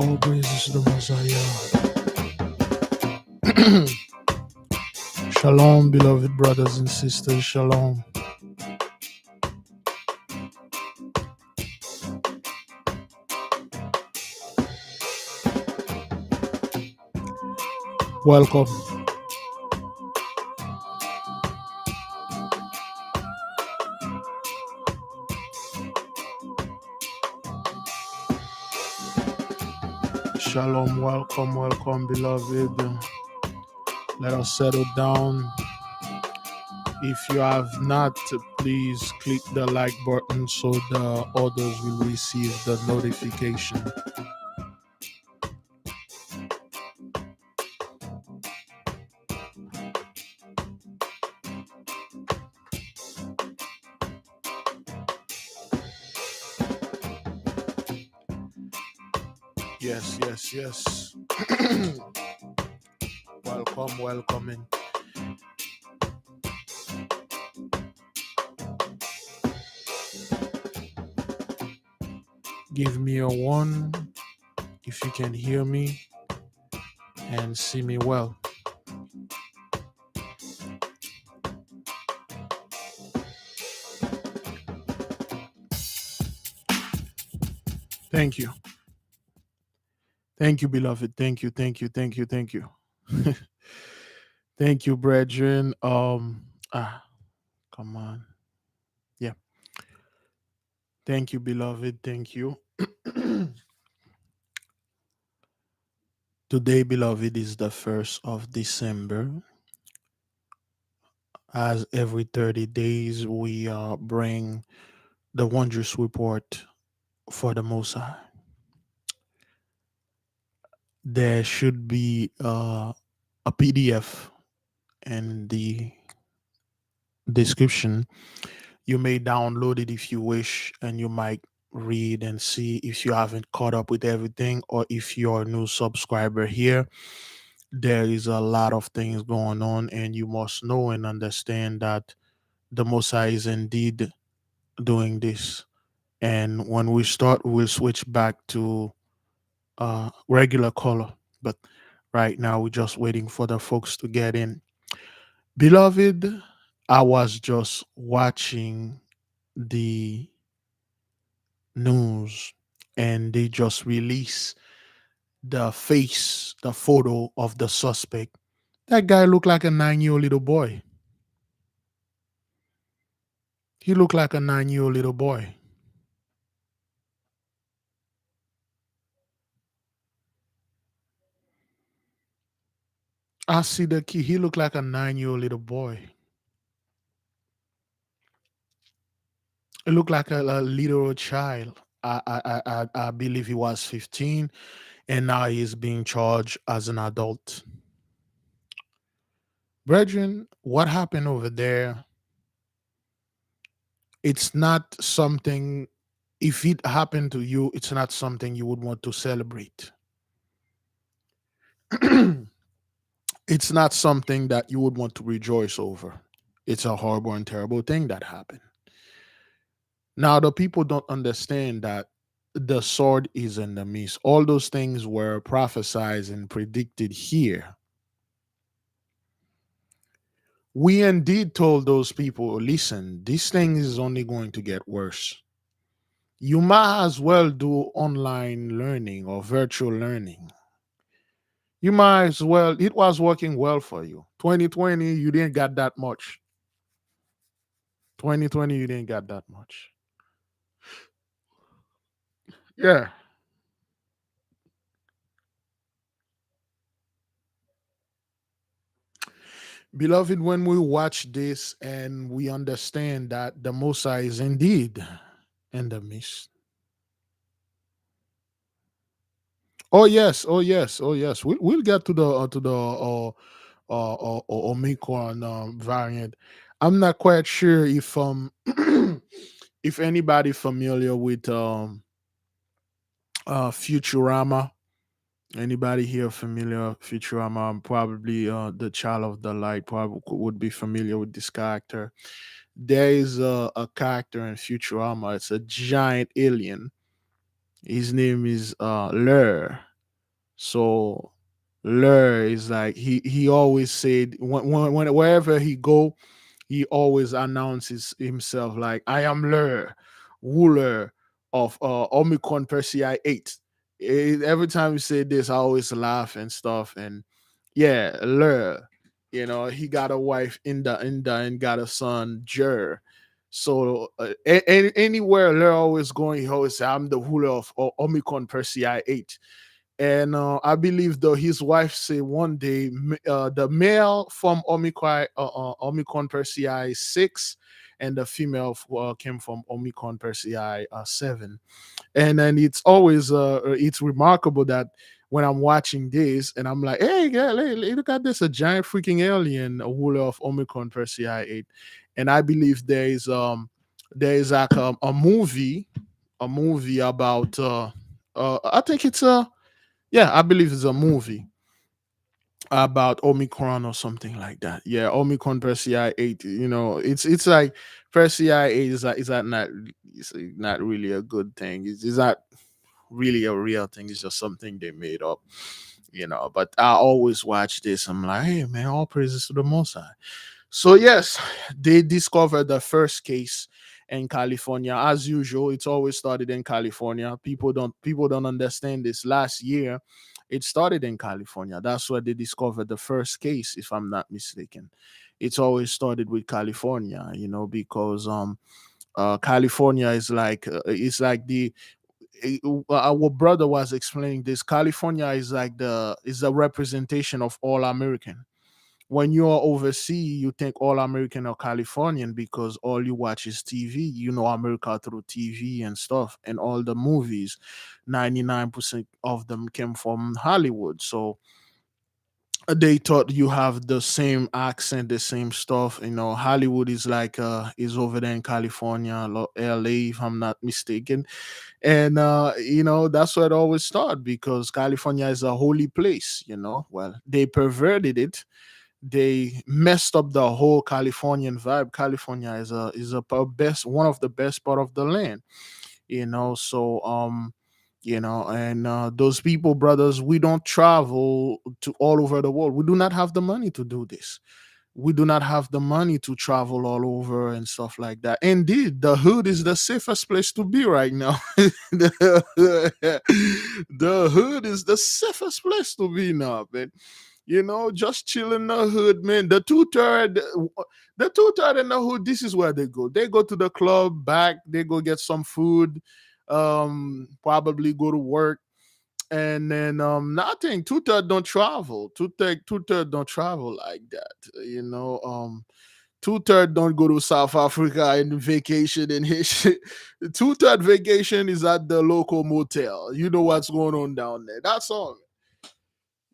All praises to the Messiah. Shalom, beloved brothers and sisters. Shalom. Welcome. Shalom, welcome, beloved. Let us settle down. If you have not, please click the like button so the others will receive the notification. Yes. Welcoming. Give me a 1 if you can hear me and see me well. Thank you. Thank you, beloved. Thank you. Thank you, brethren. Come on. Yeah. Thank you, beloved. Thank you. Today, beloved, is the 1st of December. As every 30 days, we bring the Wondrous report for the Most High. There should be a PDF in the description. You may download it if you wish, and you might read and see if you haven't caught up with everything, or if you're a new subscriber here. There is a lot of things going on, and you must know and understand that the Most High is indeed doing this. And when we start, we'll switch back to regular color. But right now, we're just waiting for the folks to get in. Beloved, I was just watching the news, and they just released the photo of the suspect. That guy looked like a 9-year-old little boy. He looked like a 9-year-old little boy. I see the kid. He looked like a 9-year-old little boy. It looked like a little child. I believe he was 15, and now he's being charged as an adult. Brethren, what happened over there? It's not something, if it happened to you, it's not something you would want to celebrate. It's not something that you would want to rejoice over. It's a horrible and terrible thing that happened. Now, the people don't understand that the sword is in the midst. All those things were prophesied and predicted here. We indeed told those people, listen, this thing is only going to get worse. You might as well do online learning or virtual learning. You might as well, it was working well for you. 2020, you didn't got that much. 2020, you didn't got that much. Yeah. Beloved, when we watch this and we understand that the Mosiah is indeed in the midst. Oh yes. We'll get to the Omicron variant. I'm not quite sure if if anybody familiar with Futurama. Anybody here familiar with Futurama? Probably the Child of the Light probably would be familiar with this character. There is a character in Futurama. It's a giant alien. His name is Lur. So Lur is like he always said wherever he go, he always announces himself like, I am Lur, ruler of Omicron Persei 8. Every time you say this, I always laugh and stuff. And yeah, Lur, he got a wife Inda and got a son Jer. So anywhere Lur always going, he always say, I'm the ruler of Omicron Persei 8. And I believe though his wife say one day the male from Omicron Persei 6, and the female came from Omicron Persei 7. And then it's remarkable that when I'm watching this and I'm like, hey, girl, look at this, a giant freaking alien, a ruler of Omicron Persei 8. And I believe there is like a movie about I think it's a yeah, I believe it's a movie about Omicron or something like that. Yeah, Omicron Persei 8. It's like Persei 8 is that not it's not really a good thing. It's not really a real thing. It's just something they made up. But I always watch this. I'm like, hey man, all praises to the Most High. So yes, they discovered the first case in California. As usual, it's always started in California. People don't understand this. Last year, it started in California. That's where they discovered the first case, if I'm not mistaken. It's always started with California, because California is like it's like our brother was explaining this. California is like the representation of all American. When you are overseas, you think all American are Californian because all you watch is TV. You know America through TV and stuff, and all the movies. 99% of them came from Hollywood, so they thought you have the same accent, the same stuff. Hollywood is like is over there in California, LA, if I'm not mistaken. And that's where it always started because California is a holy place. Well, they perverted it. They messed up the whole Californian vibe. California is a best one of the best part of the land. So and those people, brothers, we don't travel to all over the world. We do not have the money to do this. We do not have the money to travel all over and stuff like that. Indeed, the hood is the safest place to be right now. The hood is the safest place to be now, man. Just chill in the hood, man. The two third in the hood, this is where they go. They go to the club, back, they go get some food, probably go to work, and then nothing. Two-third don't travel. Two-third don't travel like that. Two-third don't go to South Africa and vacation and his shit. Two-third vacation is at the local motel. You know what's going on down there. That's all.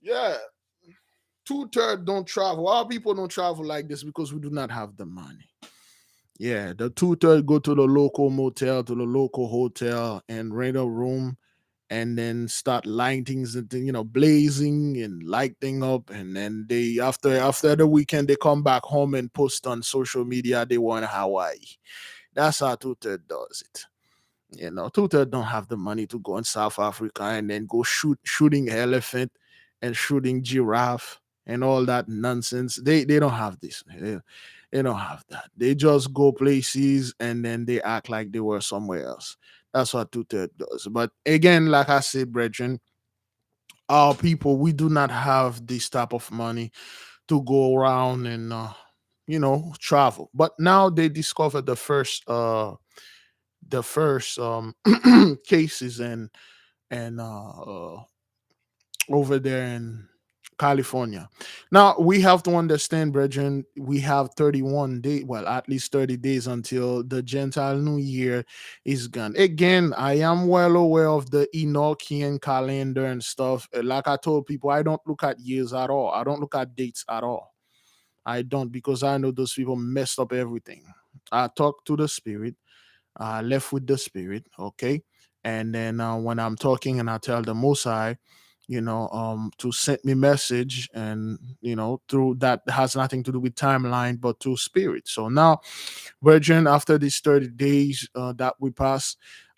Yeah. Two-third don't travel. Our people don't travel like this because we do not have the money. Yeah, the two-third go to the local motel, to the local hotel, and rent a room, and then start lighting things, and blazing and lighting up, and then they after the weekend they come back home and post on social media they were in Hawaii. That's how two-third does it. Two-third don't have the money to go in South Africa and then go shooting elephant and shooting giraffe and all that nonsense. They don't have this. They don't have that. They just go places and then they act like they were somewhere else. That's what two-third does. But again, like I said, brethren, our people, we do not have this type of money to go around and travel. But now they discovered the first cases and over there in California. Now we have to understand, brethren, we have 31 days, well, at least 30 days until the Gentile New Year is gone. Again, I am well aware of the Enochian calendar and stuff. Like I told people, I don't look at years at all. I don't look at dates at all. I don't, because I know those people messed up everything. I talk to the spirit, left with the spirit, okay? And then when I'm talking and I tell the Most High, to send me message, and through that has nothing to do with timeline but to spirit. So now, virgin, after these 30 days that we pass,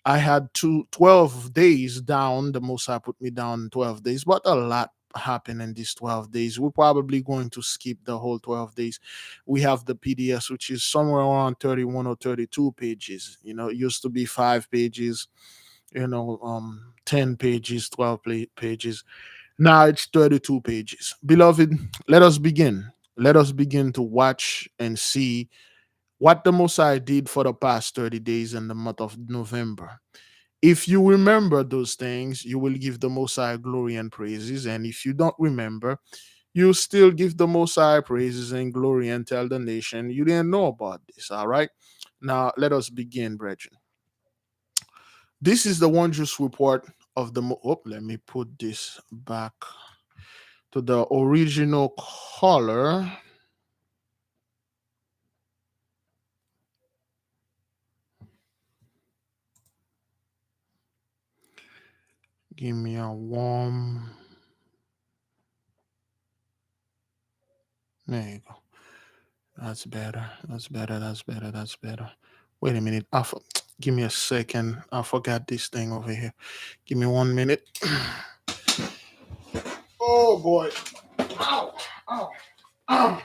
I had 12 days down. The Most High put me down in 12 days, but a lot happened in these 12 days. We're probably going to skip the whole 12 days. We have the PDS, which is somewhere around 31 or 32 pages. It used to be 5 pages, 10 pages, 12 pages. Now it's 32 pages. Beloved, let us begin. Let us begin to watch and see what the Messiah did for the past 30 days in the month of November. If you remember those things, you will give the Messiah glory and praises. And if you don't remember, you still give the Messiah praises and glory and tell the nation you didn't know about this. All right. Now let us begin, brethren. This is the wondrous report of the. Let me put this back to the original color. Give me a warm. There you go. That's better. That's better. That's better. That's better. Wait a minute. Give me a second. I forgot this thing over here. Give me 1 minute. Oh boy. Ow. Ow. Ow.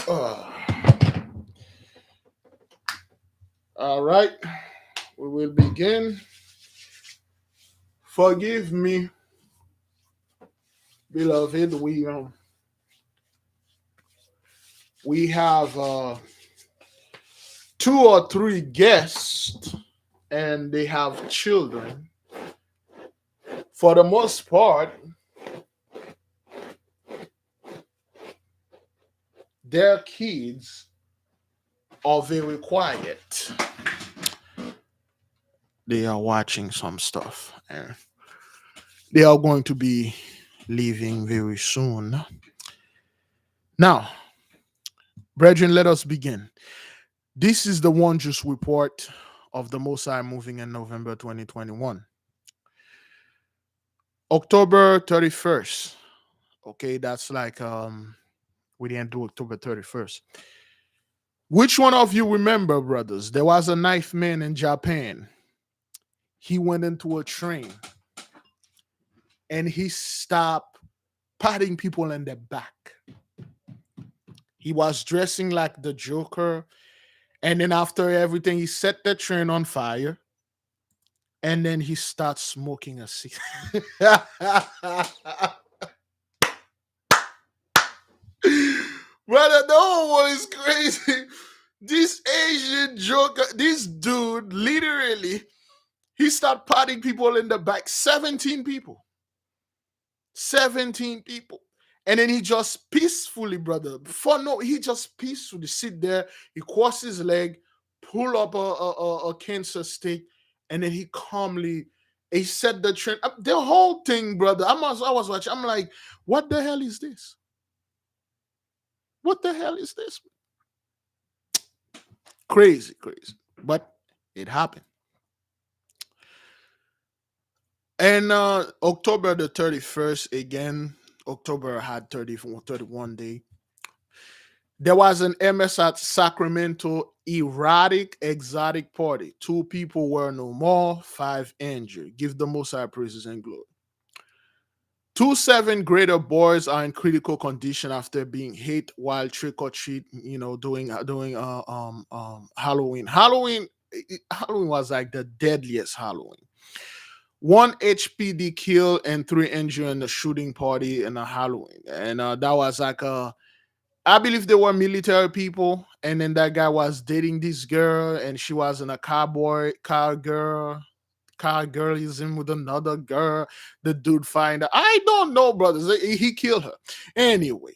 Uh, all right. We will begin. Forgive me, beloved. We have 2 or 3 guests, and they have children. For the most part, their kids are very quiet. They are watching some stuff, and they are going to be leaving very soon. Now, brethren, let us begin. This is the wondrous report of the Most High moving in November 2021. October 31st. Okay, that's like we didn't do October 31st. Which one of you remember, brothers? There was a knife man in Japan. He went into a train and he stopped patting people in the back. He was dressing like the Joker. And then after everything, he set the train on fire. And then he starts smoking a cigarette. Brother, no one is crazy. This Asian Joker, this dude, literally, he started patting people in the back. 17 people. 17 people. And then he just peacefully, brother, he just peacefully sit there. He cross his leg, pull up a cancer stick, and then he calmly, he set the train. The whole thing, brother. I was watching. I'm like, what the hell is this? What the hell is this? Crazy, crazy. But it happened. And October the 31st, again, October had 31 day. There was an MS at Sacramento erotic exotic party. 2 people were no more, 5 injured. Give the Most High praises and glory. 2 7th-grader boys are in critical condition after being hit while trick or treat, doing Halloween. Halloween was like the deadliest Halloween. 1 HPD killed and 3 injured in the shooting party in a Halloween, and that was like I believe they were military people, and then that guy was dating this girl, and she was in a car girlism with another girl. The dude find out. I don't know, brothers. He killed her. Anyway.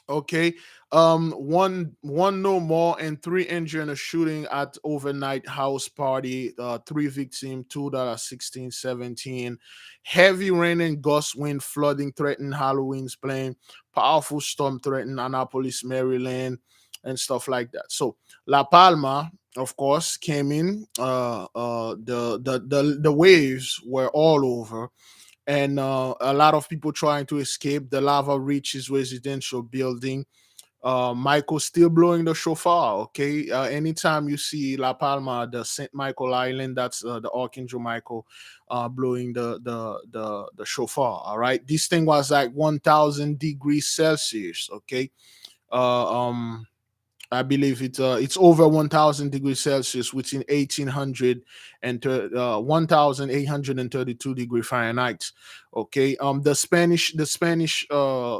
Okay. One no more and 3 injured in a shooting at overnight house party. 3 victims, 2 that are 16, 17. Heavy rain and gust wind flooding threatened Halloween's plane. Powerful storm threatened Annapolis, Maryland, and stuff like that. So La Palma, of course, came in. The waves were all over, and a lot of people trying to escape. The lava reached his residential building. Michael still blowing the shofar. Okay, anytime you see La Palma, the Saint Michael Island, that's the Archangel Michael blowing the shofar. All right, this thing was like 1,000 degrees Celsius. Okay, uh, um, I believe it's over 1,000 degrees Celsius, which in 1800 and 1,832 degree Fahrenheit. Okay, the Spanish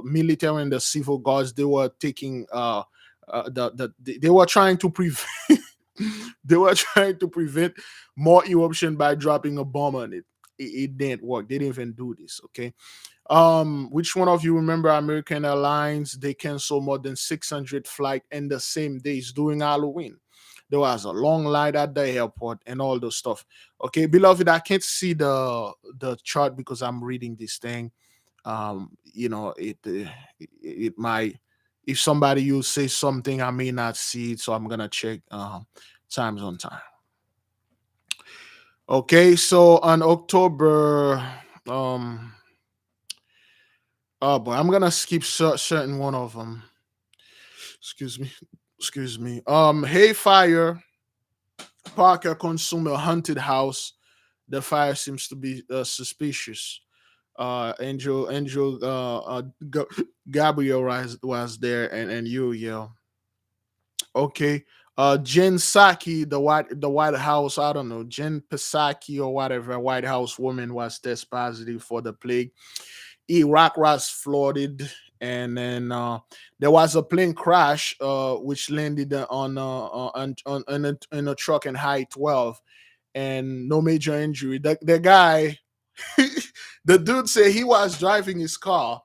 military and the civil guards, they were taking they were trying to prevent they were trying to prevent more eruption by dropping a bomb on it. It didn't work. They didn't even do this. Okay, which one of you remember American Airlines? They canceled more than 600 flights in the same days during Halloween. There was a long line at the airport and all those stuff. Okay, beloved, I can't see the chart because I'm reading this thing. It might, if somebody you say something, I may not see it, so I'm gonna check times on time. Okay, so on October, um, oh boy, I'm gonna skip certain one of them. Excuse me. Excuse me. Hayfire Parker consumed a haunted house. The fire seems to be suspicious. Angel Gabriel was there, and Uriel. Okay. Jen Psaki, the White House, I don't know, Jen Psaki or whatever, White House woman was test positive for the plague. Iraq was flooded, and then there was a plane crash which landed in a truck in High 12, and no major injury. The guy, the dude said he was driving his car,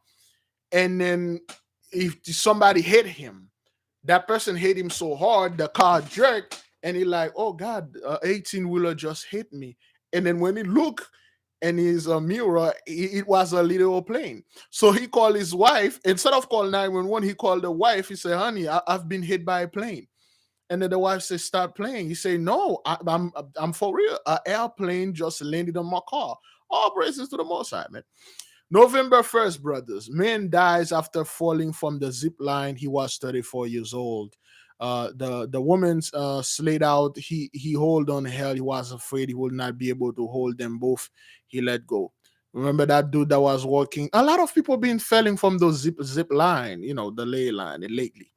and then if somebody hit him, that person hit him so hard, the car jerked, and he like, oh God, 18-wheeler just hit me. And then when he looked in his mirror, it was a little plane. So he called his wife. Instead of calling 911, he called the wife. He said, honey, I've been hit by a plane. And then the wife said, stop playing. He said, no, I'm for real. An airplane just landed on my car. All praises to the Most High, man. November 1st, brothers. Man dies after falling from the zip line. He was 34 years old. The woman's slayed out. He hold on hell. He was afraid he would not be able to hold them both. He let go. Remember that dude that was walking? A lot of people been falling from those zip line, the ley line lately.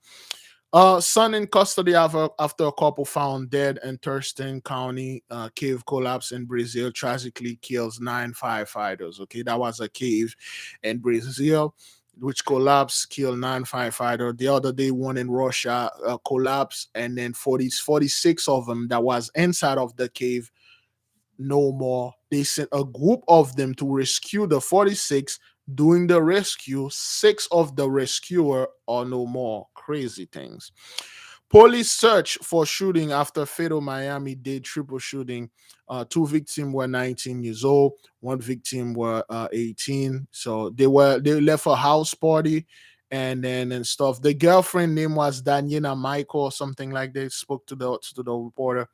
Son in custody after a couple found dead in Thurston County. Cave collapse in Brazil tragically kills 9 firefighters. Okay, that was a cave in Brazil which collapsed, killed 9 firefighters. The other day, one in Russia collapsed, and then 46 of them that was inside of the cave no more. They sent a group of them to rescue the 46. Doing the rescue, 6 of the rescuer are no more. Crazy things. Police search for shooting after fatal Miami-Dade triple shooting. 2 victims were 19 years old. 1 victim were 18. So they left a house party and stuff. The girlfriend name was Daniela Michael or something like that. Spoke to the reporter.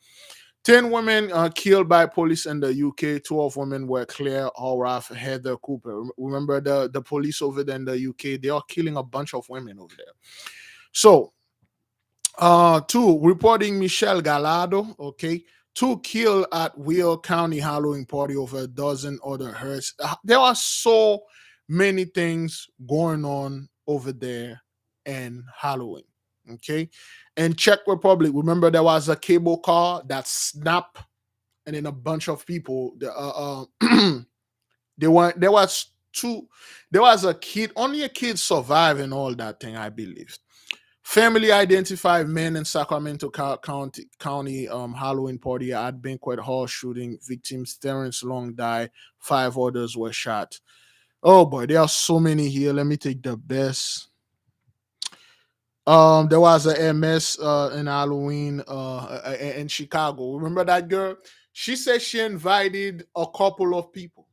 10 women killed by police in the UK. 12 women were Claire Horath, Heather Cooper. Remember the police over there in the UK? They are killing a bunch of women over there. So, 2 reporting Michelle Gallardo. Okay. 2 killed at Will County Halloween party over a dozen other hurts. There are so many things going on over there in Halloween. Okay. In Czech Republic, remember there was a cable car that snapped, and then a bunch of people. There was 2. There was a kid. Only a kid surviving all that thing, I believe. Family identified men in Sacramento County Halloween party at banquet hall shooting. Victims Terrence Long died. 5 others were shot. Oh boy, there are so many here. Let me take the best. There was a MS in Halloween in Chicago. Remember that girl? She said she invited a couple of people,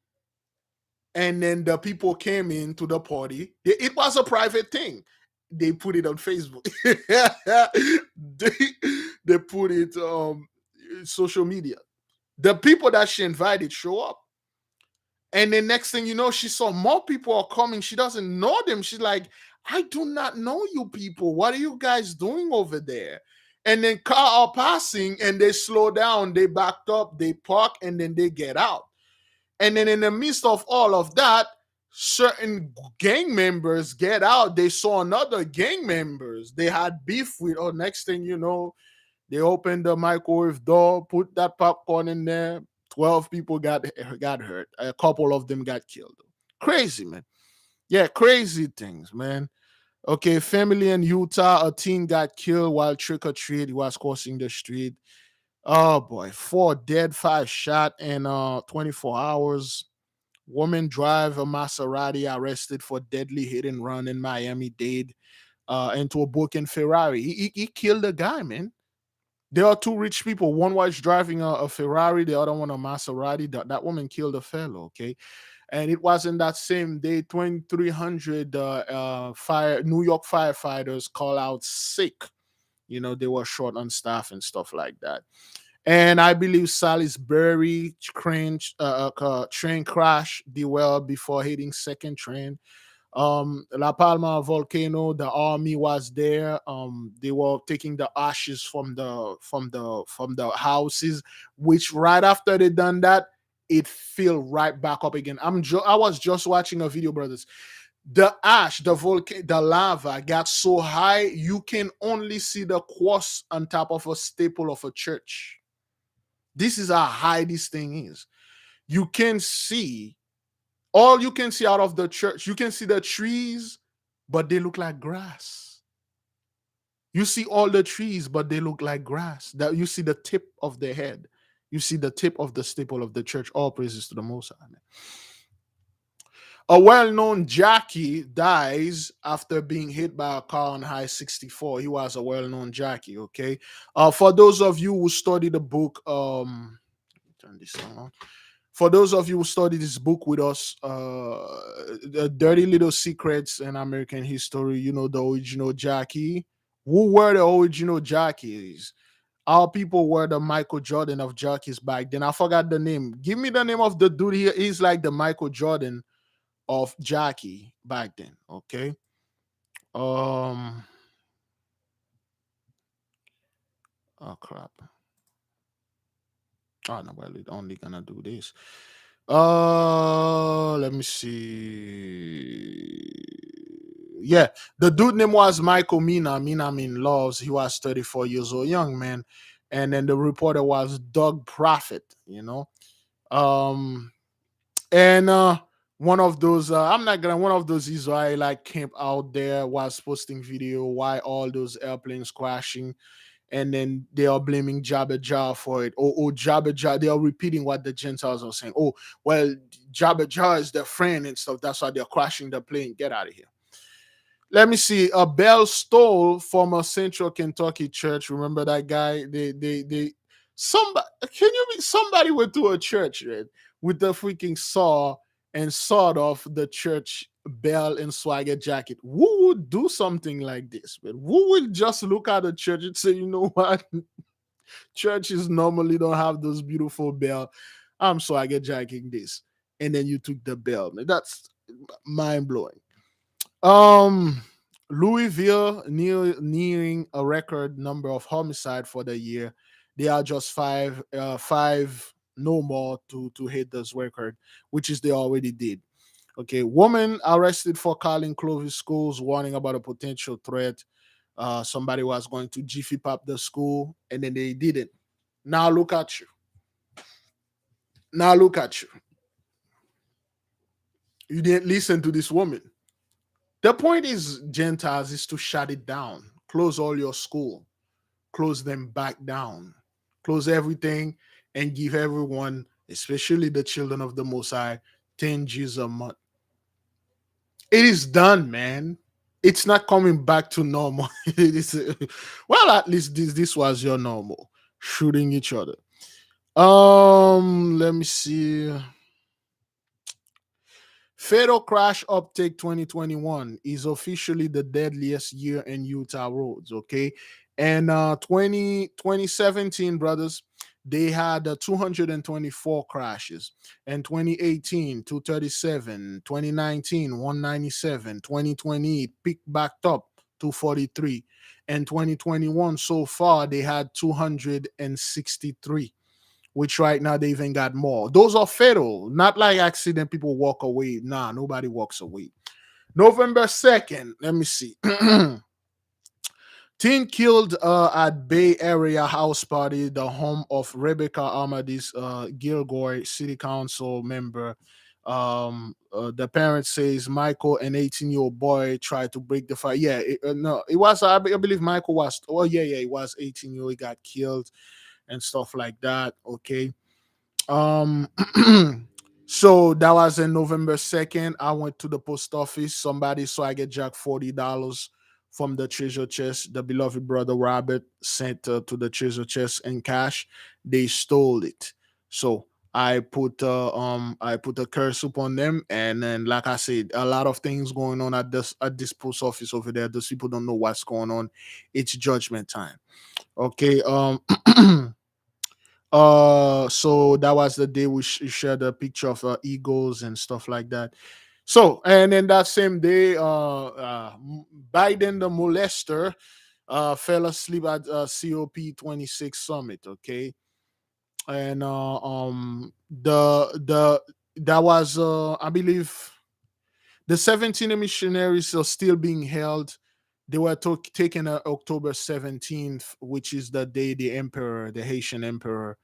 and then the people came into the party. It was a private thing. they put it on Facebook. They put it social media. The people that she invited show up. And the next thing you know, she saw more people are coming. She doesn't know them. She's like, I do not know you people. What are you guys doing over there? And then car are passing and they slow down, they backed up, they park, and then they get out. And then in the midst of all of that, certain gang members get out. They saw another gang members. They had beef with, oh, next thing you know, they opened the microwave door, put that popcorn in there. 12 people got hurt. A couple of them got killed. Crazy, man. Yeah, crazy things, man. Okay, family in Utah, a teen got killed while trick or treat. He was crossing the street. Oh boy, 4 dead, 5 shot in 24 hours. Woman driver Maserati arrested for deadly hit and run in Miami-Dade into a broken Ferrari. He killed a guy, man. There are two rich people. One was driving a Ferrari, the other one a Maserati. That woman killed a fellow, okay? And it was in that same day, 2,300 New York firefighters call out sick. You know, they were short on staff and stuff like that. And I believe Salisbury train crash derail before hitting second train. La Palma volcano, the army was there. They were taking the ashes from the houses, which right after they done that, it filled right back up again. I was just watching a video, brothers. The ash, the lava got so high you can only see the cross on top of a staple of a church. This is how high this thing is. You can see all you can see out of the church. You can see the trees, but they look like grass. You see all the trees, but they look like grass. That you see the tip of their head. You see the tip of the staple of the church. All praises to the Most High. A well-known jockey dies after being hit by a car on High 64. He was a well-known jockey. Okay. For those of you who study the book, turn this on. For those of you who study this book with us, the Dirty Little Secrets in American History, you know, the original jockey. Who were the original jockeys? Our people were the Michael Jordan of jockeys back then. I forgot the name. Give me the name of the dude here. He's like the Michael Jordan of jockey back then. Okay. Oh crap. Oh no, well, it's only gonna do this. Let me see. Yeah, the dude name was Michael Mina. Mina mean loves. He was 34 years old, young man. And then the reporter was Doug Prophet, you know. Um and one of those Israeli like camp out there was posting video why all those airplanes crashing, and then they are blaming Jabba Jah for it. Oh, Jabba Jah, they are repeating what the Gentiles are saying. Oh, well, Jabba Jah is their friend and stuff. That's why they're crashing the plane. Get out of here. Let me see. A bell stole from a Central Kentucky church. Remember that guy? Somebody, can you be somebody went to a church, right, with the freaking saw and sawed off the church bell and swagger jacket? Who would do something like this, man? Who would just look at a church and say, you know what? Churches normally don't have those beautiful bell. I'm swagger jacking this. And then you took the bell. Man, that's mind blowing. Um, Louisville nearing a record number of homicide for the year. They are just five no more to hit this record, which is they already did. Okay, woman arrested for calling Clovis schools, warning about a potential threat. Somebody was going to jiffy pop the school, and then they didn't. Now look at you. Now look at you. You didn't listen to this woman. The point is, Gentiles, is to shut it down. Close all your school. Close them back down. Close everything and give everyone, especially the children of the Most High, 10 G's a month. It is done, man. It's not coming back to normal. It is, well, at least this was your normal. Shooting each other. Let me see. Fatal crash uptake 2021 is officially the deadliest year in Utah roads. Okay. And 2017, brothers, they had 224 crashes. And 2018, 237, 2019, 197, 2020, it picked back up 243. And 2021, so far, they had 263, which right now they even got more. Those are fatal, not like accident people walk away. Nah, nobody walks away. November 2nd, let me see. Teen killed at Bay Area house party, the home of Rebecca Amadis, Gilroy City Council member. The parent says Michael, an 18-year-old boy, tried to break the fight. Yeah, no, it was. I believe Michael was. Oh yeah, he was 18-year-old. He got killed and stuff like that. Okay. Um, so that was in November 2nd. I went to the post office. Somebody saw I get jacked $40 from the treasure chest. The beloved brother Robert sent to the treasure chest in cash. They stole it. So I put a curse upon them, and then like I said, a lot of things going on at this post office over there. Those people don't know what's going on. It's judgment time. Okay. So that was the day we shared a picture of eagles and stuff like that. So, and then that same day, Biden the molester fell asleep at COP26 summit. Okay. And the that was I believe the 17 missionaries are still being held. They were taken October 17th, which is the day the emperor, the Haitian emperor,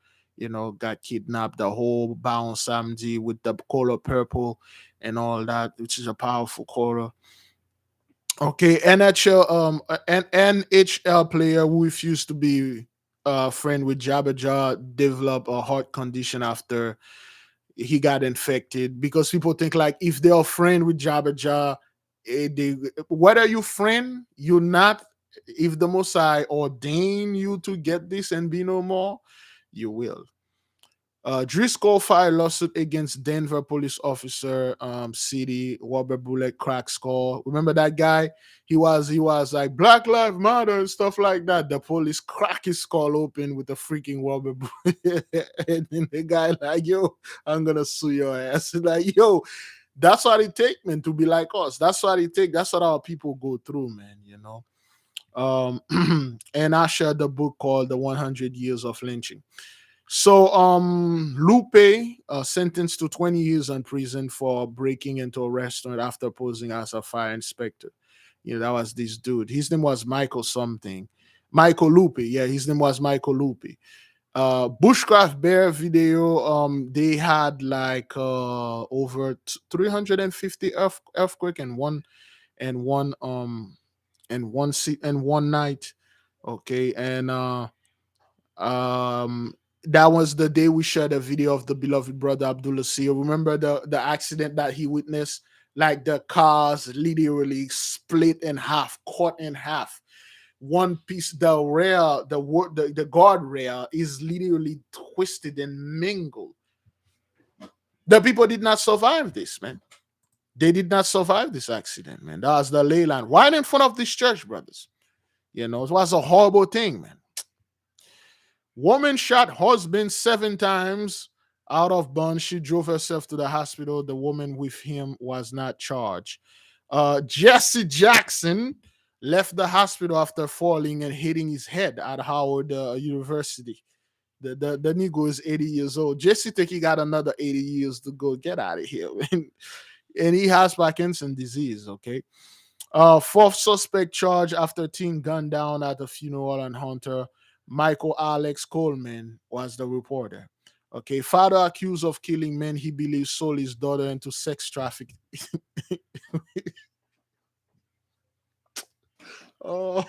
got kidnapped. The whole Baon Samedi with the color purple and all that, which is a powerful color. Okay, NHL player who refused to be friend with Jabba Jaw developed a heart condition after he got infected, because people think like if they're friend with Jabba Jah, they, whether you friend, you're not. If the Mosai ordain you to get this and be no more, you will. Driscoll filed lawsuit against Denver police officer, city Robert Bullet crack skull. Remember that guy? He was like Black Lives Matter and stuff like that. The police crack his skull open with a freaking Robert Bullet, and then the guy like, "Yo, I'm gonna sue your ass." Like, yo, that's what it take, man, to be like us. That's what it take. That's what our people go through, man. And I shared the book called "The 100 Years of Lynching." So, Lupe, sentenced to 20 years in prison for breaking into a restaurant after posing as a fire inspector. That was this dude. His name was Michael something. Michael Lupe. Yeah, his name was Michael Lupe. Bushcraft Bear video. They had like over 350 earthquake and one night. Okay, and um, that was the day we shared a video of the beloved brother Abdullah Seal. Remember the accident that he witnessed? Like the cars literally split in half, cut in half. One piece, the rail, the guardrail is literally twisted and mingled. The people did not survive this, man. They did not survive this accident, man. That was the ley line right in front of this church, brothers. It was a horrible thing, man. Woman shot husband 7 times out of bond. She drove herself to the hospital. The woman with him was not charged. Jesse Jackson left the hospital after falling and hitting his head at Howard University. The Negro is 80 years old. Jesse think he got another 80 years to go. Get out of here, man. And he has Parkinson's disease, okay? Fourth suspect charged after teen gunned down at a funeral in Hunter. Michael Alex Coleman was the reporter. Okay, father accused of killing men he believes sold his daughter into sex trafficking. Oh,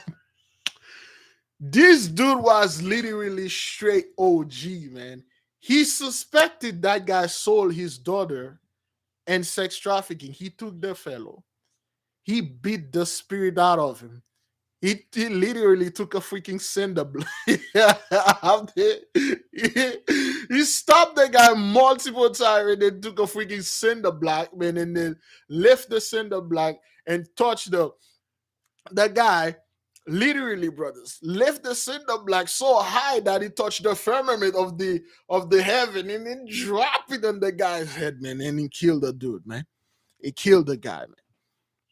this dude was literally straight OG, man. He suspected that guy sold his daughter and sex trafficking. He took the fellow. He beat the spirit out of him. He literally took a freaking cinder blade. He stopped the guy multiple times and then took a freaking cinder block, man, and then lift the cinder block and touch the guy. Literally, brothers, lift the cinder block so high that it touched the firmament of the heaven and then drop it on the guy's head, man, and he killed the dude, man. He killed the guy, man,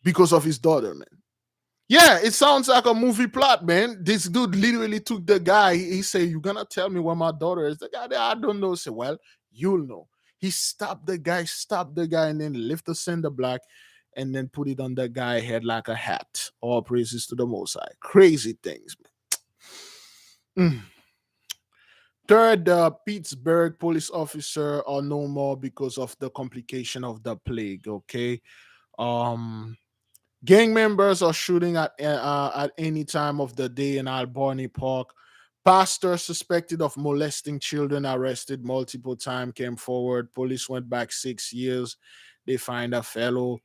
because of his daughter, man. Yeah, it sounds like a movie plot, man. This dude literally took the guy. He said, "You gonna tell me where my daughter is?" The guy, I don't know. Say, well, you'll know. He stopped the guy, and then lift the cinder block, and then put it on the guy's head like a hat. All praises to the Most High. Crazy things, man. Third, Pittsburgh police officer are no more because of the complication of the plague. Okay, um, gang members are shooting at any time of the day in Albany Park. Pastor suspected of molesting children arrested multiple times came forward. Police went back 6 years. They find a fellow.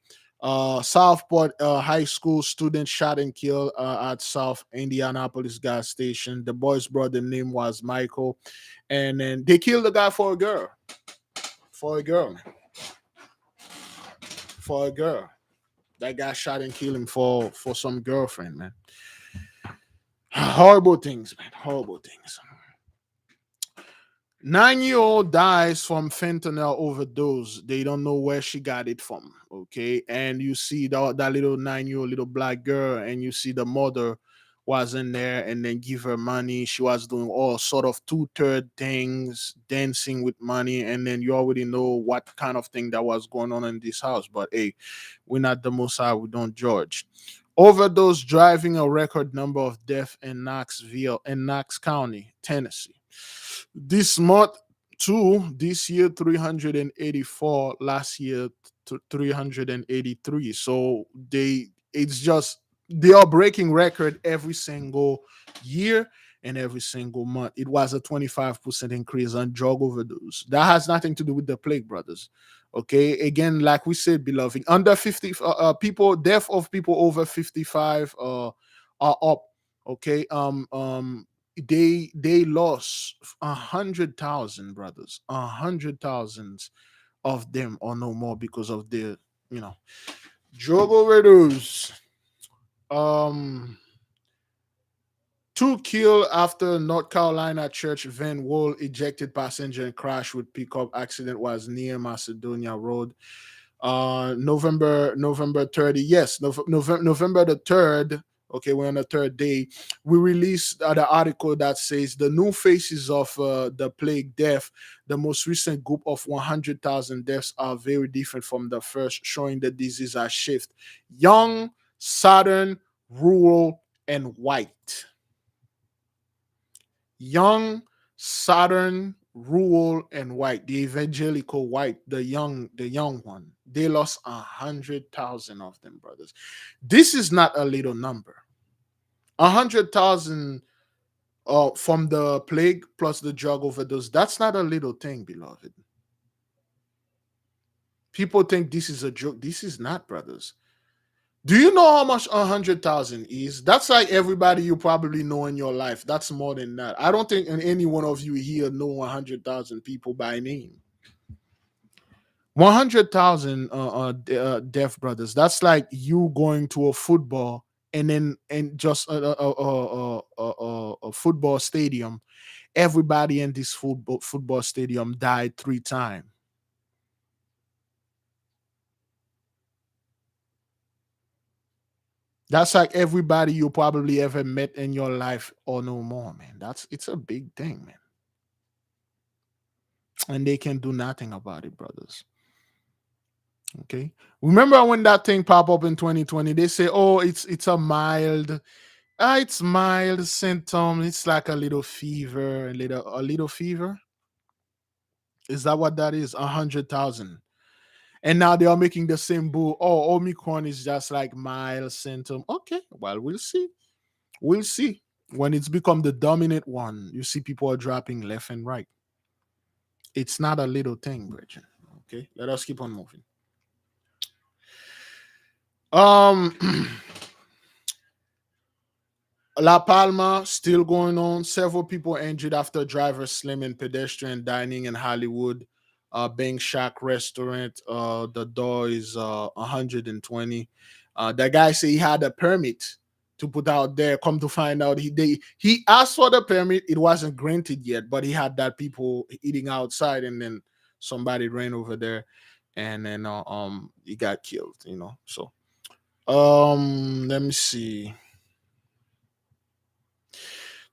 Southport high school student shot and killed at South Indianapolis gas station. The boy's brother name was Michael, and then they killed the guy for a girl. For a girl, man. For a girl. That guy shot and killed him for some girlfriend, man. Horrible things, man. Horrible things. 9-year-old dies from fentanyl overdose. They don't know where she got it from. Okay. And you see that little 9-year-old little black girl, and you see the mother was in there and then give her money. She was doing all sort of two-third things, dancing with money, and then you already know what kind of thing that was going on in this house. But hey, we're not the Mossad, we don't judge. Overdose driving, a record number of deaths in Knox County, Tennessee. This month, this year 384, last year 383. So they are breaking record every single year and every single month. It was a 25% increase on drug overdose. That has nothing to do with the plague, brothers. Okay, again, like we said, beloved, under 50 people, death of people over 55 are up. Okay, they lost 100,000 brothers, 100,000 of them or no more because of the drug overdose. um Two killed after North Carolina church van wall ejected passenger and crash with pickup. Accident was near Macedonia Road. November 30. Yes, November the 3rd. Okay, we're on the third day. We released the article that says the new faces of the plague death. The most recent group of 100,000 deaths are very different from the first, showing the disease has shift. Young, southern, rural, and white. Young, southern, rural, and white. The evangelical white, the young one. They lost 100,000 of them, brothers. This is not a little number. 100,000 from the plague plus the drug overdose. That's not a little thing, beloved. People think this is a joke. This is not, brothers. Do you know how much 100,000 is? That's like everybody you probably know in your life. That's more than that. I don't think any one of you here know 100,000 people by name. 100,000 deaf brothers. That's like you going to a football and just a football stadium. Everybody in this football stadium died 3 times. That's like everybody you probably ever met in your life or no more, man. It's a big thing, man. And they can do nothing about it, brothers. Okay. Remember when that thing pop up in 2020? They say, "Oh, it's a mild, it's mild symptom. It's like a little fever, a little fever." Is that what that is? 100,000. And now they are making the same bull. Oh, Omicron is just like mild symptom. Okay, well, we'll see. We'll see. When it's become the dominant one, you see people are dropping left and right. It's not a little thing, Bridget. Okay, let us keep on moving. Um, La Palma still going on. Several people injured after driver slamming pedestrian dining in Hollywood. Bang Shack restaurant. The door is 120. That guy said he had a permit to put out there. Come to find out, he asked for the permit. It wasn't granted yet, but he had that people eating outside, and then somebody ran over there, and then he got killed. So let me see.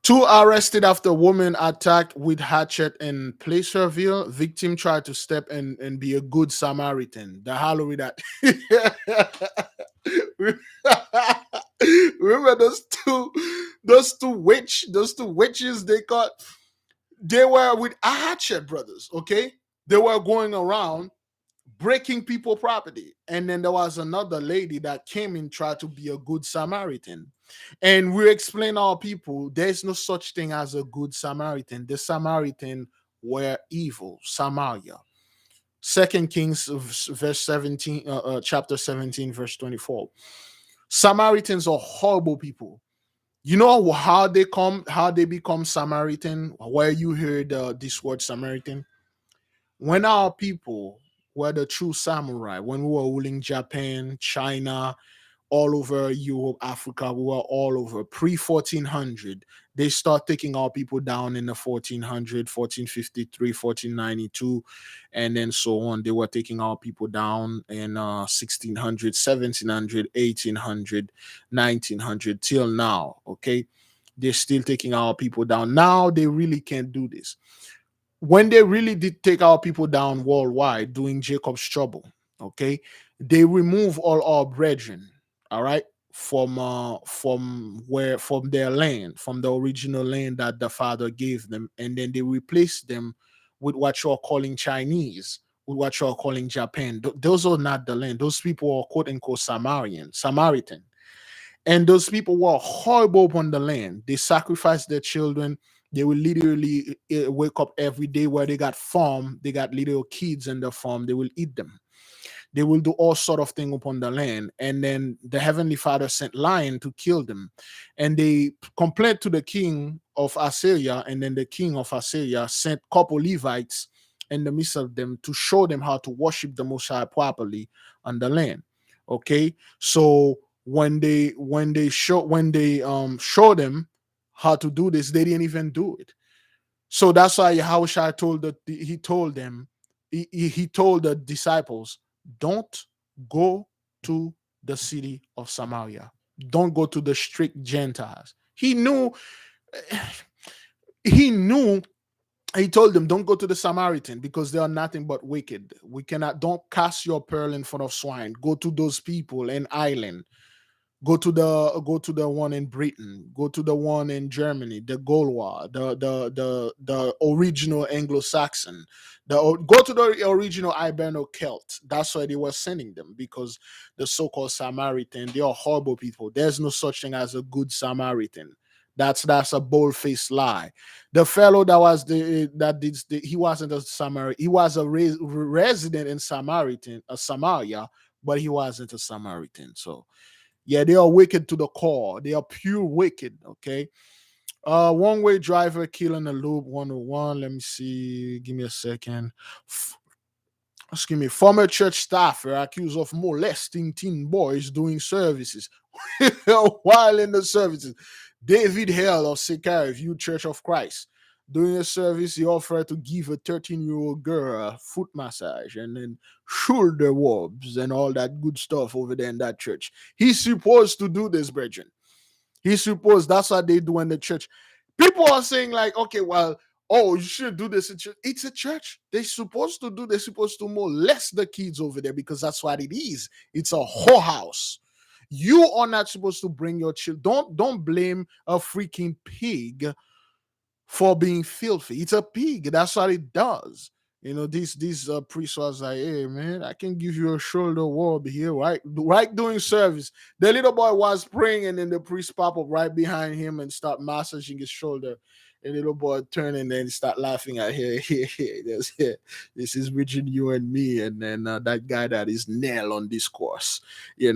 Two arrested after woman attacked with hatchet in Placerville. Victim tried to step in and be a good Samaritan. The Halloween that. Remember those two witches they caught. They were with a hatchet, brothers. Okay, they were going around breaking people property, and then there was another lady that came and tried to be a good Samaritan, and we explain our people there's no such thing as a good Samaritan. The Samaritan were evil. Samaria. Second Kings verse 17, chapter 17 verse 24. Samaritans are horrible people. You know how they become Samaritan, where you heard this word Samaritan. When our people were the true samurai, when we were ruling Japan, China, all over Europe, Africa, we were all over pre 1400. They start taking our people down in the 1400, 1453, 1492, and then so on. They were taking our people down in 1600, 1700, 1800, 1900 till now. Okay, they're still taking our people down. Now they really can't do this. When they really did take our people down worldwide doing Jacob's trouble, okay, they remove all our brethren, all right, from their land, from the original land that the father gave them, and then they replace them with what you're calling Chinese, with what you're calling Japan. Those are not the land. Those people are quote unquote Samaritan. And those people were horrible upon the land. They sacrificed their children. They will literally wake up every day where they got farm. They got little kids in the farm. They will eat them. They will do all sort of thing upon the land. And then the heavenly father sent lion to kill them. And they complained to the king of Assyria. And then the king of Assyria sent couple Levites in the midst of them to show them how to worship the Most High properly on the land. Okay, so when they show them how to do this, they didn't even do it. So that's why Yahushua told them, he told the disciples, don't go to the city of Samaria. Don't go to the strict Gentiles. He knew he told them, don't go to the Samaritan because they are nothing but wicked. Don't cast your pearl in front of swine. Go to those people in Ireland. Go to the one in Britain. Go to the one in Germany, the Gaulois, the original Anglo-Saxon. Go to the original Ibero-Celt. That's why they were sending them, because the so-called Samaritan, they are horrible people. There's no such thing as a good Samaritan. That's a bold-faced lie. The fellow he wasn't a Samaritan. He was a resident in Samaria, but he wasn't a Samaritan. So yeah, they are wicked to the core. They are pure wicked. Okay. One-way driver killing a loop 101. Let me see. Give me a second. Excuse me. Former church staffer accused of molesting teen boys doing services while in the services. David Hale of Sicario View Church of Christ. During a service, he offered to give a 13-year-old girl a foot massage and then shoulder rubs and all that good stuff over there in that church. He's supposed to do this, brethren. He's supposed, that's what they do in the church. People are saying, like, okay, well, oh, you should do this in church. It's a church. They're supposed to molest the kids over there, because that's what it is. It's a whorehouse. You are not supposed to bring your children. Don't blame a freaking pig for being filthy. It's a pig. That's what it does. These priests was like, hey man, I can give you a shoulder rub here, right during service. The little boy was praying, and then the priest pop up right behind him and start massaging his shoulder. And the little boy turn and then start laughing at here. This is between you and me, and then that guy that is nail on this course.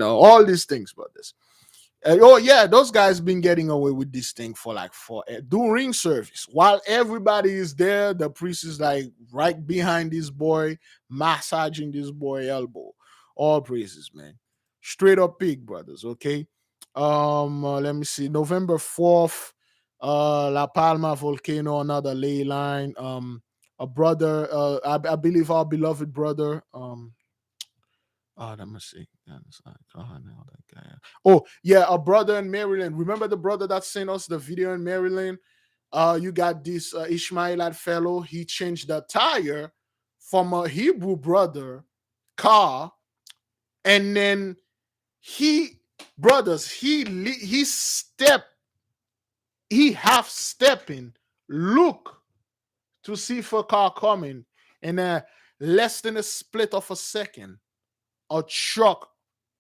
All these things about this. Oh yeah, those guys been getting away with this thing for like for do ring service while everybody is there. The priest is like right behind this boy, massaging this boy elbow. All praises, man. Straight up pig brothers. Okay. Let me see. November 4th, La Palma volcano, another ley line. A brother, I believe our beloved brother. Oh, let me see. Yeah, it's like, oh, no, that guy. Oh, yeah, a brother in Maryland. Remember the brother that sent us the video in Maryland? You got this Ishmaelite fellow. He changed the tire from a Hebrew brother car, and then he brothers he step he half stepping look to see if a car coming, and less than a split of a second a truck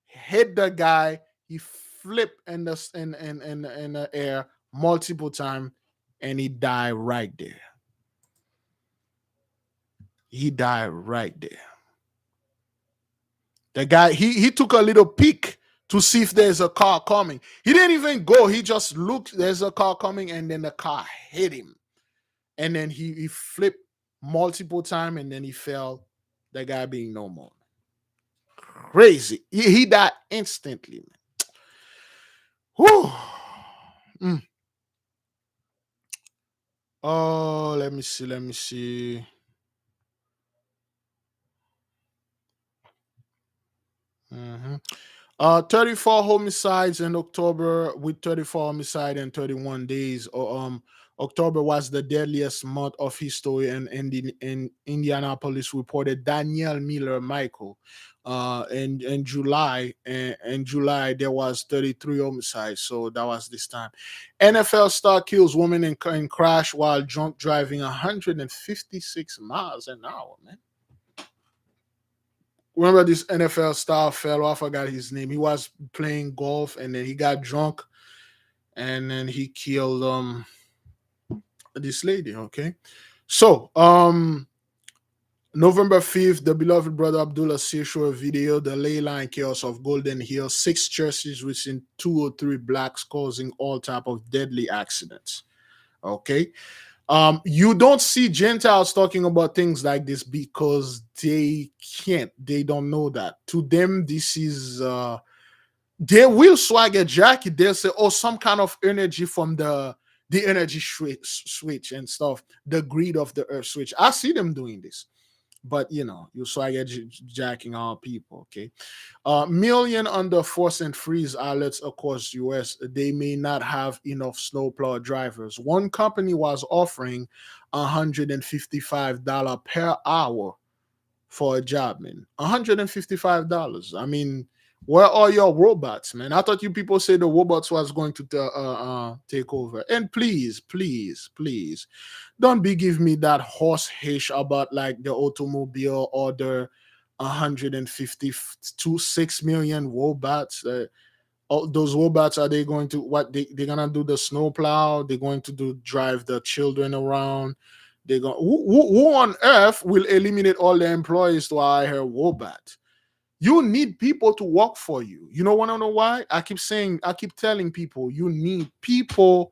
hit the guy. He flipped in the air multiple times, and he died right there. He died right there. The guy he took a little peek to see if there's a car coming. He didn't even go. He just looked. There's a car coming, and then the car hit him, and then he flipped multiple times, and then he fell. The guy being no more. Crazy. He died instantly, man. Whew. Mm. Oh, let me see. Let me see. Mhm. 34 homicides in October with 34 homicide in 31 days. October was the deadliest month of history, and in Indianapolis reported Daniel Miller Michael. In July, in July there was 33 homicides, so that was this time. NFL star kills woman in crash while drunk driving 156 miles an hour. Man, remember this NFL star fellow? I forgot his name. He was playing golf and then he got drunk and then he killed this lady. Okay, so November 5th, the beloved brother Abdullah Seashore video, the ley line chaos of Golden Hill, 6 churches within 203 blacks causing all type of deadly accidents. Okay, you don't see Gentiles talking about things like this because they can't. They don't know that. To them, this is they will swag a jacket. They'll say, "Oh, some kind of energy from the energy switch and stuff, the greed of the earth switch." I see them doing this, but you swag a jacking all people. Okay, million under force and freeze outlets across US, they may not have enough snowplow drivers. One company was offering $155 per hour for a job, man. $155. I mean, where are your robots, man? I thought you people said the robots was going to take over. And please, please, please, don't be give me that horse hish about like the automobile or the 156 million robots. All those robots, are they going to what they're gonna do the snowplow? They're going to do drive the children around. They're going who on earth will eliminate all the employees to hire a robot? You need people to work for you. You know, want to know why? I keep telling people you need people.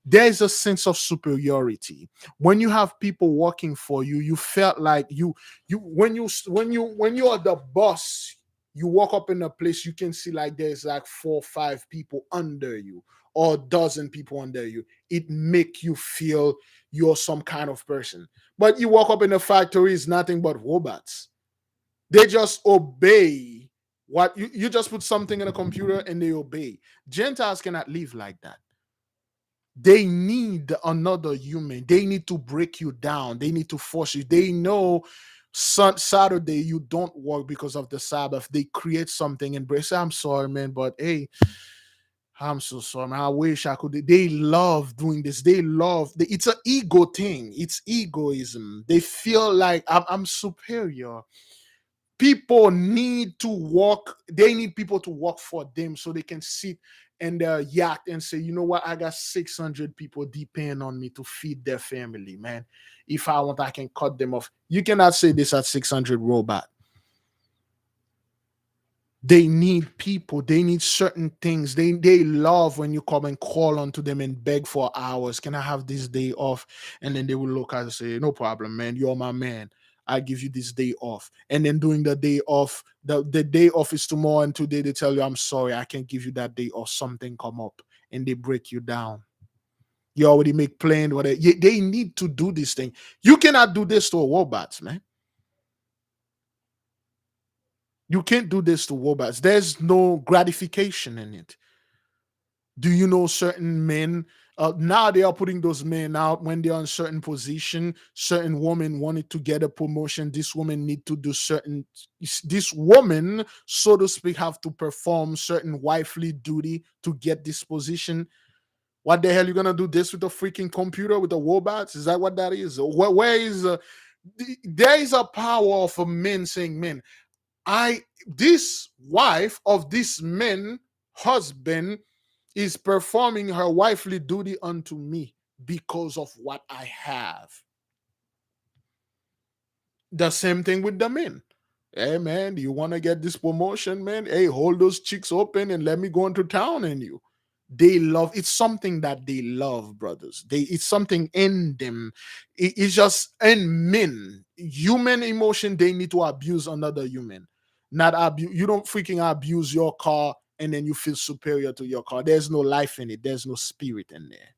There's a sense of superiority when you have people working for you. You felt like you when you are the boss. You walk up in a place, you can see like there's like 4 or 5 people under you or a dozen people under you. It make you feel you're some kind of person. But you walk up in a factory, it's nothing but robots. They just obey what you just put something in a computer and they obey. Gentiles cannot live like that. They need another human. They need to break you down. They need to force you. They know Saturday you don't work because of the Sabbath. They create something and say, "I'm sorry, man, but hey, I'm so sorry, man. I wish I could." They love doing this. They love. It's an ego thing. It's egoism. They feel like I'm superior. People need to work. They need people to work for them so they can sit in their yacht and say, "You know what, I got 600 people depend on me to feed their family, man. If I want, I can cut them off." You cannot say this at 600 robot. They need people. They need certain things. They love when you come and call onto them and beg for hours. Can I have this day off? And then they will look at and say, "No problem, man. You're my man. I give you this day off." And then during the day off, the day off is tomorrow, and today they tell you, "I'm sorry, I can't give you that day," or something come up, and they break you down. You already make plan whatever. They need to do this thing. You cannot do this to a robots, man. You can't do this to robots. There's no gratification in it. Do you know certain men? Now they are putting those men out when they're in certain position. Certain woman wanted to get a promotion. This woman need to do certain. This woman, so to speak, have to perform certain wifely duty to get this position. What the hell you gonna do this with a freaking computer with the robots? Is that what that is? Where is there is a power of a man saying, "Man, I this wife of this man husband is performing her wifely duty unto me because of what I have." The same thing with the men. Hey man, you want to get this promotion, man? Hey, hold those cheeks open and let me go into town and you. They love it's something that they love, brothers. It's something in them. It's just in men. Human emotion, they need to abuse another human. Not abuse. You don't freaking abuse your car and then you feel superior to your car. There's no life in it, there's no spirit in there.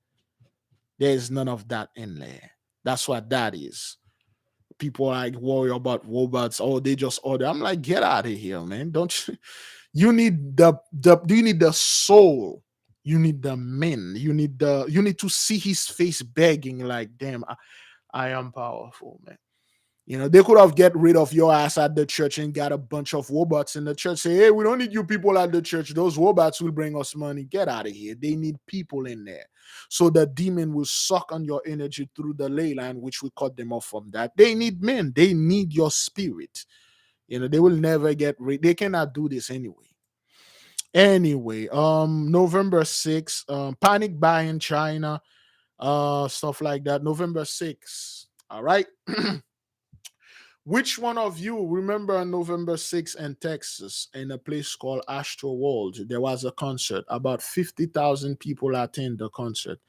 There's none of that in there. That's what that is. People like worry about robots. Oh, they just order. I'm like, get out of here, man. Don't you? You need the you need the soul. You need the men. You need to see his face begging, like, damn, I am powerful, man. You know, they could have get rid of your ass at the church and got a bunch of robots in the church. Say, hey, we don't need you people at the church. Those robots will bring us money. Get out of here. They need people in there. So the demon will suck on your energy through the ley line, which we cut them off from that. They need men. They need your spirit. You know, they will never get rid. They cannot do this anyway. Anyway, November 6th, panic buy in China, stuff like that. November 6th. All right. Which one of you remember on November 6th in Texas in a place called Astro World? There was a concert. About 50,000 people attended the concert,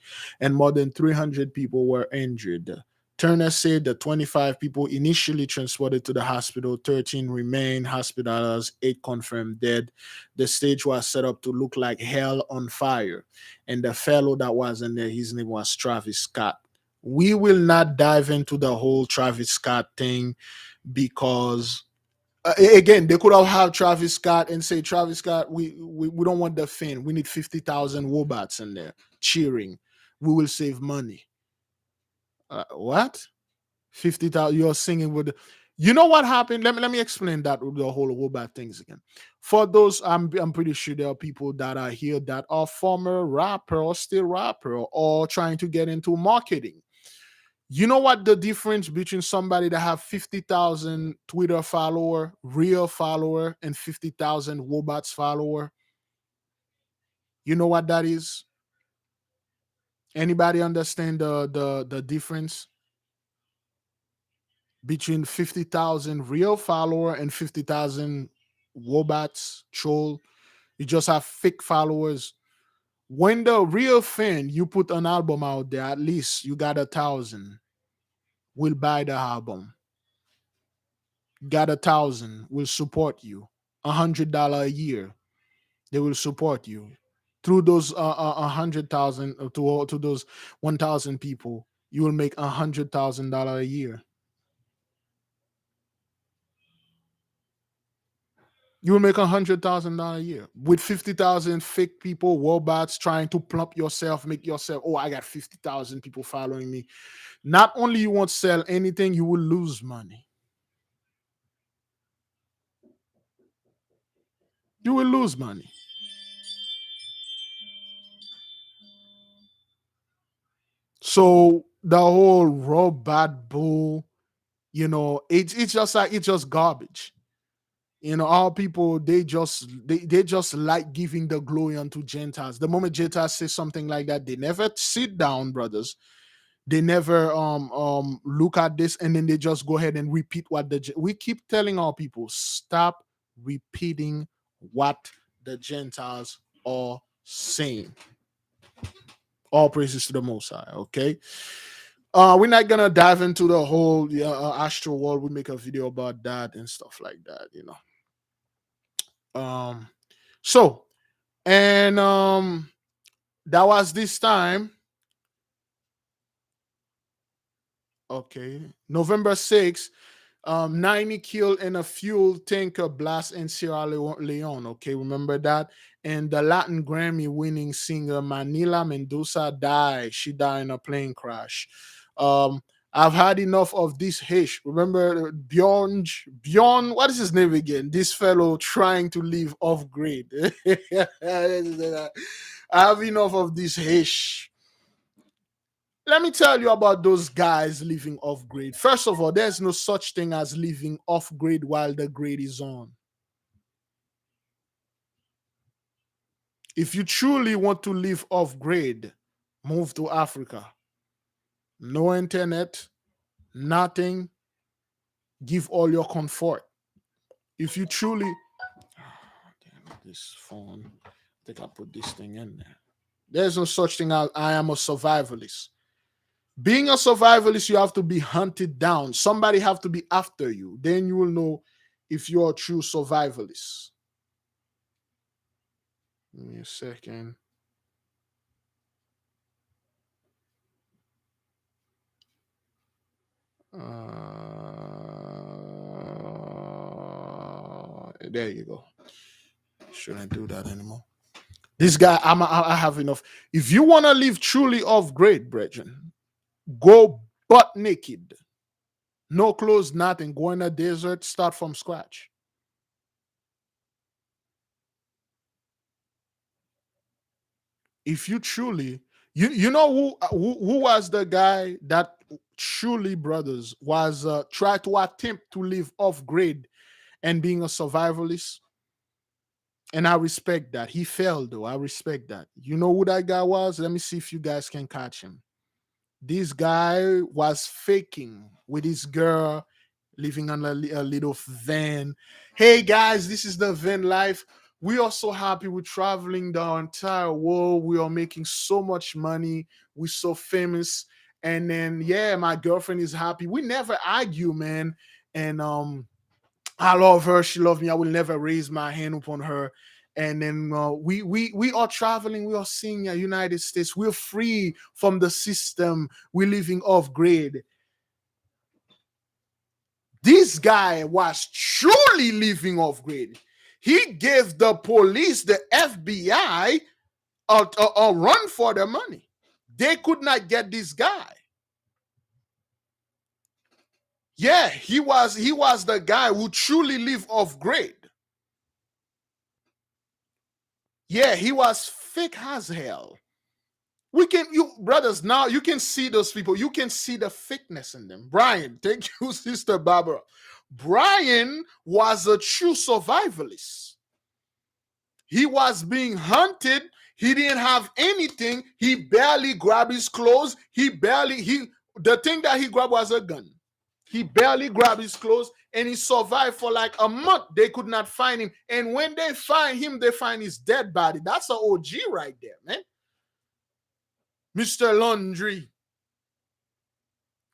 and more than 300 people were injured. Turner said the 25 people initially transported to the hospital, 13 remain hospitalized, 8 confirmed dead. The stage was set up to look like hell on fire. And the fellow that was in there, his name was Travis Scott. We will not dive into the whole Travis Scott thing because again they could have had Travis Scott and say, Travis Scott, we don't want the fan, we need 50,000 robots in there cheering, we will save money. What? 50,000? You're singing with you know what happened? Let me explain that with the whole robot things again. For those, I'm pretty sure there are people that are here that are former rapper or still rapper or trying to get into marketing. You know what the difference between somebody that have 50,000 Twitter follower, real follower, and 50,000 robots follower? You know what that is? Anybody understand the difference between 50,000 real follower and 50,000 robots troll? You just have fake followers. When the real fan, you put an album out there, at least you got 1,000 will buy the album. Got 1,000 will support you. $100 a year, they will support you. Through those 100,000 to those 1,000 people, you will make $100,000 a year. You will make $100,000 a year with 50,000 fake people, robots trying to plump yourself, make yourself. Oh, I got 50,000 people following me. Not only you won't sell anything, you will lose money. You will lose money. So the whole robot bull, it's just like it's just garbage. All people, they just like giving the glory unto Gentiles. The moment Gentiles say something like that, they never sit down, brothers. They never look at this, and then they just go ahead and repeat what we keep telling our people: stop repeating what the Gentiles are saying. All praises to the Most High. Okay. We're not gonna dive into the whole astral world. We make a video about that and stuff like that. So and that was this time. Okay, November 6th. 90 killed in a fuel tanker blast in Sierra Leone. Okay, remember that? And the Latin Grammy winning singer Manila Mendoza died. She died in a plane crash. I've had enough of this Hish. Remember Bjorn, what is his name again? This fellow trying to live off grid. I have enough of this Hish. Let me tell you about those guys living off grid. First of all, there's no such thing as living off grid while the grid is on. If you truly want to live off grid, move to Africa. No internet, nothing. Give all your comfort. If you truly, damn it, this phone, I think I put this thing in there. There's no such thing as I am a survivalist. Being a survivalist, you have to be hunted down. Somebody have to be after you. Then you will know if you're a true survivalist. Give me a second. There you go. Shouldn't do that anymore. This guy, I have enough. If you want to live truly off grid, brethren, go butt naked. No clothes, nothing. Go in a desert, start from scratch. If you truly, you know who was the guy that truly, brothers, was try to attempt to live off grid and being a survivalist? And I respect that. He failed though. I respect that. You know who that guy was? Let me see if you guys can catch him. This guy was faking with his girl, living on a little van. Hey guys, this is the van life. We are so happy. We're traveling the entire world. We are making so much money. We're so famous. And then, yeah, my girlfriend is happy. We never argue, man. And I love her. She loves me. I will never raise my hand upon her. And then we are traveling. We are seeing the United States. We're free from the system. We're living off grid. This guy was truly living off grid. He gave the police, the FBI, a run for their money. They could not get this guy. Yeah, he was the guy who truly lived off grid. Yeah, he was fake as hell. You brothers, now you can see those people. You can see the fakeness in them. Brian, thank you, Sister Barbara. Brian was a true survivalist. He was being hunted. He didn't have anything. He barely grabbed his clothes. The thing that he grabbed was a gun. He barely grabbed his clothes and he survived for like a month. They could not find him. And when they find him, they find his dead body. That's an OG right there, man. Mr. Laundry.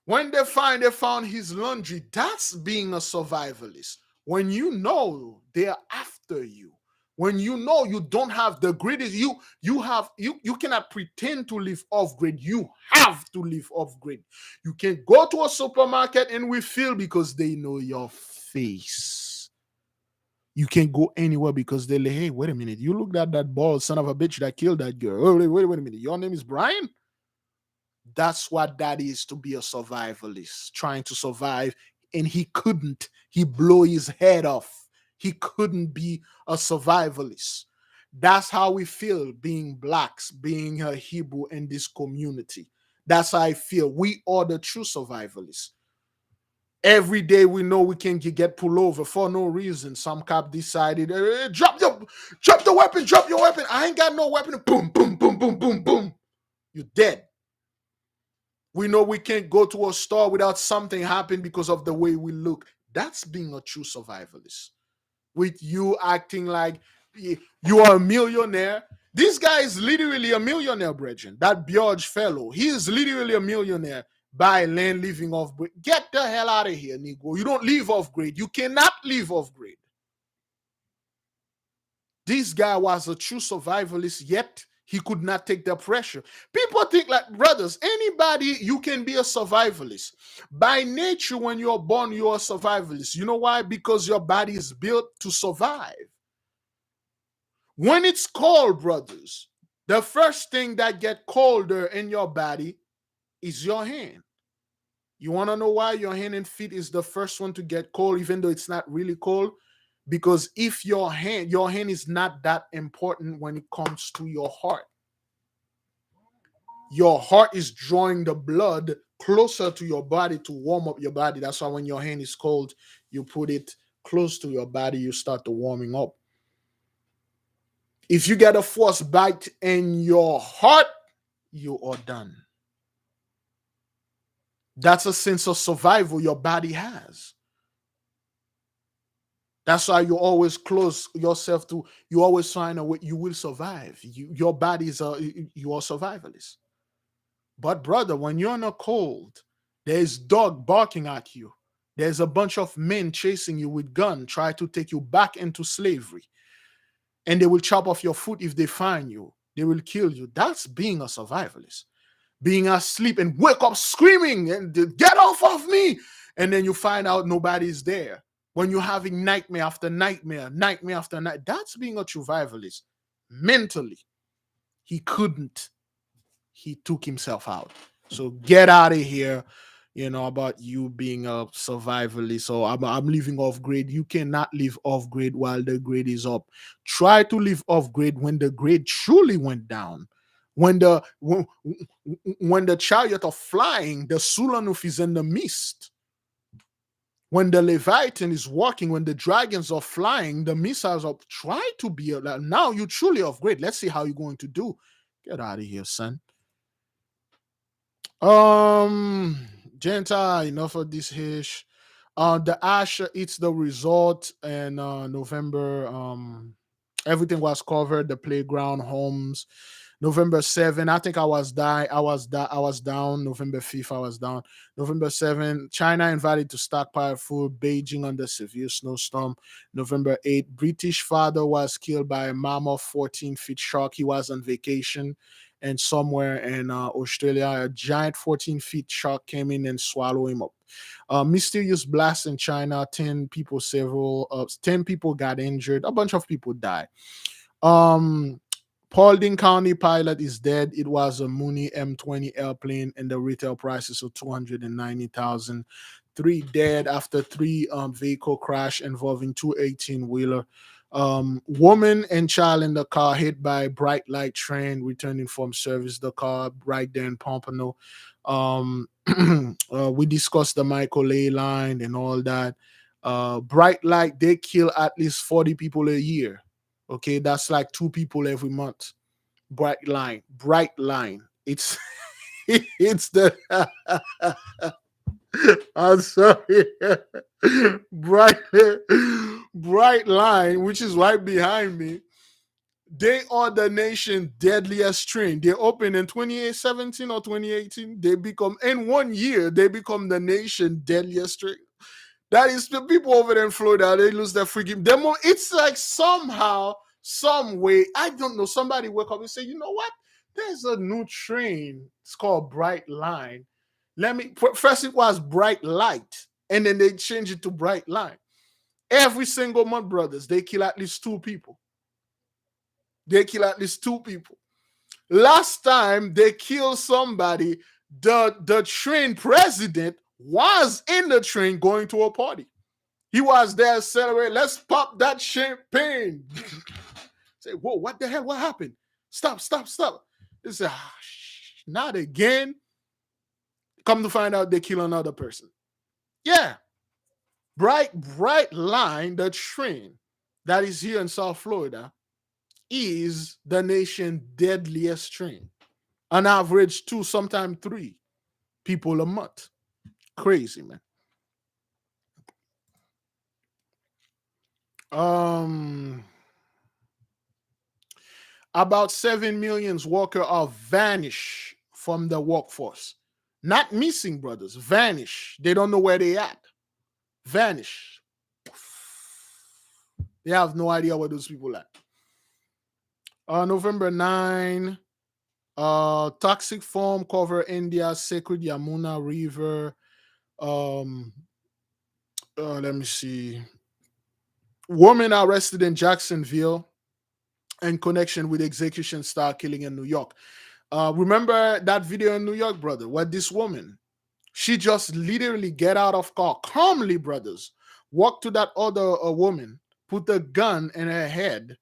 When they found his laundry. That's being a survivalist. When you know they're after you. When you know you don't have the grid, you cannot pretend to live off grid. You have to live off grid. You can go to a supermarket and refill because they know your face. You can't go anywhere because they're like, hey, wait a minute. You looked at that bald son of a bitch that killed that girl. Oh, wait a minute. Your name is Brian? That's what that is, to be a survivalist, trying to survive. And he couldn't. He blew his head off. He couldn't be a survivalist. That's how we feel being blacks, being a Hebrew in this community. That's how I feel. We are the true survivalists. Every day we know we can get pulled over for no reason. Some cop decided, hey, drop the weapon, drop your weapon. I ain't got no weapon. Boom, boom, boom, boom, boom, boom. You're dead. We know we can't go to a store without something happening because of the way we look. That's being a true survivalist. with you acting like you are a millionaire. This guy is literally a millionaire, brethren. That Bjorge fellow, he is literally a millionaire. Buy land, living off grade. Get the hell out of here, Negro. You don't live off grade. You cannot live off grade. This guy was a true survivalist, yet he could not take the pressure. People think like, brothers, anybody, you can be a survivalist. By nature, when you're born, you're a survivalist. You know why? Because your body is built to survive. When it's cold, brothers, the first thing that get colder in your body is your hand. You want to know why your hand and feet is the first one to get cold, even though it's not really cold? Because if your hand is not that important when it comes to your heart. Your heart is drawing the blood closer to your body to warm up your body. That's why when your hand is cold, you put it close to your body, you start to warming up. If you get a force bite in your heart, you are done. That's a sense of survival your body has. That's why you always close yourself to, you always find a way, you will survive. Your body is you are survivalist. But brother, when you're in a cold, there's dog barking at you. There's a bunch of men chasing you with gun, try to take you back into slavery. And they will chop off your foot if they find you. They will kill you. That's being a survivalist. Being asleep and wake up screaming and get off of me. And then you find out nobody's there. When you're having nightmare after nightmare, nightmare after night, that's being a survivalist. Mentally, he couldn't. He took himself out. So get out of here, about you being a survivalist. So I'm living off grade. You cannot live off grade while the grade is up. Try to live off grade when the grade truly went down. When the chariot of flying, the Sulanuf is in the mist. When the Leviathan is walking, when the dragons are flying, the missiles are try to be now you truly off grade. Let's see how you're going to do. Get out of here, son. Gentile, enough of this hish. The Asher eats the resort and November. Everything was covered. The playground, homes. November 7, I think I was down. November 5th, I was down. November 7, China invited to stockpile food. Beijing under severe snowstorm. November 8, British father was killed by a mammoth 14-feet shark. He was on vacation. And somewhere in Australia, a giant 14-feet shark came in and swallowed him up. Mysterious blast in China. 10 people got injured. A bunch of people died. Paulding County pilot is dead. It was a Mooney M20 airplane, and the retail price is $290,000. 3 dead after 3 vehicle crash involving 2 18-wheeler. Woman and child in the car hit by bright light train returning from service. The car right there in Pompano. We discussed the Michael Lay line and all that. Bright light, they kill at least 40 people a year. Okay, that's like 2 people every month. Bright line. It's it's the I'm sorry. bright line, which is right behind me. They are the nation deadliest train. They opened in 2017 or 2018. In 1 year, they become the nation deadliest train. That is the people over there in Florida, they lose their freaking demo. It's like somehow, some way, I don't know, somebody wake up and say, you know what? There's a new train. It's called Bright Line. First it was Bright Light, and then they changed it to Bright Line. Every single month, brothers, they kill at least 2 people. Last time they killed somebody, the train president was in the train going to a party. He was there celebrating. Let's pop that champagne. Say, whoa, what the hell? What happened? Stop. They say, not again. Come to find out they kill another person. Yeah. Bright Line, the train that is here in South Florida, is the nation's deadliest train. On average, 2, sometimes 3 people a month. Crazy, man. Um, about 7 million workers are vanished from the workforce. Not missing, brothers. Vanish. They don't know where they at. Vanish. They have no idea where those people at. November 9, toxic foam cover India's sacred Yamuna River. Um, let me see. Woman arrested in Jacksonville in connection with execution style killing in New York. Remember that video in New York, brother? Where this woman, she just literally get out of car calmly, brothers, walk to that other woman, put the gun in her head,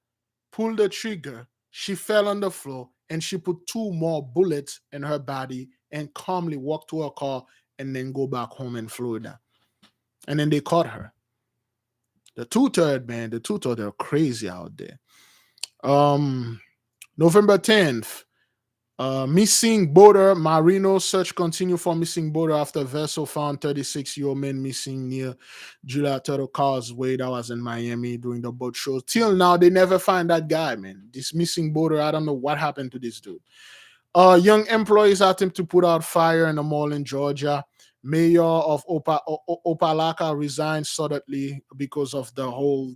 pull the trigger. She fell on the floor, and she put two more bullets in her body and calmly walked to her car and then go back home in Florida. And then they caught her. The two-third, man, the two-third, they're crazy out there. November 10th, missing boater Marino search continue for missing boater after vessel found 36-year-old man missing near Julia Turtle Causeway. That was in Miami during the boat show. Till now, they never find that guy, man. This missing boater, I don't know what happened to this dude. Young employees attempt to put out fire in a mall in Georgia. Mayor of Opalaka resigned suddenly because of the whole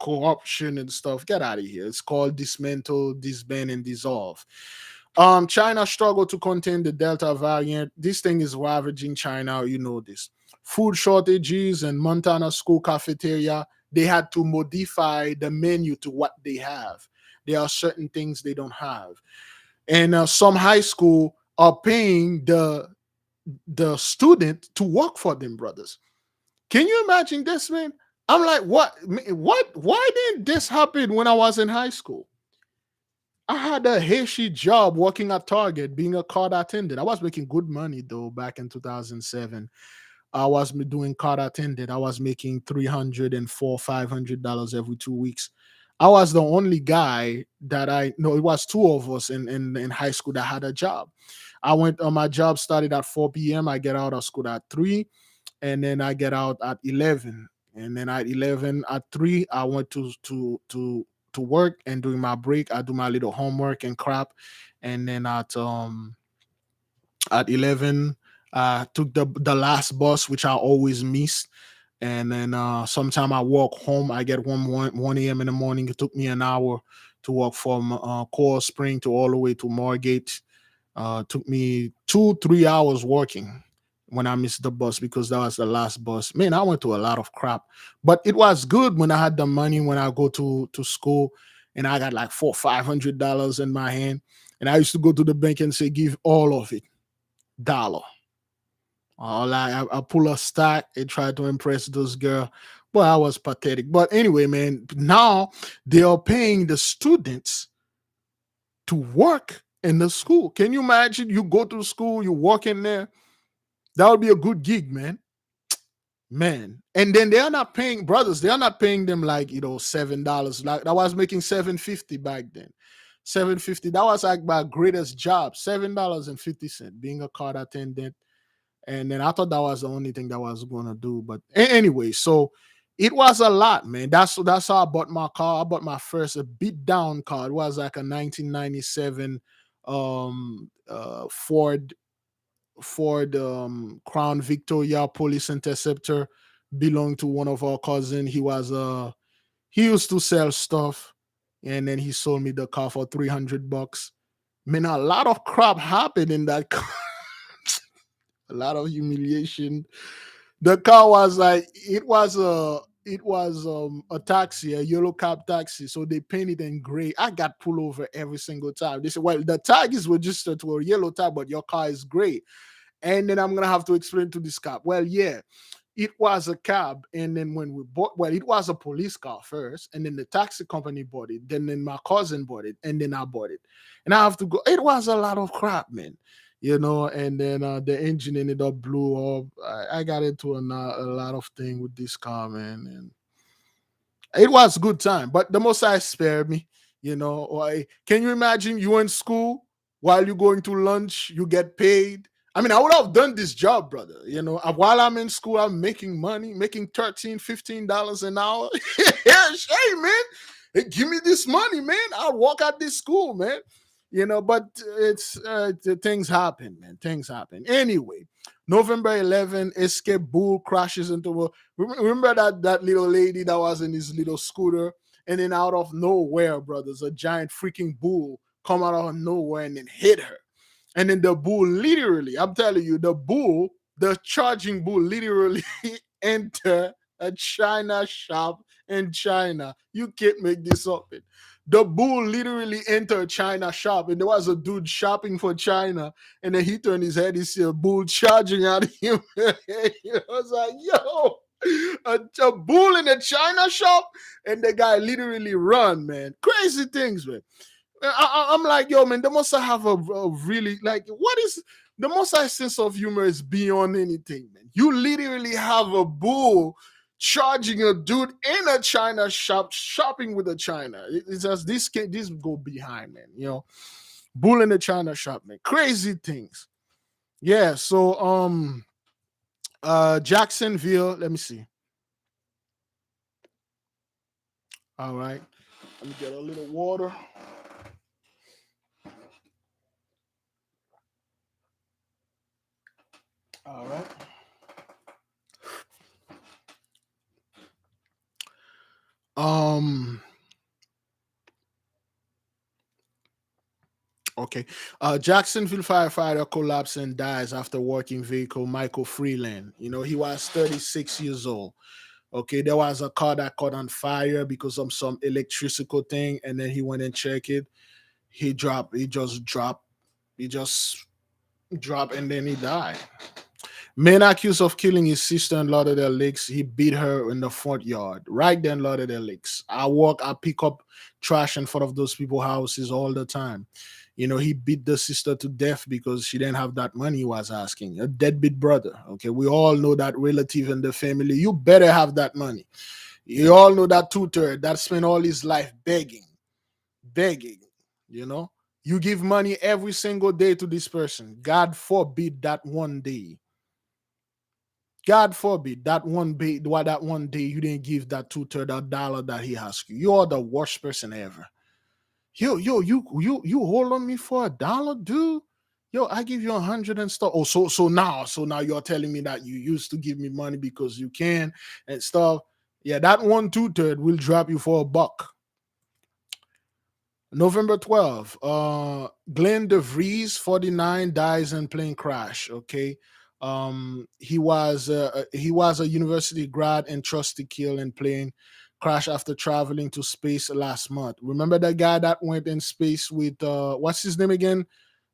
corruption and stuff. Get out of here. It's called dismantle, disband, and dissolve. China struggled to contain the Delta variant. This thing is ravaging China. You know this. Food shortages and Montana school cafeteria. They had to modify the menu to what they have. There are certain things they don't have, and some high school are paying the student to work for them, brothers. Can you imagine this, man? I'm like, what? What? Why didn't this happen when I was in high school? I had a Hershey job working at Target, being a card attendant. I was making good money though back in 2007. I was doing card attendant. I was making $304, $500 every 2 weeks. I was the only guy that I know. It was two of us in high school that had a job. I went on my job started at 4 p.m. I get out of school at 3, and then I get out at 11. And then at 11, at 3, I went to work, and during my break, I do my little homework and crap. And then at 11, I took the last bus, which I always miss. And then sometime I walk home. I get 1 a.m. in the morning. It took me an hour to walk from Coral Spring to all the way to Margate. Took me 2-3 hours walking when I missed the bus because that was the last bus. Man, I went to a lot of crap, but it was good when I had the money when I go to school, and I got like $400-$500 in my hand, and I used to go to the bank and say, "Give all of it, dollar." All I pull a stack and try to impress those girls. Boy, I was pathetic. But anyway, man, now they are paying the students to work in the school. Can you imagine? You go to school, you work in there. That would be a good gig, man. Man. And then they are not paying brothers, they are not paying them like $7. Like I was making 750 back then. 750. That was like my greatest job. $7.50 being a card attendant. And then I thought that was the only thing that I was gonna do. But anyway, so it was a lot, man. That's how I bought my car. I bought my first a beat down car. It was like a 1997 Ford Crown Victoria Police Interceptor. Belonged to one of our cousin. He used to sell stuff, and then he sold me the car for $300. Man, a lot of crap happened in that car. A lot of humiliation. The car was like it was a taxi, a yellow cab taxi. So they painted in gray. I got pulled over every single time. They said, "Well, the tag is registered to a yellow tag, but your car is gray." And then I'm gonna have to explain to this cop. Well, yeah, it was a cab, and then when we bought, well, it was a police car first, and then the taxi company bought it, then my cousin bought it, and then I bought it, and I have to go. It was a lot of crap, man. And then the engine ended up blew up. I got into a lot of thing with this car, man, and it was a good time. But the most I spared me, can you imagine you in school while you're going to lunch, you get paid. I mean, I would have done this job, brother. While I'm in school, I'm making money, making $13, $15 an hour. Yeah, hey, man, hey, give me this money, man. I'll walk out this school, man. But things happen, man. Things happen. Anyway, November 11, escape bull crashes into a. Remember that little lady that was in this little scooter, and then out of nowhere, brothers, a giant freaking bull come out of nowhere and then hit her. And then the bull literally, I'm telling you, the charging bull literally enter a China shop in China. You can't make this up. The bull literally entered a China shop, and there was a dude shopping for China, and then he turned his head, he see a bull charging at him. I was like, yo, a bull in a China shop, and the guy literally run, man. Crazy things, man. I'm like, yo, man, the Most High have a really, like, what is the Most High sense of humor is beyond anything, man. You literally have a bull charging a dude in a China shop, shopping with a China. It's just this go behind, man. Bull in the China shop, man. Crazy things. Yeah. So Jacksonville. Let me see. All right. Let me get a little water. All right. Okay. Jacksonville firefighter collapses and dies after working vehicle. Michael Freeland. He was 36 years old. Okay, there was a car that caught on fire because of some electrical thing, and then he went and checked it. He just dropped, and then he died. Man accused of killing his sister in Lauderdale Lakes. He beat her in the front yard, right there in Lauderdale Lakes. I pick up trash in front of those people's houses all the time. He beat the sister to death because she didn't have that money he was asking. A deadbeat brother. Okay, we all know that relative in the family. You better have that money. You all know that two-third that spent all his life begging. You give money every single day to this person. God forbid that one day. God forbid that one day you didn't give that two-third dollar that he asked you. You're the worst person ever. You hold on me for $1, dude. I give you 100 and stuff. Oh, so now you're telling me that you used to give me money because you can and stuff. Yeah, that one two-third will drop you for $1. November 12th, Glenn DeVries, 49, dies in plane crash. Okay. He was a university grad and trusty kill in plane crash after traveling to space last month. Remember that guy that went in space with what's his name again?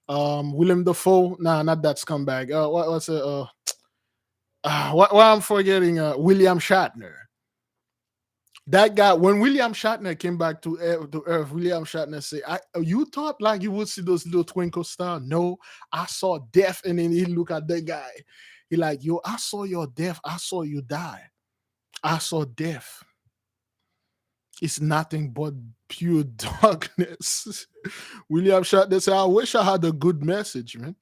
William Dafoe? Nah, not that scumbag. What's it? What I'm forgetting? William Shatner. That guy, when William Shatner came back to Earth, William Shatner said, you thought like you would see those little twinkle stars? No, I saw death. And then he look at the guy. He like, yo, I saw your death. I saw you die. I saw death. It's nothing but pure darkness. William Shatner said, I wish I had a good message, man.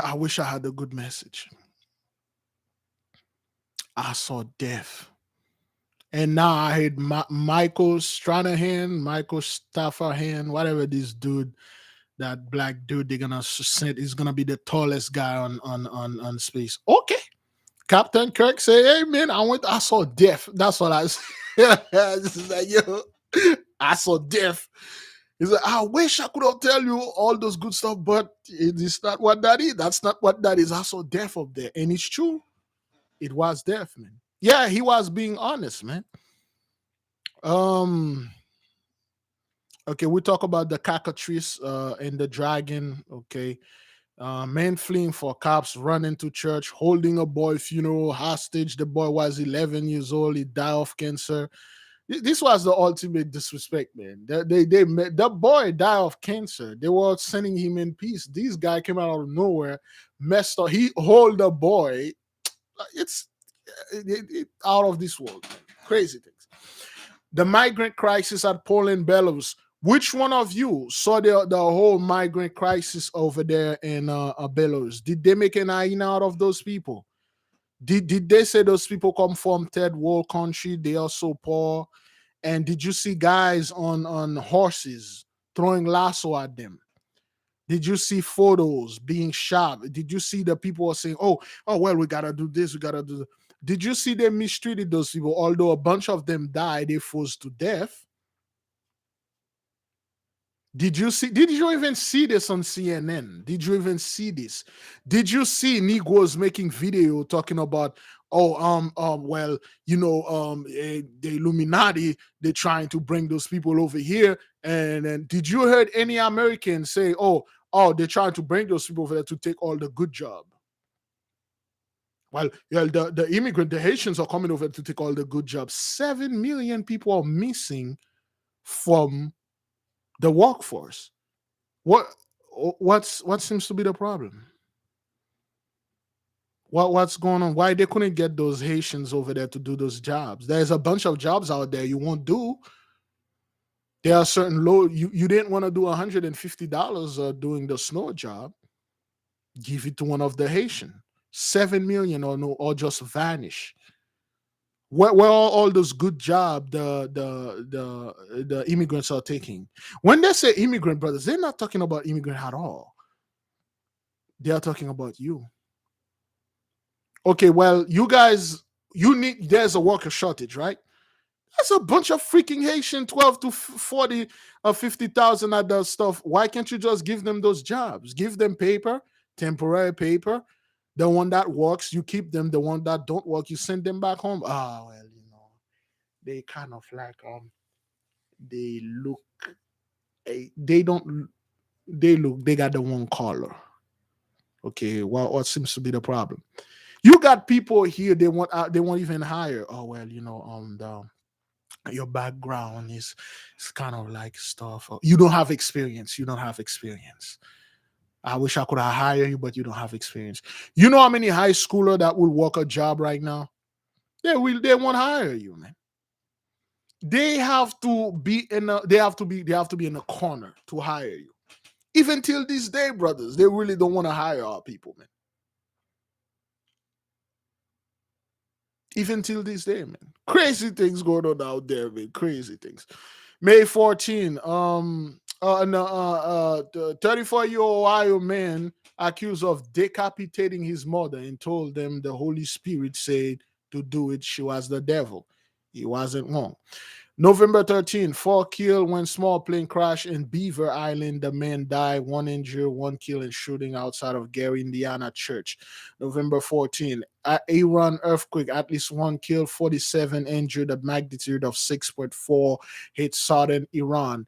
I wish I had a good message. I saw death. And now I heard Michael Stranahan, Michael Stafferhan, whatever this dude, that black dude, they're gonna send is gonna be the tallest guy on space. Okay. Captain Kirk say, hey man, I saw death. That's what I said. Like, yo, I saw death. He's like, I wish I could tell you all those good stuff, but it's not what that is. That's not what that is. I saw death up there. And it's true. It was death, man. Yeah, he was being honest, man. Okay, we talk about the cockatrice and the dragon. Okay, man fleeing for cops, running to church, holding a boy funeral hostage. The boy was 11 years old. He died of cancer. This was the ultimate disrespect, man. The boy died of cancer. They were sending him in peace. This guy came out of nowhere, messed up. He hold the boy. It's out of this world, man. Crazy things. The migrant crisis at Poland, Belarus. Which one of you saw the whole migrant crisis over there in Belarus? Did they make an hyena out of those people? Did they say those people come from third world country? They are so poor. And did you see guys on horses throwing lasso at them? Did you see photos being shot? Did you see the people are saying, "Oh, well, we gotta do this, we gotta do that." Did you see they mistreated those people? Although a bunch of them died, they froze to death. Did you see? Did you even see this on CNN? Did you even see this? Did you see Negroes making video talking about, well, the Illuminati, they're trying to bring those people over here, and then did you heard any American say, they're trying to bring those people over there to take all the good job? Well, yeah, the immigrant, the Haitians are coming over to take all the good jobs. 7 million people are missing from the workforce. What what seems to be the problem? What's going on? Why they couldn't get those Haitians over there to do those jobs? There's a bunch of jobs out there you won't do. There are certain low you didn't want to do $150 doing the snow job. Give it to one of the Haitian. 7 million or no or just vanish. Where all those good job the immigrants are taking? When they say immigrant brothers, they're not talking about immigrant at all. They are talking about you. Okay, well, you guys, there's a worker shortage, right? That's a bunch of freaking Haitian 12 to 40 or 50,000 at that stuff. Why can't you just give them those jobs? Give them paper, temporary paper. The one that works, you keep them. The one that don't work, you send them back home. Ah, well, they kind of like they look, they don't, they got the one color. Okay, well, what seems to be the problem? You got people here they won't even hire. Oh well, your background is it's kind of like stuff. You don't have experience. You don't have experience. I wish I could have hired you, but you don't have experience. You know how many high schooler that will work a job right now? They won't hire you, man. They have to be they have to be in a corner to hire you. Even till this day, brothers, they really don't want to hire our people, man. Even till this day, man. Crazy things going on out there, man. Crazy things. May 14, the 34-year-old Ohio man accused of decapitating his mother and told them the Holy Spirit said to do it. She was the devil. He wasn't wrong. November 13, 4 killed when small plane crash in Beaver Island. The man died, 1 injured, 1 killed in shooting outside of Gary, Indiana church. November 14, Iran earthquake, at least 1 killed, 47 injured, a magnitude of 6.4 hit southern Iran.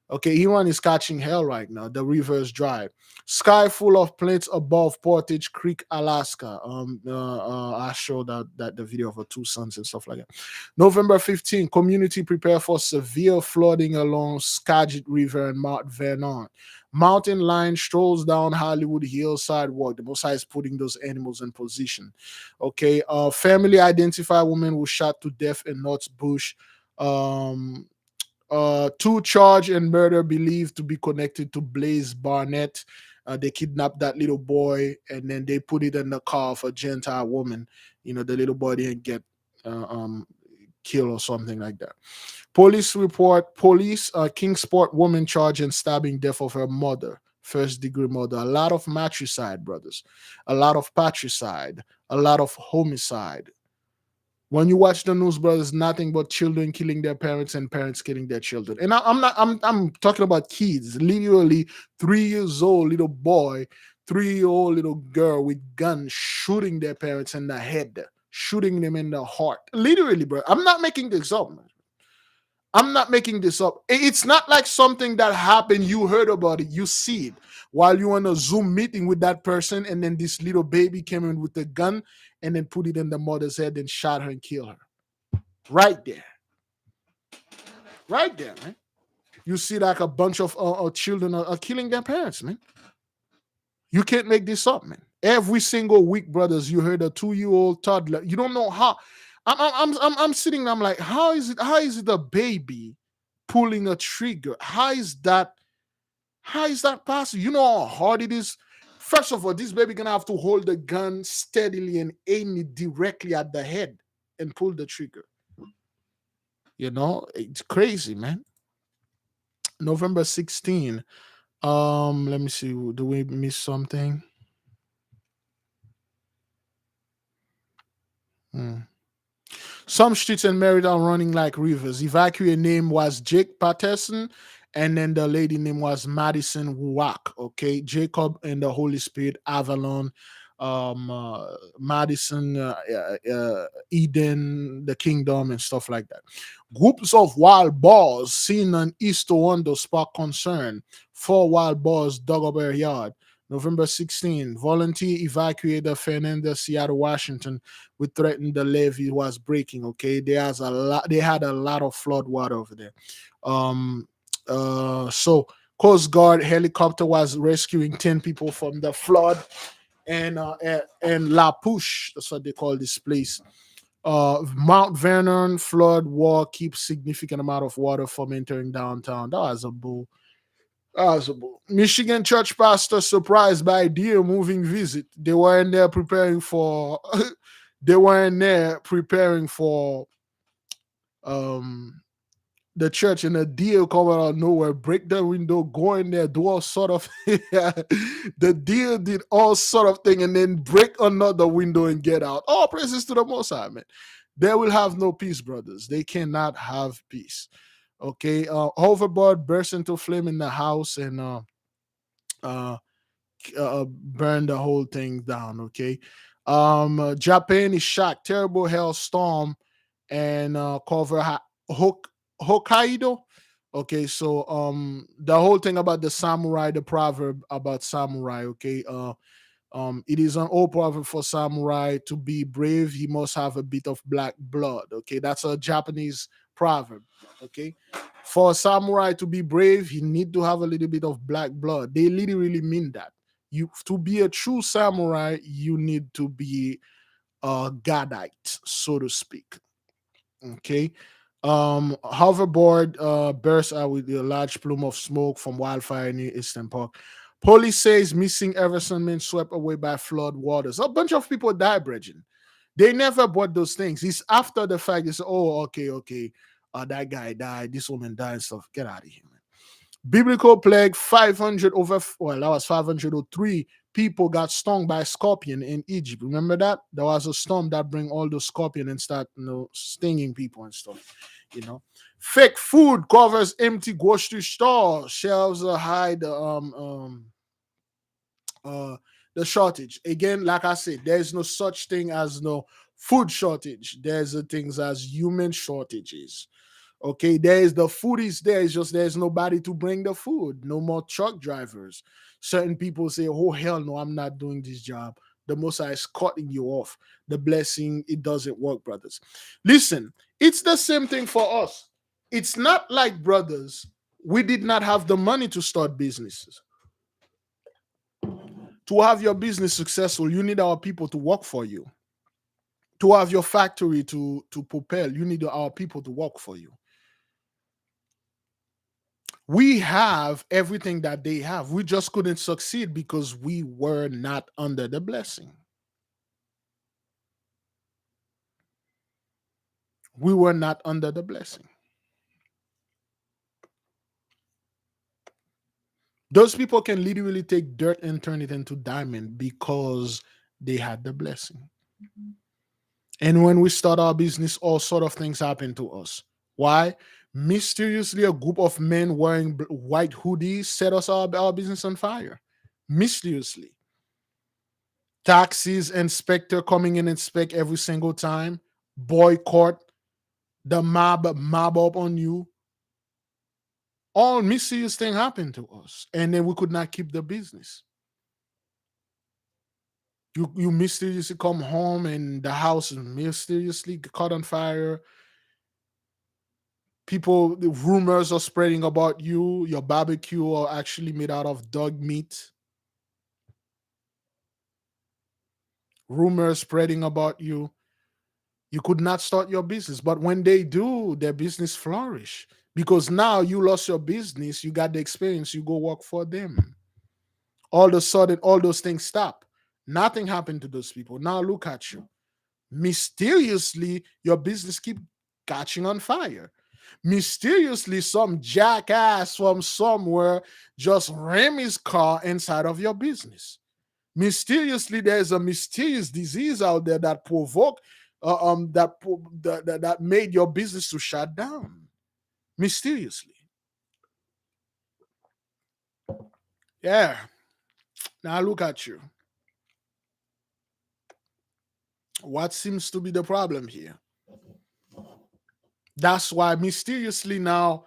Okay, Iran is catching hell right now. The river is dry. Sky full of planes above Portage Creek, Alaska. I showed that the video of the two suns and stuff like that. November 15, community prepare for severe flooding along Skagit River and Mount Vernon. Mountain lion strolls down Hollywood Hill sidewalk. The Most High is putting those animals in position. Okay, family identified woman was shot to death in North Bush. 2 charged in murder believed to be connected to Blaze Barnett. They kidnapped that little boy and then they put it in the car of a Gentile woman. The little boy didn't get killed or something like that. Police report, Kingsport woman charged in stabbing death of her mother, first-degree murder. A lot of matricide, brothers. A lot of patricide. A lot of homicide. When you watch the news, brothers, nothing but children killing their parents and parents killing their children. And I'm talking about kids, literally 3 years old little boy, 3-year-old little girl with guns shooting their parents in the head, shooting them in the heart. Literally, bro. I'm not making this up, man. I'm not making this up. It's not like something that happened. You heard about it. You see it while you're on a Zoom meeting with that person, and then this little baby came in with a gun and then put it in the mother's head and shot her and killed her. Right there. Right there, man. You see like a bunch of children are killing their parents, man. You can't make this up, man. Every single week, brothers, you heard a 2-year-old toddler. You don't know how. I'm sitting there, I'm like, how is it a baby pulling a trigger. How is that possible? You know how hard it is? First of all, this baby gonna have to hold the gun steadily and aim it directly at the head and pull the trigger. It's crazy, man. November 16. Let me see. Do we miss something? Hmm. Some streets in Merida are running like rivers. Evacuee name was Jake Patterson, and then the lady name was Madison Wack. Okay, Jacob and the Holy Spirit, Avalon, Madison, Eden, the Kingdom, and stuff like that. Groups of wild boars seen on East Toronto spark concern. 4 wild boars dug up their yard. November 16, volunteer evacuated Fernandez, Seattle, Washington, we threatened the levee was breaking. Okay, they had a lot of flood water over there. Um, so Coast Guard helicopter was rescuing 10 people from the flood, and La Push, that's what they call this place. Mount Vernon flood wall keeps significant amount of water from entering downtown. That was a bull. Michigan church pastor surprised by deer moving visit. They were in there preparing for. They were in there preparing for um the church, and a deer come out of nowhere, break the window, go in there, do all sort of. The deer did all sort of thing, and then break another window and get out. All praises to the Most High, man. They will have no peace, brothers. They cannot have peace. Okay, hoverboard burst into flame in the house, and uh burn the whole thing down. Okay, Japan is shocked. Terrible hailstorm and cover Hokkaido. Okay, so the whole thing about the samurai, the proverb about samurai. Okay, it is an old proverb for samurai: to be brave, he must have a bit of black blood. Okay, that's a Japanese proverb. Okay, for a samurai to be brave, he need to have a little bit of black blood. They literally mean that. You to be a true samurai, you need to be a godite, so to speak. Okay. Hoverboard burst out with a large plume of smoke from wildfire near Eastern Park. Police says missing Everson men swept away by flood waters. A bunch of people died, Bridget. They never bought those things. It's after the fact. It's, oh, okay. That guy died. This woman died and stuff. Get out of here, man. Biblical plague, 500 over, well, that was 503 people got stung by a scorpion in Egypt. Remember that? There was a storm that bring all the scorpion and start, stinging people and stuff, you know. Fake food covers empty grocery store. Shelves hide the shortage. Again, like I said, there's no such thing as no food shortage. There's the things as human shortages. Okay, there's the food is there. It's just there's nobody to bring the food. No more truck drivers. Certain people say, "Oh hell no, I'm not doing this job." The Messiah is cutting you off. The blessing, it doesn't work, brothers. Listen, it's the same thing for us. It's not like, brothers, we did not have the money to start businesses. To have your business successful, you need our people to work for you. To have your factory to propel, you need our people to work for you. We have everything that they have. We just couldn't succeed because we were not under the blessing. We were not under the blessing. Those people can literally take dirt and turn it into diamond because they had the blessing. And when we start our business, all sort of things happen to us. Why? Mysteriously, a group of men wearing white hoodies set us our business on fire. Mysteriously. Taxis inspector coming in and inspect every single time. Boycott. The mob up on you. All mysterious thing happened to us. And then we could not keep the business. You mysteriously come home and the house is mysteriously caught on fire. People, the rumors are spreading about you. Your barbecue are actually made out of dog meat. Rumors spreading about you. You could not start your business. But when they do, their business flourish because now you lost your business, you got the experience, you go work for them. All of a sudden, all those things stop. Nothing happened to those people. Now look at you. Mysteriously, your business keep catching on fire. Mysteriously, some jackass from somewhere just ram his car inside of your business. Mysteriously, there's a mysterious disease out there that provoke that made your business to shut down. Mysteriously. Yeah. Now look at you. What seems to be the problem here? That's why mysteriously now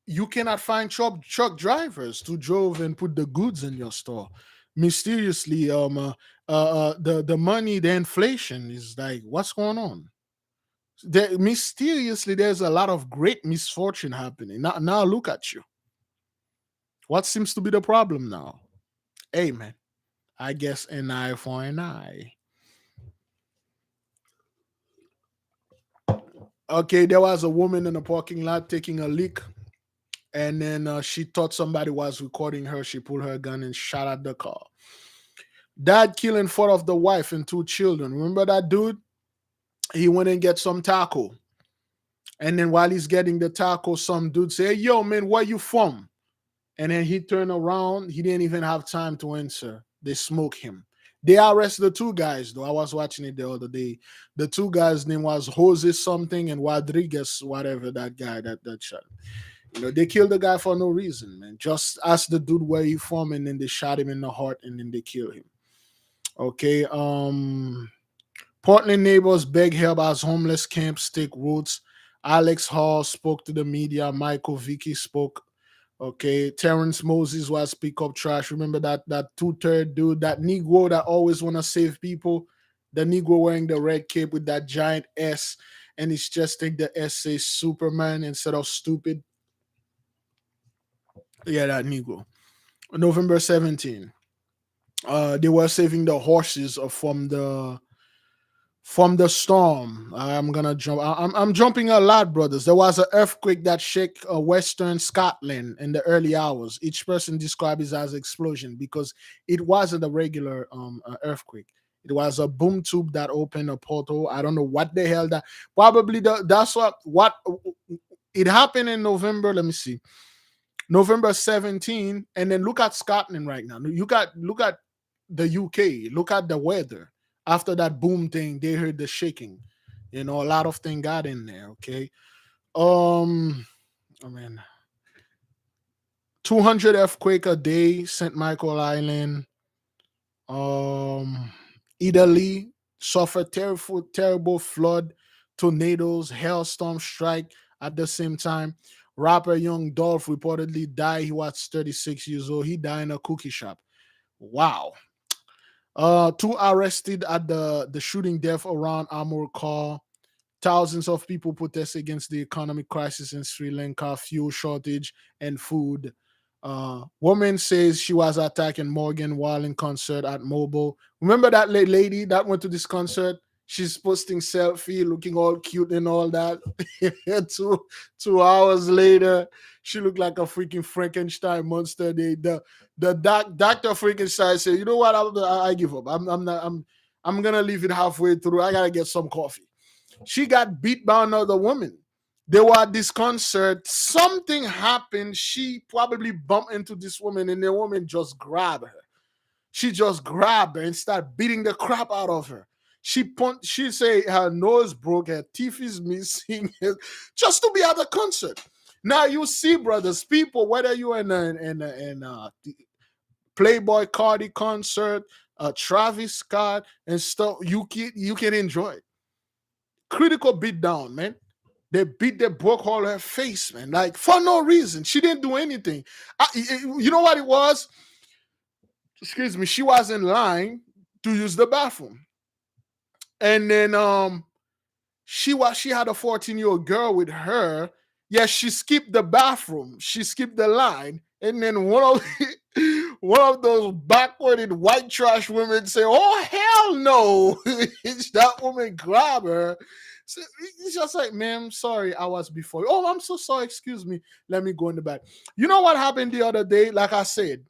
you cannot find truck drivers to drove and put the goods in your store. Mysteriously, the money, the inflation is like, what's going on? Mysteriously, there's a lot of great misfortune happening. Now look at you. What seems to be the problem now? Amen. I guess an eye for an eye. Okay, there was a woman in the parking lot taking a leak, and then she thought somebody was recording her. She pulled her gun and shot at the car. Dad killing four of the wife and two children. Remember that dude? He went and get some taco. And then while he's getting the taco, some dude say, "Hey, yo, man, where you from?" And then he turned around. He didn't even have time to answer. They smoke him. They arrested the two guys, though. I was watching it the other day. The two guys' name was Jose something and Rodriguez, whatever that guy that shot. They killed the guy for no reason, man. Just ask the dude where he from, and then they shot him in the heart, and then they kill him. Okay. Portland neighbors beg help as homeless camps take roots. Alex Hall spoke to the media. Michael Vicky spoke. Okay, Terrence Moses was pick up trash. Remember that two-third dude, that Negro that always want to save people, the Negro wearing the red cape with that giant S, and it's just think the S says Superman instead of stupid. Yeah, that Negro. November 17. They were saving the horses from the storm. I'm gonna jump. I'm jumping a lot, brothers. There was an earthquake that shook western Scotland in the early hours. Each person described it as explosion because it wasn't a regular earthquake. It was a boom tube that opened a portal. I don't know what the hell that. Probably that's what it happened in November. Let me see. November 17, and then look at Scotland right now. Look at the UK. Look at the weather. After that boom thing, they heard the shaking. A lot of things got in there. Okay. I mean, 200 earthquake a day, St. Michael Island. Um, Italy suffered terrible flood, tornadoes, hailstorm strike at the same time. Rapper Young Dolph reportedly died. He was 36 years old. He died in a cookie shop. Wow. Two arrested at the shooting death around Armour Car. Thousands of people protest against the economic crisis in Sri Lanka, fuel shortage, and food. Woman says she was attacking Morgan while in concert at Mobile. Remember that lady that went to this concert? She's posting selfie, looking all cute and all that. two hours later, she looked like a freaking Frankenstein monster. Doctor Frankenstein said, "You know what? I give up. I'm not. I'm gonna leave it halfway through. I gotta get some coffee." She got beat by another woman. They were at this concert. Something happened. She probably bumped into this woman, and the woman just grabbed her. She just grabbed her and started beating the crap out of her. She say her nose broke, her teeth is missing, just to be at the concert. Now you see, brothers, people, whether you're in Playboy Cardi concert, Travis Scott and stuff, you can enjoy it. Critical beat down, man. They broke all her face, man, like for no reason. She didn't do anything. You know what it was? Excuse me. She was in line to use the bathroom, and then she had a 14-year-old girl with her. Yeah, she skipped the bathroom. She skipped the line, and then one of those backwarded white trash women say, "Oh hell no!" That woman grabbed her, So it's just like, ma'am, sorry, I was before you. Oh, I'm so sorry, excuse me. Let me go in the back. You know what happened the other day? Like I said,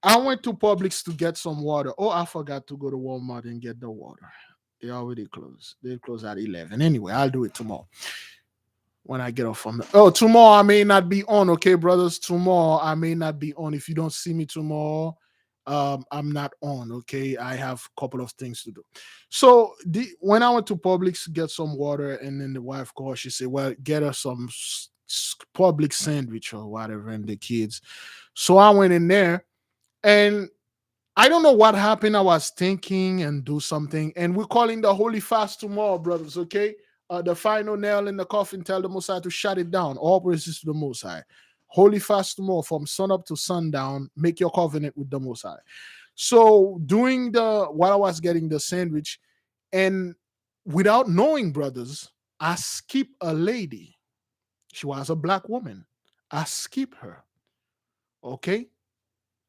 I went to Publix to get some water. Oh, I forgot to go to Walmart and get the water. They already closed. They close at 11. Anyway, I'll do it tomorrow when I get off from the. Oh, tomorrow I may not be on. Okay, brothers. Tomorrow I may not be on. If you don't see me tomorrow, I'm not on. Okay, I have a couple of things to do. So when I went to Publix to get some water, and then the wife called, she said, "Well, get us some Publix sandwich or whatever," and the kids. So I went in there, and I don't know what happened. I was thinking and do something, and we're calling the holy fast tomorrow, brothers. Okay, the final nail in the coffin. Tell the Most High to shut it down. All praises to the Most High. Holy fast tomorrow from sun up to sundown. Make your covenant with the Most High. So doing the while I was getting the sandwich, and without knowing, brothers, I skip a lady. She was a black woman. I skip her. Okay,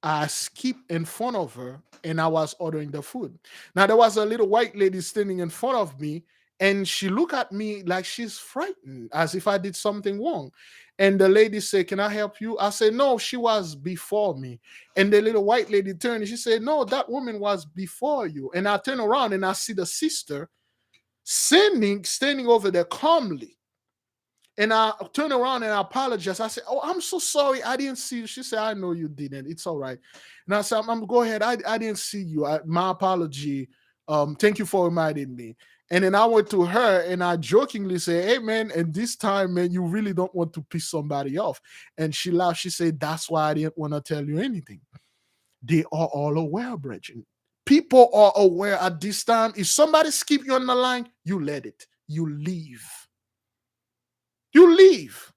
I skipped in front of her and I was ordering the food. Now there was a little white lady standing in front of me, and she looked at me like she's frightened, as if I did something wrong. And the lady said, "Can I help you?" I said, "No, she was before me." And the little white lady turned and she said, "No, that woman was before you." And I turn around and I see the sister standing over there calmly. And I turned around and I apologized. I said, "Oh, I'm so sorry. I didn't see you." She said, "I know you didn't. It's all right." And I said, I'm go ahead. I didn't see you. My apology. Thank you for reminding me." And then I went to her and I jokingly said, "Hey, man, and this time, man, you really don't want to piss somebody off." And she laughed. She said, "That's why I didn't want to tell you anything." They are all aware, brethren. People are aware at this time. If somebody skip you on the line, you let it. You leave. You leave.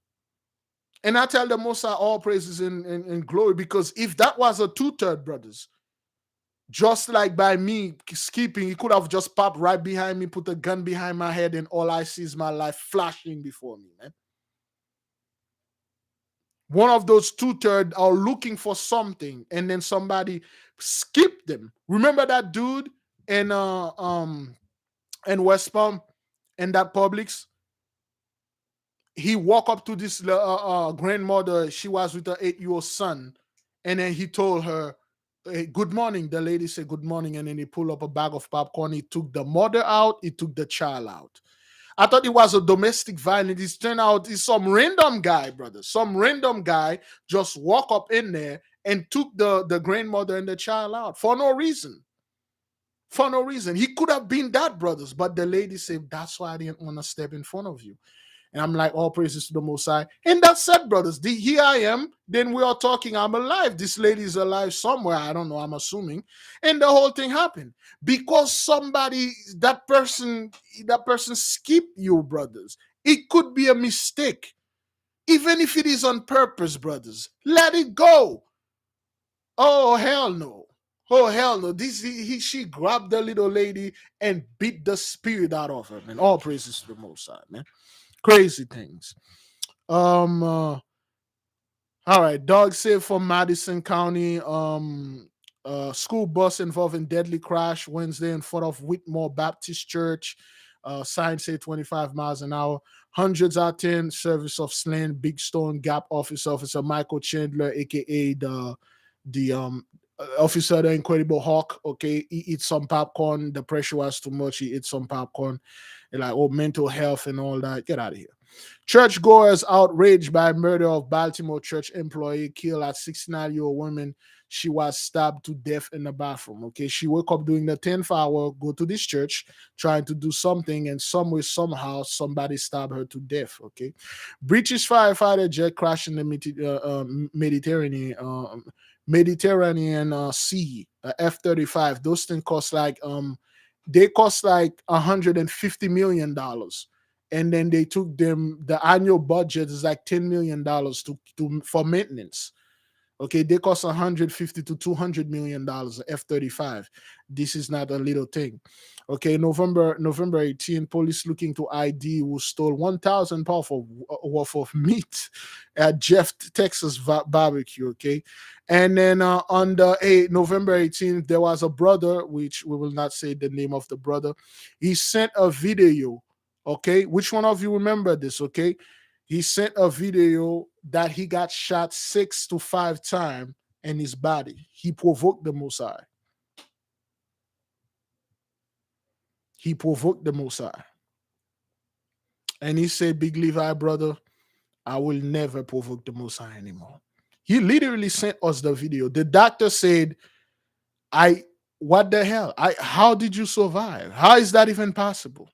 And I tell the Most High all praises and glory, because if that was a two-third, brothers, just like by me skipping, he could have just popped right behind me, put a gun behind my head, and all I see is my life flashing before me, man. One of those two-third are looking for something, and then somebody skipped them. Remember that dude in West Palm and that Publix? He walked up to this grandmother. She was with her 8-year-old son, and then he told her, "Hey, good morning." The lady said, "Good morning," and then he pulled up a bag of popcorn. He took the mother out. He took the child out. I thought it was a domestic violence. It turned out it's some random guy, brother. Some random guy just walk up in there and took the grandmother and the child out for no reason. For no reason. He could have been that, brothers, but the lady said, "That's why I didn't want to step in front of you." And I'm like, all praises to the Most High. And that's it, brothers. Here I am. Then we are talking. I'm alive. This lady is alive somewhere. I don't know. I'm assuming. And the whole thing happened because somebody, that person skipped you, brothers. It could be a mistake. Even if it is on purpose, brothers. Let it go. Oh, hell no. Oh, hell no. She grabbed the little lady and beat the spirit out of her, man. All praises to the Most High, man. Crazy things. All right, dog saved from Madison County. School bus involving deadly crash Wednesday in front of Whitmore Baptist Church. Sign say 25 miles an hour. Hundreds attend service of slain Big Stone Gap officer Michael Chandler, aka the officer, the Incredible Hawk. Okay, he eats some popcorn. The pressure was too much. He ate some popcorn. And like, oh, mental health and all that. Get out of here. Churchgoers outraged by murder of Baltimore church employee killed at 69-year-old woman. She was stabbed to death in the bathroom. Okay, she woke up during the 10th hour, go to this church, trying to do something, and somewhere, somehow, somebody stabbed her to death. Okay, British firefighter jet crashed in the Mediterranean Sea. F-35. Those things cost like they cost like $150 million, and then they took them. The annual budget is like $10 million to for maintenance. Okay, they cost 150 to $200 million. F-35. This is not a little thing. Okay, November 18, police looking to ID who stole 1,000 pounds worth of meat at Jeff Texas barbecue. Okay, and then on the November 18th, there was a brother, which we will not say the name of the brother. He sent a video. Okay, which one of you remember this? Okay, he sent a video that he got shot 6 to 5 times in his body. He provoked the Most High. He provoked the Most High. And he said, Big Levi, brother, I will never provoke the Most High anymore. He literally sent us the video. The doctor said, what the hell? How did you survive? How is that even possible?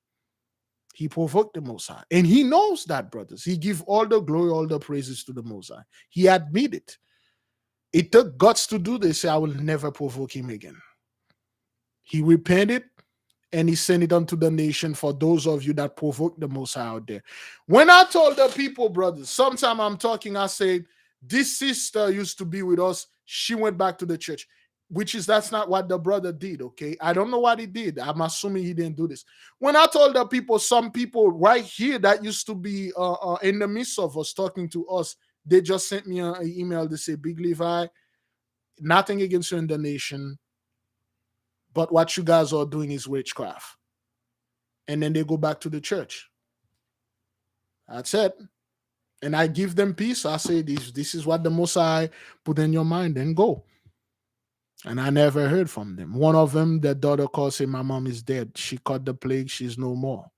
He provoked the Most High. And he knows that, brothers. He give all the glory, all the praises to the Most High. He admitted it. It took guts to do this. I will never provoke him again. He repented and he sent it unto the nation for those of you that provoke the Most High out there. When I told the people, brothers, sometime I'm talking, I said, this sister used to be with us. She went back to the church, that's not what the brother did, okay? I don't know what he did. I'm assuming he didn't do this. When I told the people, some people right here that used to be in the midst of us talking to us, they just sent me an email to say, Big Levi, nothing against you in the nation, but what you guys are doing is witchcraft. And then they go back to the church. That's it. And I give them peace. I say, this is what the Most High put in your mind, and go. And I never heard from them. One of them, their daughter called, say, my mom is dead. She caught the plague. She's no more.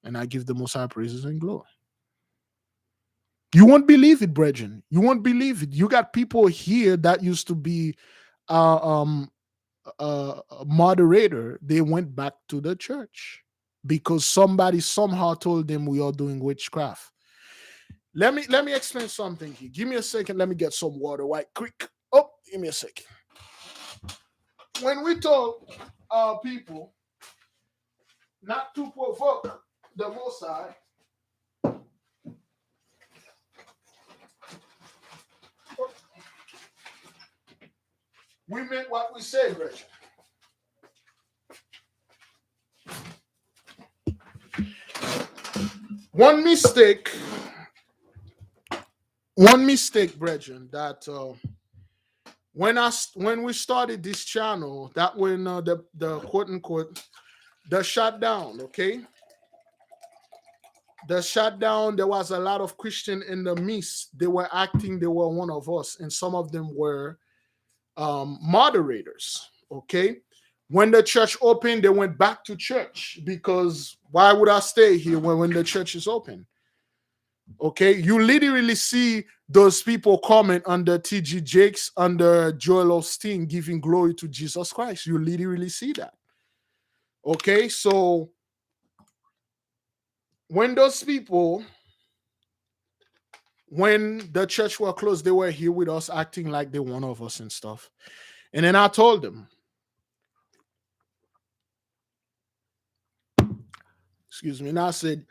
And I give the Most High praises and glory. You won't believe it, brethren. You won't believe it. You got people here that used to be a moderator. They went back to the church because somebody somehow told them we are doing witchcraft. Let me explain something here. Give me a second. Let me get some water right quick. Oh, give me a second. When we told our people not to provoke the Most High, we meant what we said, Rachel. One mistake, brethren, that when we started this channel, that when the quote unquote the shutdown, okay, the shutdown, there was a lot of Christian in the midst. They were acting, they were one of us, and some of them were moderators, okay. When the church opened, they went back to church because why would I stay here when the church is open? Okay, you literally see those people comment under T.G. Jakes, under Joel Osteen, giving glory to Jesus Christ. You literally see that. Okay, so when those people, when the church were closed, they were here with us acting like they're one of us and stuff. And then I told them, excuse me, and I said,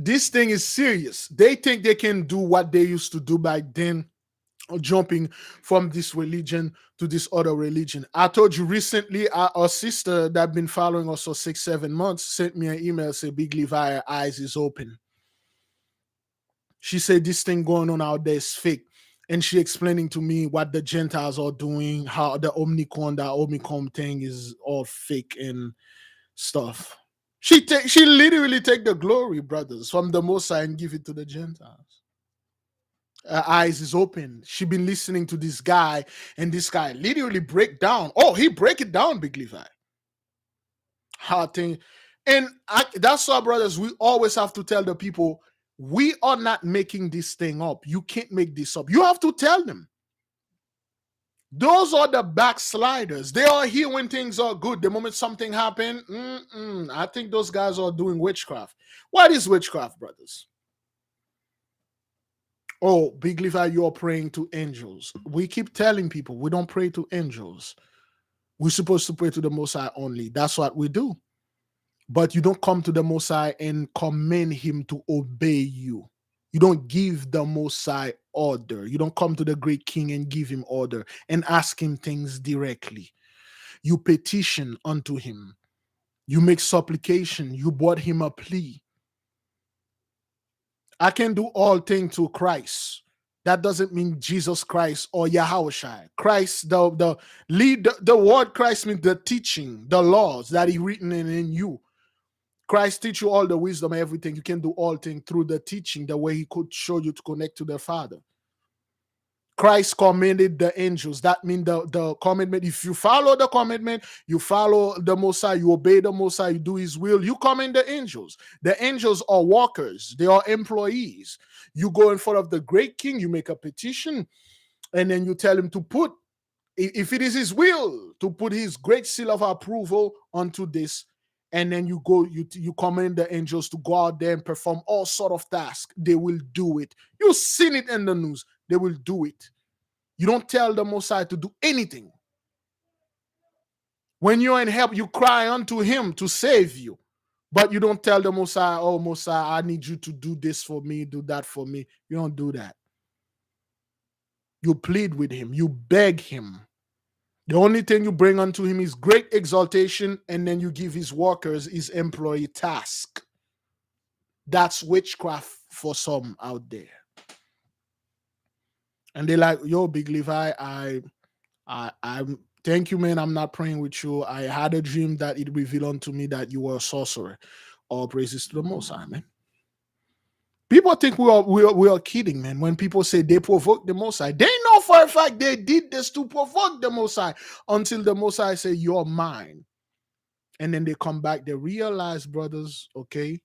this thing is serious. They think they can do what they used to do back then, jumping from this religion to this other religion. I told you recently, our sister that been following us for 6-7 months sent me an email, say, Big Levi, her eyes is open. She said this thing going on out there is fake. And she explaining to me what the Gentiles are doing, how the Omicron thing is all fake and stuff. She literally take the glory, brothers, from the Most High and give it to the Gentiles. Her eyes is open. She been listening to this guy, and this guy literally break down. Oh, he break it down, Big Levi. How thing, and that's why, brothers, we always have to tell the people, we are not making this thing up. You can't make this up. You have to tell them. Those are the backsliders. They are here when things are good. The moment something happen, I think those guys are doing witchcraft. What is witchcraft, brothers? Oh, Big Levi, you're praying to angels. We keep telling people we don't pray to angels. We're supposed to pray to the Most High only. That's what we do. But you don't come to the Most High and command him to obey you. You don't give the Most High order. You don't come to the great king and give him order and ask him things directly. You petition unto him. You make supplication. You brought him a plea. I can do all things through Christ. That doesn't mean Jesus Christ or Yahushua. Christ, the word Christ means the teaching, the laws that he written in you. Christ teach you all the wisdom, everything. You can do all things through the teaching, the way he could show you to connect to the Father. Christ commanded the angels. That means the commandment. If you follow the commandment, you follow the Messiah, you obey the Messiah, you do his will, you command the angels. The angels are workers, they are employees. You go in front of the great king, you make a petition, and then you tell him to put, if it is his will, to put his great seal of approval onto this. And then you go, you command the angels to go out there and perform all sort of tasks. They will do it. You've seen it in the news. They will do it. You don't tell the Messiah to do anything. When you're in help, you cry unto him to save you. But you don't tell the Messiah, oh, Messiah, I need you to do this for me, do that for me. You don't do that. You plead with him. You beg him. The only thing you bring unto him is great exaltation, and then you give his workers, his employee task. That's witchcraft for some out there. And they're like, yo, Big Levi, I'm thank you, man. I'm not praying with you. I had a dream that it revealed unto me that you were a sorcerer. All praises to the Most High, man. People think we are kidding, man. When people say they provoke the Most High, they know for a fact they did this to provoke the Most High, until the Most High say, you're mine. And then they come back, they realize, brothers, okay,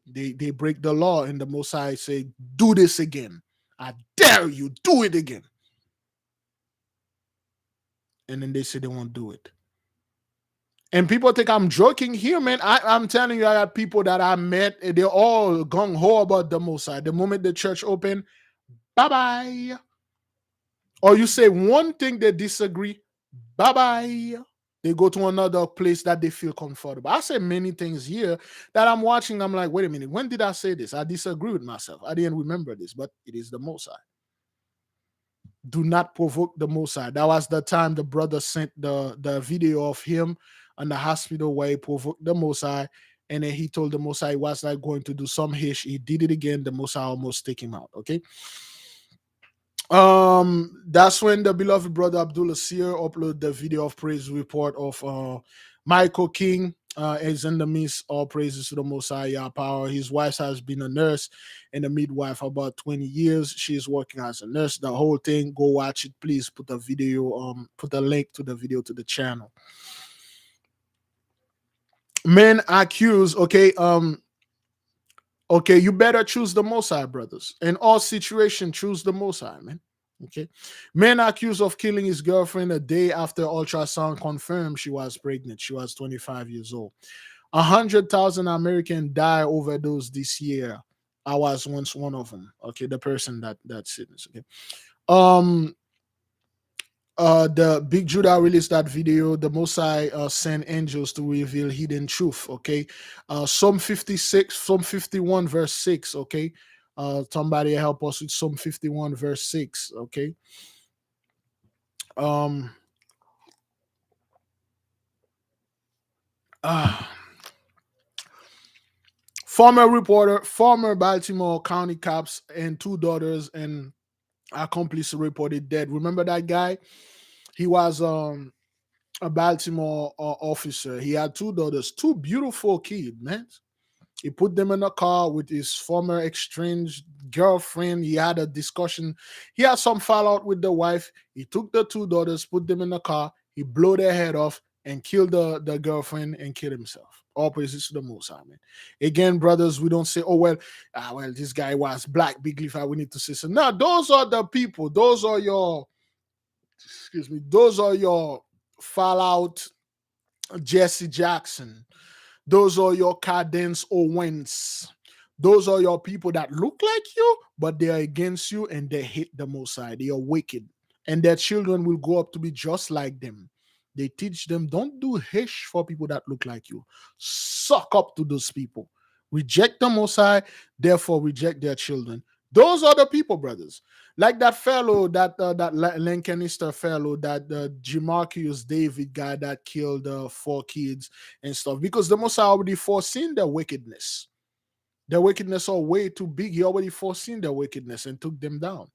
they break the law, and the Most High say, do this again. I dare you, do it again. And then they say they won't do it. And people think I'm joking here, man. I'm telling you, I got people that I met, they're all gung-ho about the Most High. The moment the church open, bye-bye. Or you say one thing they disagree, bye-bye. They go to another place that they feel comfortable. I say many things here that I'm watching. I'm like, wait a minute, when did I say this? I disagree with myself. I didn't remember this, but it is the Most High. Do not provoke the Most High. That was the time the brother sent the video of him in the hospital where he provoked the Most High, and then he told the Most High he was like going to do some hish. He did it again. The Most High almost take him out. Okay. That's when the beloved brother Abdullah Seer uploaded the video of praise report of Michael King. Is in the midst. All praises to the Most High, Yah power. His wife has been a nurse and a midwife for about 20 years. She's working as a nurse. The whole thing, go watch it. Please put the video, put the link to the video to the channel. Men accused, okay, okay, you better choose the Most High, brothers. In all situations, choose the Most High, man. Okay. Man accused of killing his girlfriend a day after ultrasound confirmed she was pregnant. She was 25 years old. 100,000 Americans die overdose this year. I was once one of them. Okay, the person that's it. Okay. The Big Judah released that video. The Most High sent angels to reveal hidden truth. Okay. Psalm 56, Psalm 51, verse 6. Okay. Somebody help us with Psalm 51, verse 6. Okay. Former reporter, former Baltimore County cops, and 2 daughters and accomplice reported dead. Remember that guy? He was a Baltimore officer. He had 2 daughters, 2 beautiful kids, man. He put them in a car with his former estranged girlfriend. He had a discussion. He had some fallout with the wife. He took the 2 daughters, put them in the car. He blew their head off and killed the girlfriend and killed himself. All praises to the Most High, man. Again, brothers, we don't say, oh, well, this guy was black, Big Leaf, we need to say so. No, those are the people. Those are your, excuse me, those are your fallout Jesse Jackson. Those are your Cadence Owens. Those are your people that look like you, but they are against you and they hate the Most High. They are wicked. And their children will grow up to be just like them. They teach them, don't do hish for people that look like you. Suck up to those people. Reject the Most High, therefore reject their children. Those are the people, brothers. Like that fellow, that Lancaster fellow, that Jamarcus David guy that killed 4 kids and stuff. Because the Most High already foreseen their wickedness. Their wickedness are way too big. He already foreseen their wickedness and took them down.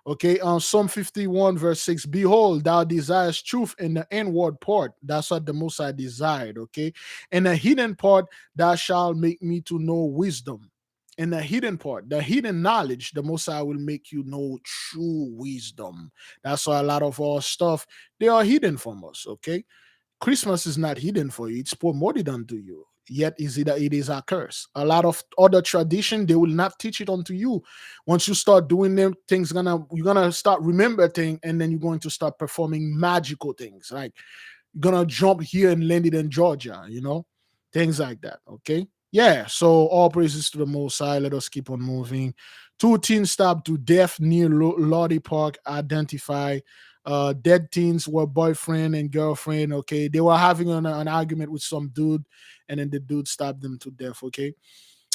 Okay, Psalm 51, verse 6. Behold, thou desires truth in the inward part. That's what the Most High desired. Okay, in the hidden part, thou shalt make me to know wisdom. In the hidden part, the hidden knowledge, the Most High will make you know true wisdom. That's why a lot of our stuff, they are hidden from us. Okay, Christmas is not hidden for you; it's promoted unto you. Yet is it is a curse. A lot of other tradition they will not teach it unto you. Once you start doing them, things you're gonna start remember things, and then you're going to start performing magical things. Like you're gonna jump here and land it in Georgia, things like that. Okay, yeah. So all praises to the Most High. Let us keep on moving. Two teens stabbed to death near Lottie Park. Identify dead teens were boyfriend and girlfriend. Okay, they were having an argument with some dude, and then the dude stabbed them to death. Okay.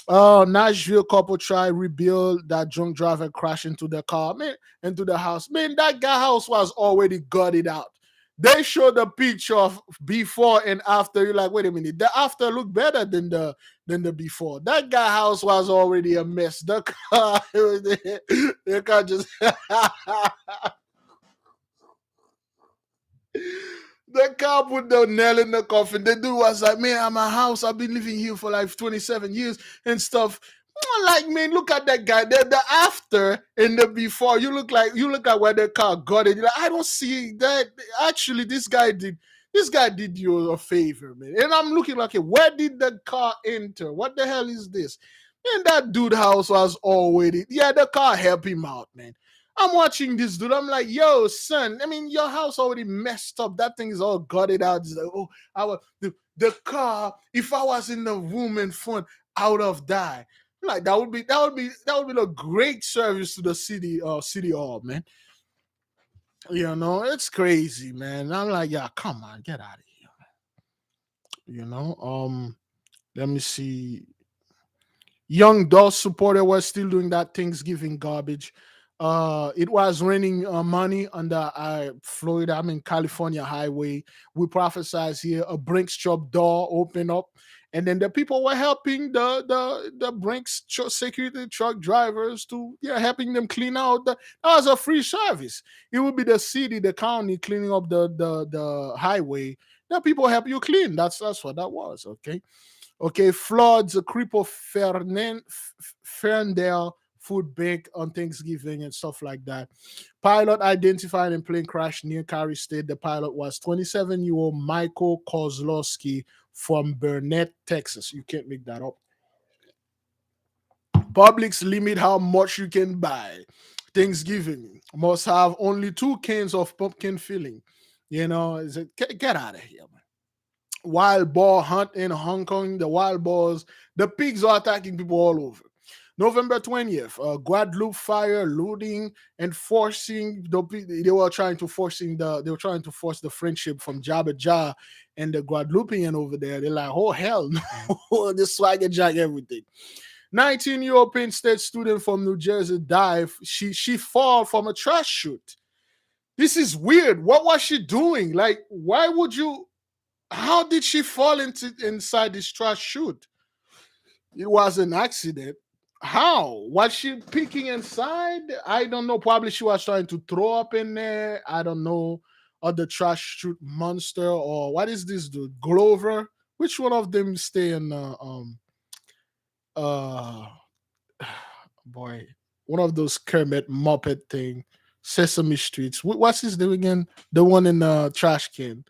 Nashville couple try rebuild that drunk driver crashed into the car, man, into the house. Man, that guy house was already gutted out. They showed the picture of before and after. You're like, wait a minute, the after looked better than the before. That guy house was already a mess. The car, the car just the cop put the nail in the coffin. The dude was like, man, I'm a house. I've been living here for like 27 years and stuff. I'm like, man, look at that guy. The after and the before. You look at where the car got it. You're like, I don't see that. Actually, this guy did you a favor, man. And I'm looking like, where did the car enter? What the hell is this? And that dude house was already, yeah, the car helped him out, man. I'm watching this dude. I'm like, yo, son. I mean, your house already messed up. That thing is all gutted out. It's like, oh, the car. If I was in the room in front, I would have died. Like that would be a great service to the city hall, man. It's crazy, man. I'm like, yeah, come on, get out of here. Let me see. Young Dawes supporter was still doing that Thanksgiving garbage. It was raining money on the Florida, California highway. We prophesied here a Brinks truck door opened up, and then the people were helping the Brinks security truck drivers to helping them clean out. That was a free service. It would be the city, the county cleaning up the highway. The people help you clean. That's what that was. Okay. Okay, floods, a cripple Ferndale food bank on Thanksgiving and stuff like that. Pilot identified in plane crash near Cary State. The pilot was 27-year-old Michael Kozlowski from Burnett, Texas. You can't make that up. Publix limit how much you can buy. Thanksgiving must have only 2 cans of pumpkin filling. Get out of here, man. Wild boar hunt in Hong Kong. The wild boars, the pigs are attacking people all over. November 20th, Guadeloupe fire, looting, and forcing they were trying to force the friendship from Jabba Jah and the Guadeloupean over there. They're like, oh hell no, this swagger jack everything. 19-year-old Penn State student from New Jersey died. She fall from a trash chute. This is weird. What was she doing? Like, why would you? How did she fall inside this trash chute? It was an accident. How? Was she peeking inside? I don't know. Probably she was trying to throw up in there. I don't know. Or the trash chute monster, or what is this dude? Glover? Which one of them stay in uh boy, one of those Kermit Muppet thing, Sesame Streets. What's his name again? The one in the trash can.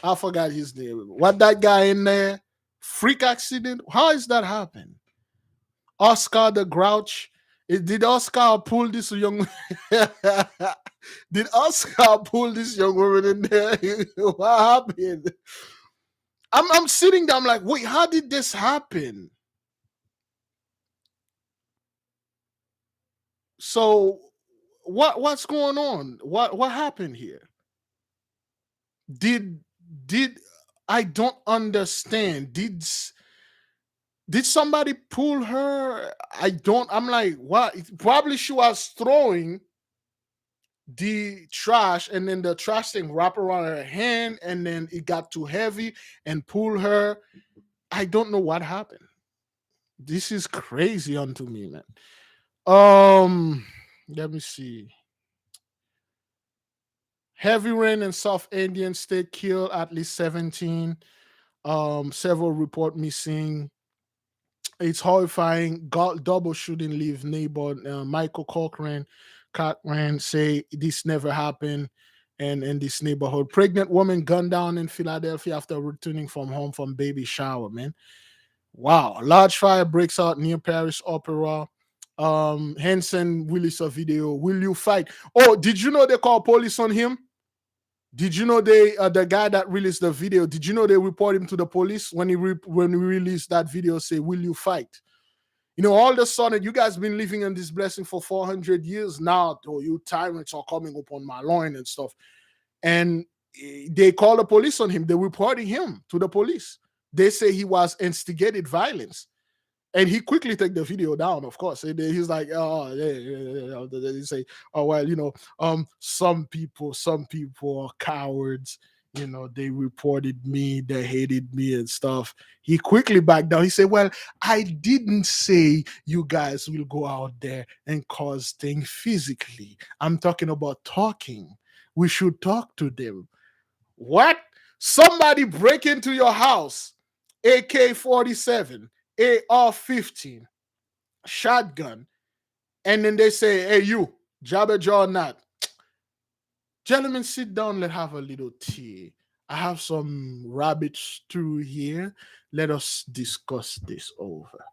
I forgot his name. What that guy in there? Freak accident? How is that happen? Oscar the Grouch. Did Oscar pull this young? Did Oscar pull this young woman in there? What happened? I'm sitting there. I'm like, wait, how did this happen? So what's going on? What happened here? Did did I don't understand. Did somebody pull her? I'm like, what? Probably she was throwing the trash, and then the trash thing wrapped around her hand, and then it got too heavy and pulled her. I don't know what happened. This is crazy unto me, man. Um, Let me see. Heavy rain in South Indian state kill at least 17. Several report missing. It's horrifying. Double shooting leave neighbor Michael Cochran say this never happened. And in this neighborhood, pregnant woman gunned down in Philadelphia after returning from home from baby shower. Man, wow! Large fire breaks out near Paris Opera. Henson released a video. Will you fight? Oh, did you know they call police on him? Did you know they the guy that released the video? Did you know they report him to the police when when he released that video? Say, will you fight? You know, all of a sudden, you guys been living in this blessing for 400 years now. Oh, you tyrants are coming upon my loin and stuff. And they call the police on him. They're reporting him to the police. They say he was instigated violence. And he quickly take the video down, of course. And then he's like, oh, yeah. They say, oh, well, some people are cowards. They reported me, they hated me and stuff. He quickly backed down. He said, well, I didn't say you guys will go out there and cause things physically. I'm talking about talking. We should talk to them. What? Somebody break into your house, AK-47, AR-15, shotgun, and then they say, hey, you, Jabba Jaw not. Gentlemen, sit down. Let's have a little tea. I have some rabbit stew here. Let us discuss this over.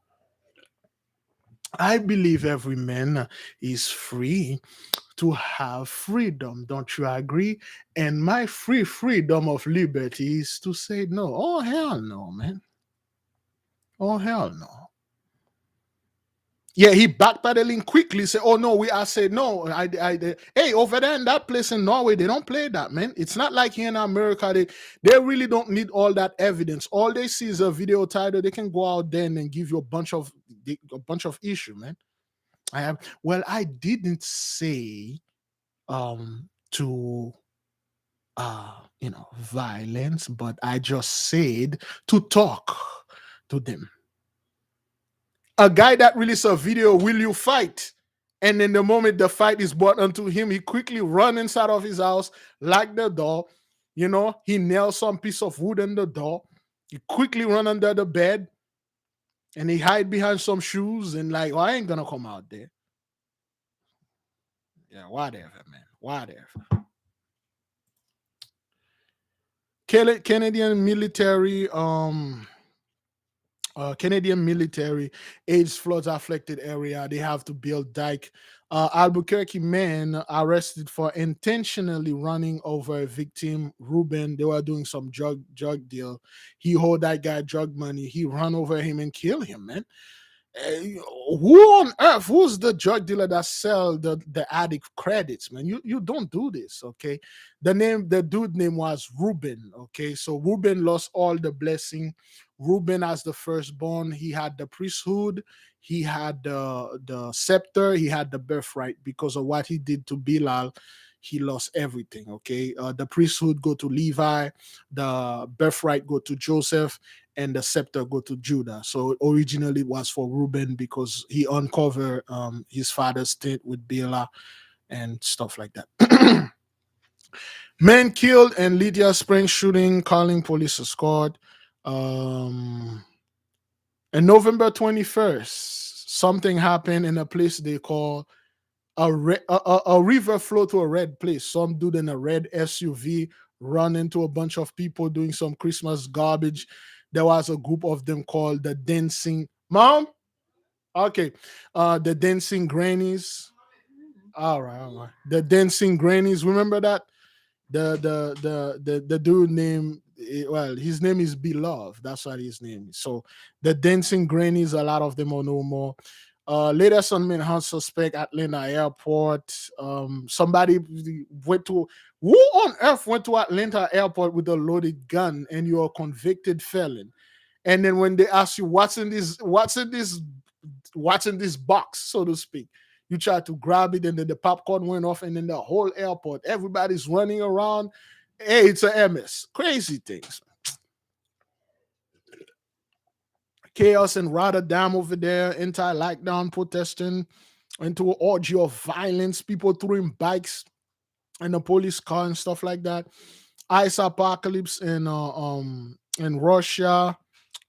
I believe every man is free to have freedom. Don't you agree? And my freedom of liberty is to say no. Oh, hell no, man. Oh, hell no. Yeah, he backpedaling quickly. Say, "Oh no, I said no. Hey, over there in that place in Norway, they don't play that, man. It's not like here in America. They really don't need all that evidence. All they see is a video title. They can go out there and then give you a bunch of issue, man. I didn't say to violence, but I just said to talk to them. A guy that released a video, will you fight? And then the moment the fight is brought unto him, he quickly run inside of his house, lock the door. He nails some piece of wood in the door. He quickly run under the bed, and he hide behind some shoes and like, oh, I ain't gonna come out there. Yeah, whatever, man. Whatever. Canadian military AIDS floods affected area. They have to build dike. Albuquerque man arrested for intentionally running over a victim. Ruben, they were doing some drug deal. He hold that guy drug money. He run over him and kill him, man. Who on earth, who's the drug dealer that sell the addict credits, man? You don't do this, okay? The dude name was Ruben, okay? So Ruben lost all the blessing. Ruben, as the firstborn, he had the priesthood, he had the scepter, he had the birthright. Because of what he did to Bilal, he lost everything, okay? The priesthood go to Levi, the birthright go to Joseph, and the scepter go to Judah. So originally it was for Reuben because he uncovered his father's stint with Bela and stuff like that. Men killed in Lydia Springs shooting, calling police escort. And November 21st, something happened in a place they call a river flow to a red place. Some dude in a red SUV run into a bunch of people doing some Christmas garbage. There was a group of them called the Dancing Mom. Okay, the Dancing Grannies. All right. The Dancing Grannies. Remember that? The dude named, well, his name is Beloved. That's what his name is. So the Dancing Grannies, a lot of them are no more. Latest on manhunt suspect Atlanta airport. Somebody went to, who on earth went to Atlanta airport with a loaded gun and you're a convicted felon? And then when they ask you what's in this box, so to speak, you try to grab it, and then the popcorn went off, and then the whole airport, everybody's running around. Hey, it's a MS. Crazy things. Chaos in Rotterdam over there, anti-lockdown protesting into an orgy of violence, people throwing bikes in the police car and stuff like that. Ice apocalypse in Russia.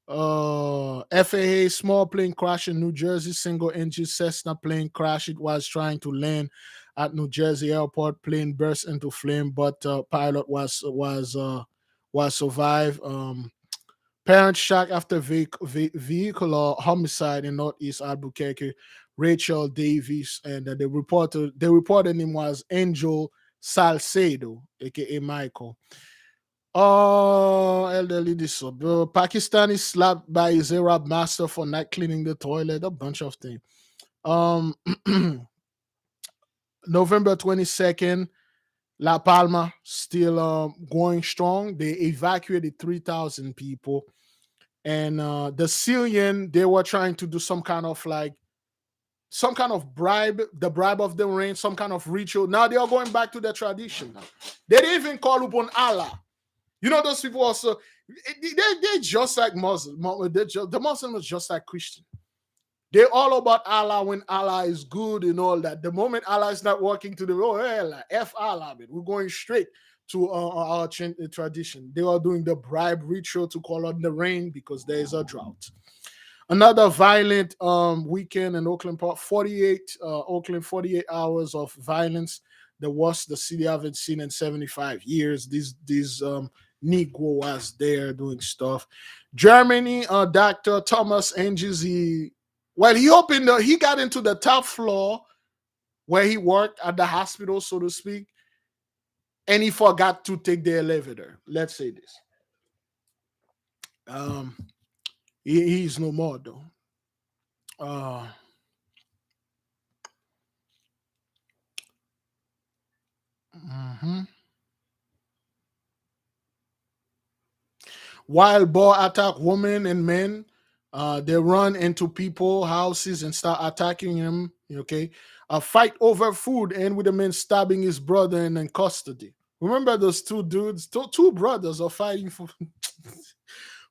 FAA small plane crash in New Jersey. Single engine Cessna plane crash. It was trying to land at New Jersey airport. Plane burst into flame, but pilot was survived. Parents shocked after vehicular homicide in Northeast Albuquerque. Rachel Davies, and they reported him was Angel Salcedo, aka Michael. Elderly disabled. Pakistani slapped by his Arab master for not cleaning the toilet. A bunch of things. Um, November 22nd, La Palma still going strong. They evacuated 3,000 people. And the Syrian, they were trying to do some kind of bribe, the bribe of the rain, some kind of ritual. Now they are going back to the tradition. Now. They didn't even call upon Allah. You know, those people also, they're just like Muslim. The Muslim is just like Christian. They're all about Allah when Allah is good and all that. The moment Allah is not working to the F Allah, man. We're going straight to our tradition. They are doing the bribe ritual to call on the rain because there is a drought. Another violent weekend in Oakland Park. 48 hours of violence. The worst the city haven't seen in 75 years. These Negro was there doing stuff. Germany, Dr. Thomas Anges, he got into the top floor where he worked at the hospital, so to speak, and he forgot to take the elevator. Let's say this. He's no more though. Mhm. Wild boar attack women and men. They run into people houses and start attacking him. Okay, a fight over food and with the man stabbing his brother and in custody. Remember those two dudes? Two brothers are fighting for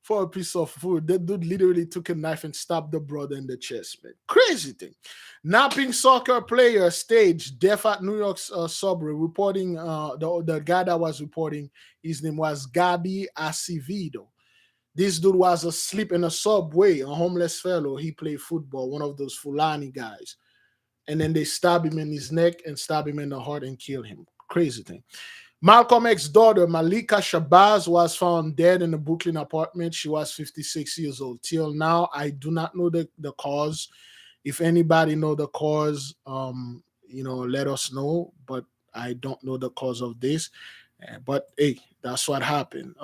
for a piece of food. That dude literally took a knife and stabbed the brother in the chest, man. Crazy thing. Napping soccer player staged death at New York's subway. Reporting the guy that was reporting, his name was Gabi Acevedo. This dude was asleep in a subway, a homeless fellow. He played football, one of those Fulani guys. And then they stab him in his neck and stab him in the heart and kill him. Crazy thing. Malcolm X's daughter, Malika Shabazz, was found dead in a Brooklyn apartment. She was 56 years old. Till now, I do not know the cause. If anybody know the cause, let us know. But I don't know the cause of this. But hey, that's what happened.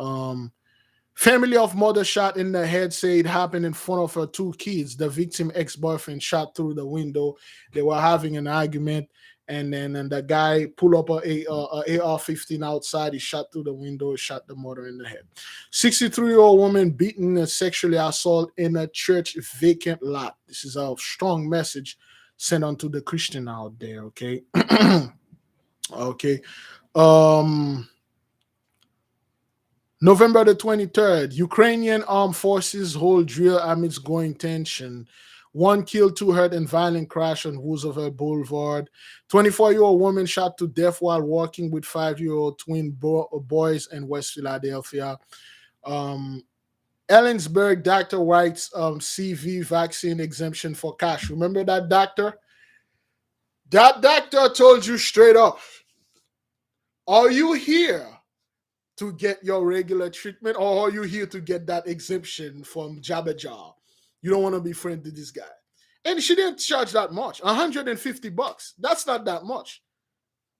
Family of mother shot in the head say it happened in front of her two kids. The victim ex-boyfriend shot through the window. They were having an argument, and then the guy pulled up a AR-15 outside. He shot through the window, shot the mother in the head. 63-year-old woman beaten and sexually assaulted in a church vacant lot. This is a strong message sent on to the Christian out there. Okay, okay. November the 23rd, Ukrainian armed forces hold drill amidst growing tension. One killed, two hurt in violent crash on Roosevelt Boulevard. 24-year-old woman shot to death while walking with 5-year-old twin boys in West Philadelphia. Ellensburg doctor writes CV vaccine exemption for cash. Remember that doctor? That doctor told you straight up, are you here to get your regular treatment, or are you here to get that exemption from Jabba Jaw? You don't want to be friends with this guy. And she didn't charge that much, $150. That's not that much.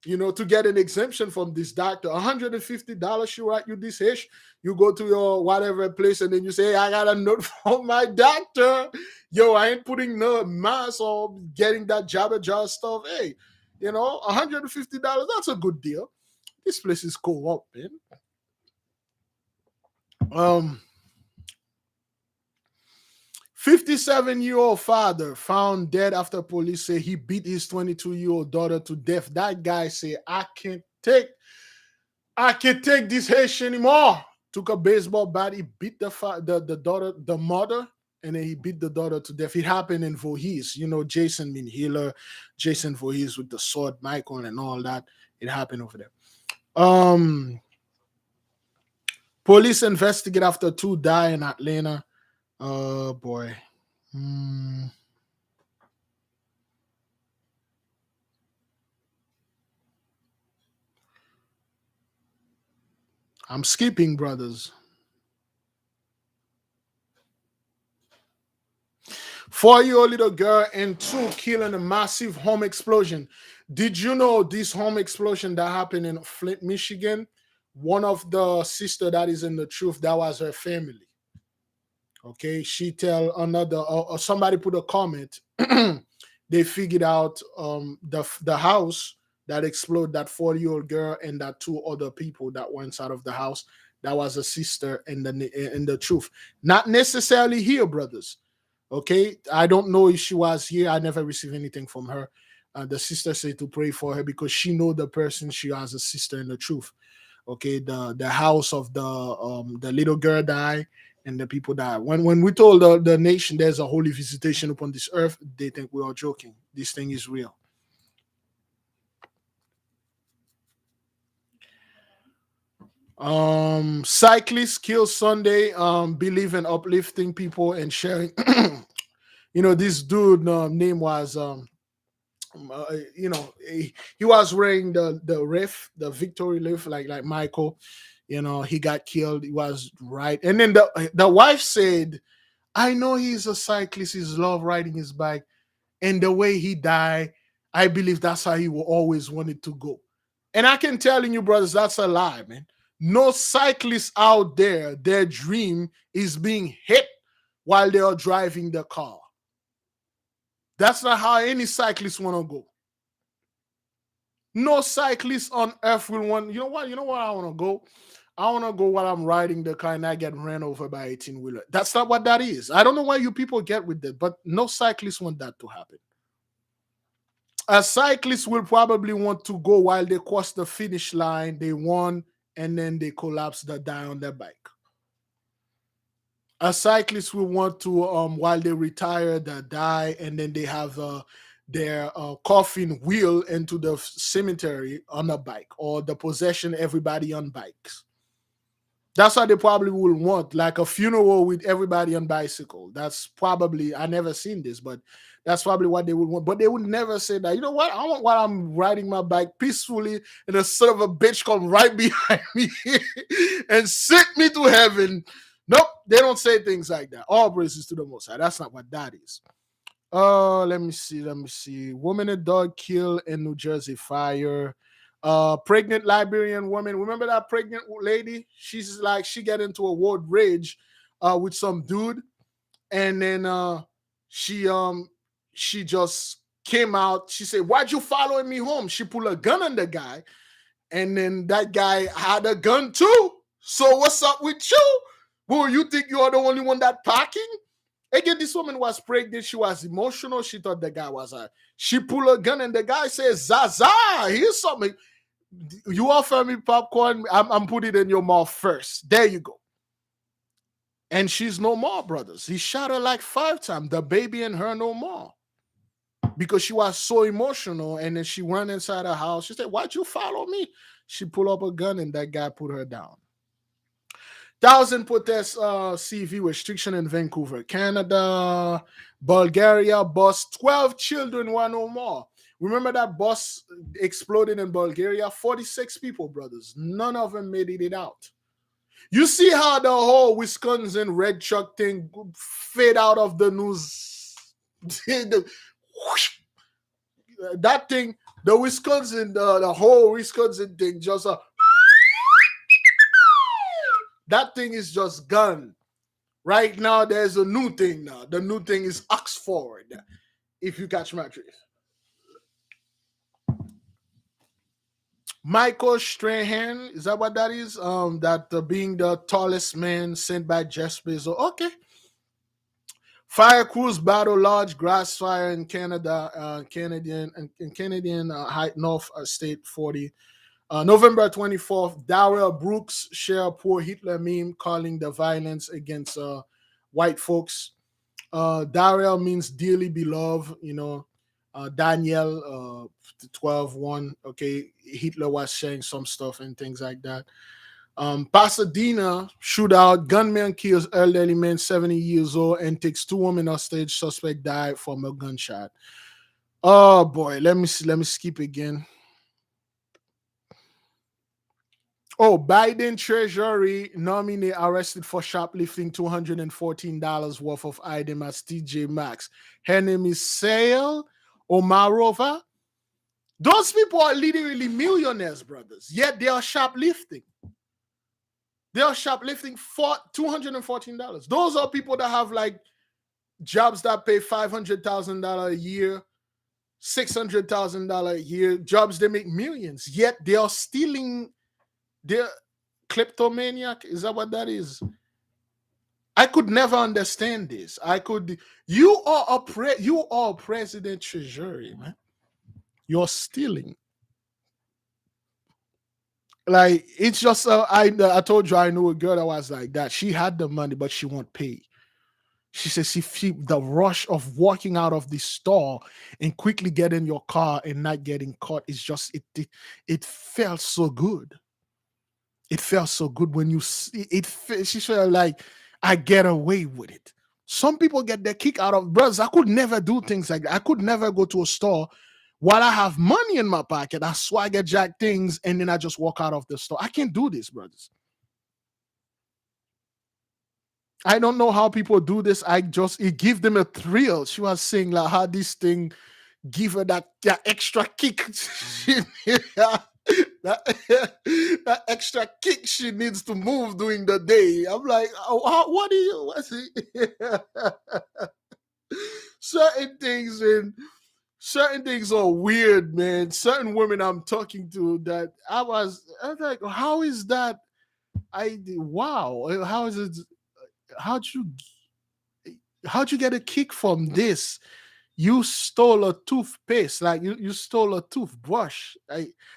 To get an exemption from this doctor, $150, she write you this ish. You go to your whatever place and then you say, hey, I got a note from my doctor. Yo, I ain't putting no mask or getting that Jabba Jaw stuff. Hey, $150, that's a good deal. This place is co-op, man. 57-year-old father found dead after police say he beat his 22-year-old daughter to death. That guy said, I can't take this Haitian anymore. Took a baseball bat, he beat the daughter, the mother, and then he beat the daughter to death. It happened in Voorhees. You know, Jason mean healer, Jason Voorhees with the sword, Michael, and all that. It happened over there. Police investigate after 2 die in Atlanta. Oh boy. I'm skipping, brothers. 4-year-old little girl and 2 killed in a massive home explosion. Did you know this home explosion that happened in Flint, Michigan? One of the sister that is in the truth, that was her family. Okay, she tell another, or somebody put a comment. They figured out the house that exploded, that 40-year-old girl and that 2 other people that were inside of the house. That was a sister in the truth. Not necessarily here, brothers. Okay, I don't know if she was here. I never received anything from her. The sister said to pray for her because she know the person. She has a sister in the truth. Okay, the house of the little girl die and the people die. When we told the nation there's a holy visitation upon this earth, they think we are joking. This thing is real. Cyclists kill Sunday, believe in uplifting people and sharing. This dude name was he was wearing the riff, the victory lift, like Michael. He got killed. He was right, and then the wife said, "I know he's a cyclist. He's love riding his bike, and the way he died, I believe that's how he will always wanted to go." And I can telling you, brothers, that's a lie, man. No cyclist out there, their dream is being hit while they are driving the car. That's not how any cyclist want to go. No cyclist on earth will want. You know what? I want to go. I want to go while I'm riding the car and I get ran over by 18-wheeler. That's not what that is. I don't know why you people get with that, but no cyclist want that to happen. A cyclist will probably want to go while they cross the finish line, they won, and then they collapse, they die on their bike. A cyclist will want to, while they retire, they die, and then they have their coffin wheel into the cemetery on a bike, or the possession everybody on bikes. That's what they probably will want, like a funeral with everybody on bicycle. That's probably, I never seen this, but that's probably what they would want. But they would never say that, you know what, I want, while I'm riding my bike peacefully, and a son of a bitch come right behind me and sink me to heaven. Nope, they don't say things like that. All praises to the Most High. That's not what that is. Let me see. Woman and dog killed in New Jersey fire. Pregnant Liberian woman. Remember that pregnant lady? She's like, she get into a road rage with some dude, and then she just came out. She said, "Why'd you following me home?" She pulled a gun on the guy, and then that guy had a gun too. So what's up with you? Well, you think you are the only one that packing? Again, this woman was pregnant. She was emotional. She thought the guy was a. She pulled a gun, and the guy says, "Zaza, here's something. You offer me popcorn. I'm put it in your mouth first. There you go." And she's no more, brothers. He shot her like 5 times. The baby and her no more. Because she was so emotional, and then she went inside her house. She said, "Why'd you follow me?" She pulled up a gun, and that guy put her down. 1,000 protest CV restriction in Vancouver, Canada. Bulgaria bus, 12 children were no more. Remember that bus exploded in Bulgaria? 46 people, brothers. None of them made it out. You see how the whole Wisconsin red truck thing fade out of the news? That thing, the Wisconsin, the whole Wisconsin thing just that thing is just gone. Right now, there's a new thing now. The new thing is Oxford, if you catch my drift. Michael Strahan, is that what that is? That being the tallest man sent by Jeff Bezos. Okay. Fire crews battle large grass fire in Canada, Canadian High North State 40. November 24th, Darrell Brooks share poor Hitler meme calling the violence against white folks. Dariel means dearly beloved, Daniel 12:1. Okay, Hitler was sharing some stuff and things like that. Pasadena shootout, gunman kills elderly man 70 years old and takes two women hostage. Suspect died from a gunshot. Oh boy, let me see, let me skip again. Oh, Biden Treasury nominee arrested for shoplifting $214 worth of item at TJ Maxx. Her name is Sale Omarova. Those people are literally millionaires, brothers. Yet they are shoplifting. They are shoplifting for $214. Those are people that have like jobs that pay $500,000 a year, $600,000 a year, jobs they make millions. Yet they are stealing. They're kleptomaniac. Is that what that is? I could never understand this. You are a president treasury, man. You're stealing. Like it's just I told you I knew a girl that was like that. She had the money, but she won't pay. She says the rush of walking out of the store and quickly getting your car and not getting caught is just it felt so good. It felt so good when you see it. She felt like I get away with it. Some people get their kick out of brothers. I could never do things like that. I could never go to a store while I have money in my pocket. I swagger jack things and then I just walk out of the store. I can't do this, brothers. I don't know how people do this. It give them a thrill. She was saying like how this thing give her that extra kick. that, that extra kick she needs to move during the day. I'm like, oh, what do you? What's it? Certain things are weird, man. Certain women I'm talking to that I was like, how is that? Wow, how is it? How'd you how'd you get a kick from this? You stole a toothpaste, like you stole a toothbrush.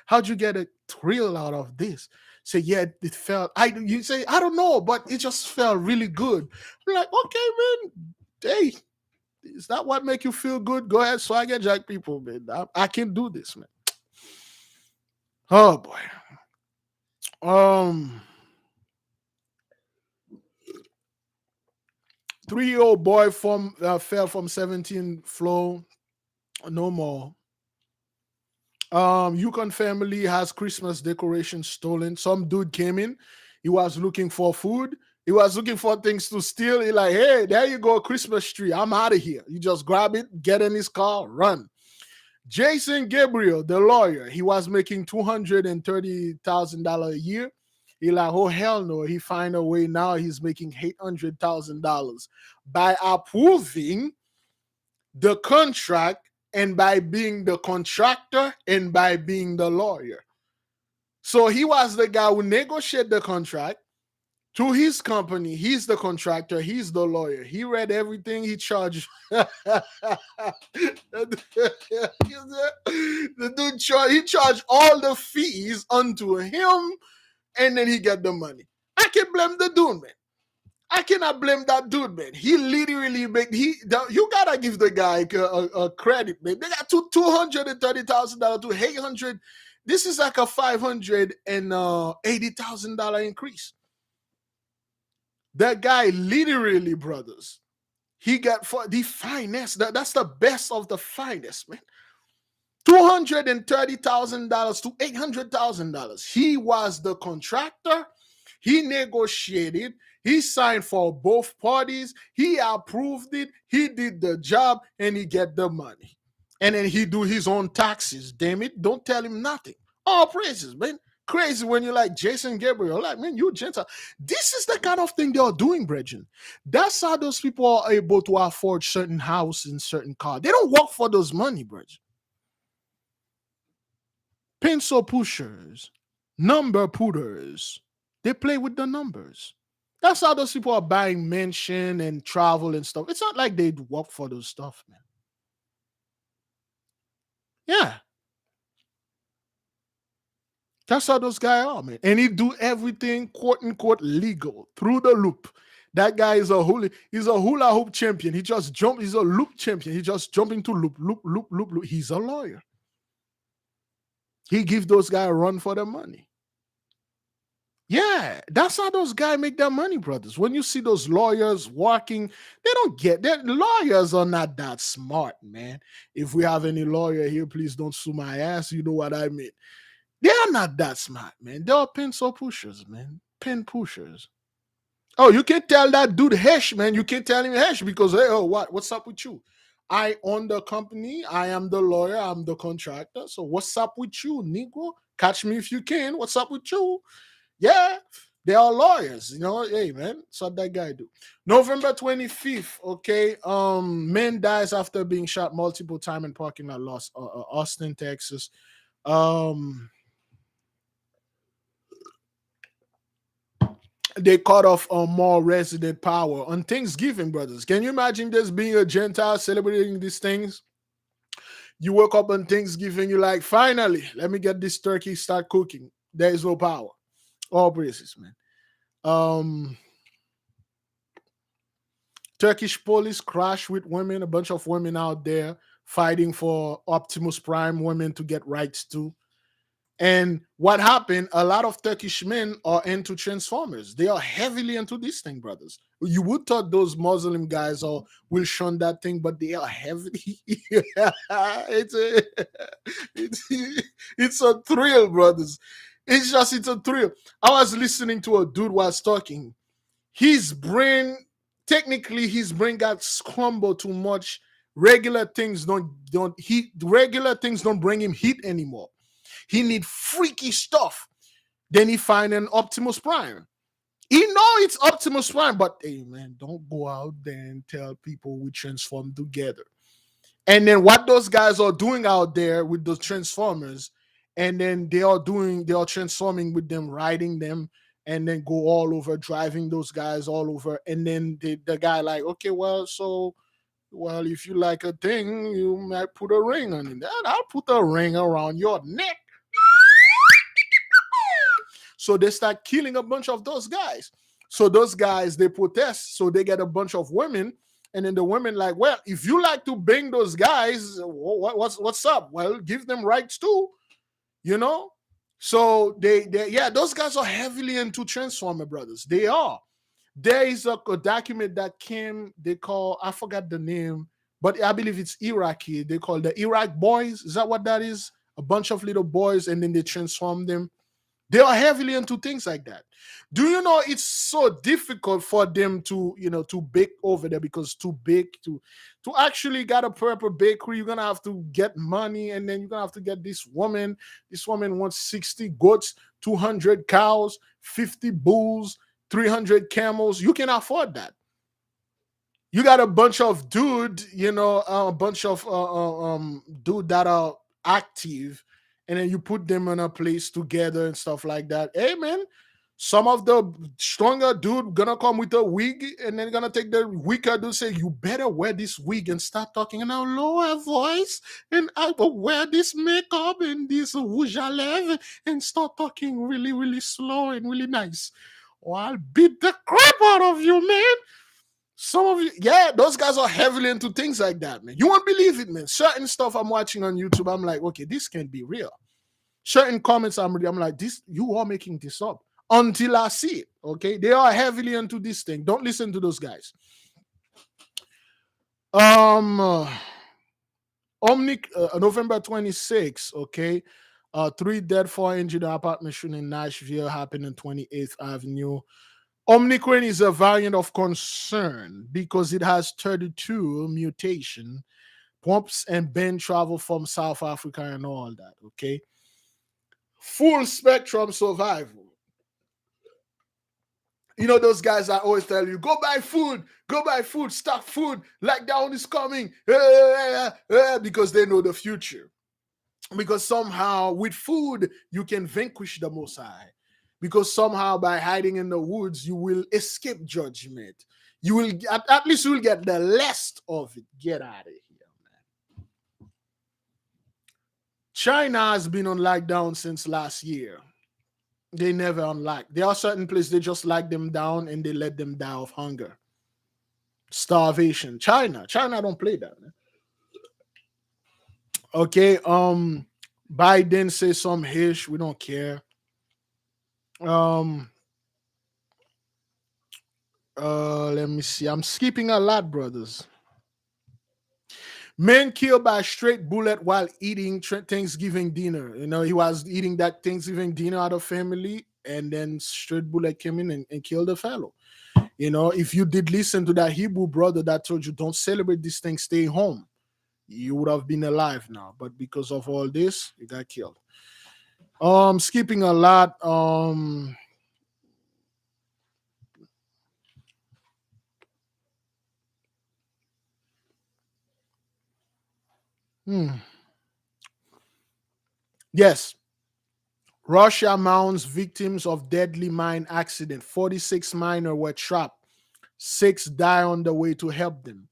How'd you get a thrill out of this? Say, yeah, it felt. You say, I don't know, but it just felt really good. I'm like, okay, man. Hey, is that what make you feel good? Go ahead, swagger jack people, man. I can do this, man. Oh boy. 3-year-old boy fell from 17 floor. No more. Yukon family has Christmas decorations stolen. Some dude came in. He was looking for food. He was looking for things to steal. He like, hey, there you go, Christmas tree. I'm out of here. You just grab it, get in his car, run. Jason Gabriel, the lawyer, he was making $230,000 a year. He like, oh hell no. He find a way now. He's making $800,000 by approving the contract and by being the contractor and by being the lawyer. So he was the guy who negotiated the contract to his company. He's the contractor. He's the lawyer. He read everything. He charged. The dude he charged all the fees unto him, and then he get the money. I can blame the dude, man. I cannot blame that dude, man. He literally made you gotta give the guy a credit, man. They got $230,000 to 800. This is like a $580,000 increase. That guy literally, brothers, he got for the finest. That's the best of the finest, man. $230,000 to $800,000. He was the contractor. He negotiated. He signed for both parties. He approved it. He did the job, and he get the money. And then he do his own taxes. Damn it! Don't tell him nothing. All praises, man. Crazy when you're like Jason Gabriel. Like, man, you Gentile. This is the kind of thing they are doing, Brethren. That's how those people are able to afford certain house and certain car. They don't work for those money, Brethren. Pencil pushers, number putters. They play with the numbers. That's how those people are buying mansion and travel and stuff. It's not like they work for those stuff, man. Yeah. That's how those guys are, man. And he do everything, quote unquote, legal through the loop. That guy is he's a hula hoop champion. He just jump. He's a loop champion. He just jumping to loop, loop, loop, loop, loop. He's a lawyer. He give those guys a run for their money. Yeah, that's how those guys make their money, brothers. When you see those lawyers walking, they don't get that. Lawyers are not that smart, man. If we have any lawyer here, please don't sue my ass. You know what I mean? They are not that smart, man. They are pencil pushers, man. Pen pushers. Oh, you can tell that dude Hesh, man. You can tell him Hesh because hey, oh, what's up with you? I own the company. I am the lawyer. I'm the contractor. So what's up with you, Negro? Catch me if you can. What's up with you? Yeah, they are lawyers. You know, hey man, that's what that guy do. November 25th. Okay, man dies after being shot multiple times in parking lot, Austin, Texas. They cut off more resident power on Thanksgiving, brothers. Can you imagine this being a Gentile celebrating these things? You wake up on Thanksgiving, you're like, finally, let me get this turkey, start cooking. There is no power. All praises, man. Turkish police crash with women, a bunch of women out there fighting for Optimus Prime women to get rights too. And what happened, a lot of Turkish men are into Transformers. They are heavily into this thing, brothers. You would thought those Muslim guys will shun that thing, but they are heavily. It's a thrill, brothers. It's a thrill. I was listening to a dude was talking. His brain, technically, his brain got scrambled too much. Regular things regular things don't bring him heat anymore. He need freaky stuff. Then he find an Optimus Prime. He know it's Optimus Prime, but hey man, don't go out there and tell people we transform together. And then what those guys are doing out there with those Transformers, and then they are transforming with them, riding them, and then go all over, driving those guys all over. And then the guy like, okay, well, if you like a thing, you might put a ring on it. I'll put a ring around your neck. So they start killing a bunch of those guys. So those guys, they protest. So they get a bunch of women. And then the women like, well, if you like to bang those guys, what's up? Well, give them rights too, you know? So those guys are heavily into Transformer brothers. They are. There is a document that came, they call, I forgot the name, but I believe it's Iraqi. They call the Iraq Boys. Is that what that is? A bunch of little boys, and then they transform them. They are heavily into things like that. Do you know it's so difficult for them to, to bake over there, because to bake to actually get a proper bakery, you're gonna have to get money, and then you're gonna have to get this woman. This woman wants 60 goats, 200 cows, 50 bulls, 300 camels. You can afford that. You got a bunch of dude, a bunch of dude that are active, and then you put them in a place together and stuff like that. Hey man, some of the stronger dude gonna come with a wig, and then gonna take the weaker dude, say, you better wear this wig and start talking in a lower voice, and I will wear this makeup and this rouge à lèvres and start talking really, really slow and really nice. Or I'll beat the crap out of you, man. Some of you, yeah, those guys are heavily into things like that, man. You won't believe it, man. Certain stuff I'm watching on YouTube, I'm like, okay, this can't be real. Certain comments I'm like, this, you are making this up, until I see it. Okay, they are heavily into this thing. Don't listen to those guys. November 26th. Okay, 3 dead, 4 injured apartment shooting in Nashville happened in 28th Avenue. Omicron is a variant of concern because it has 32 mutation, pumps and ban travel from South Africa and all that. Okay, full spectrum survival. You know those guys that always tell you, go buy food, stock food, lockdown is coming, because they know the future. Because somehow with food, you can vanquish the Most High. Because somehow by hiding in the woods, you will escape judgment. You will, at least you will get the less of it. Get out of here, man. China has been on lockdown since last year. They never unlock. There are certain places they just lock them down and they let them die of hunger, starvation. China don't play that, man. Okay, Biden says some hish. We don't care. Um, let me see. I'm skipping a lot, brothers. Man killed by straight bullet while eating Thanksgiving dinner. You know, he was eating that Thanksgiving dinner out of family, and then straight bullet came in and killed the fellow. You know, if you did listen to that Hebrew brother that told you don't celebrate this thing, stay home, you would have been alive now. But because of all this, you got killed. Skipping a lot. Hmm. Yes, Russia mounts victims of deadly mine accident. 46 miners were trapped. 6 die on the way to help them.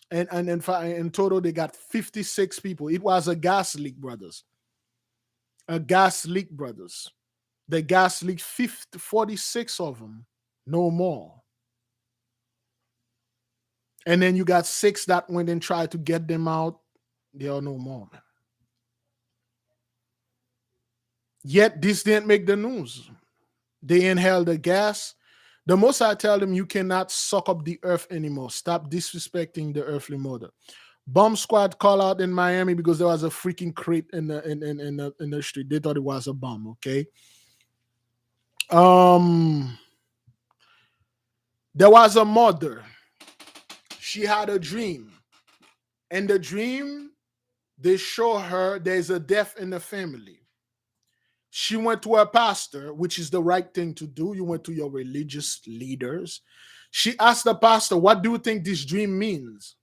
And in total, they got 56 people. It was a gas leak, brothers. A gas leak, brothers. The gas leaked 46 of them. No more. And then you got 6 that went and tried to get them out. There are no more, man. Yet this didn't make the news. They inhaled the gas. The most I tell them, you cannot suck up the earth anymore. Stop disrespecting the earthly mother. Bomb squad call out in Miami because there was a freaking crate in the street. They thought it was a bomb. Okay. Um, there was a mother. She had a dream, and the dream they show her there's a death in the family. She went to her pastor, which is the right thing to do. You went to your religious leaders. She asked the pastor, "What do you think this dream means?"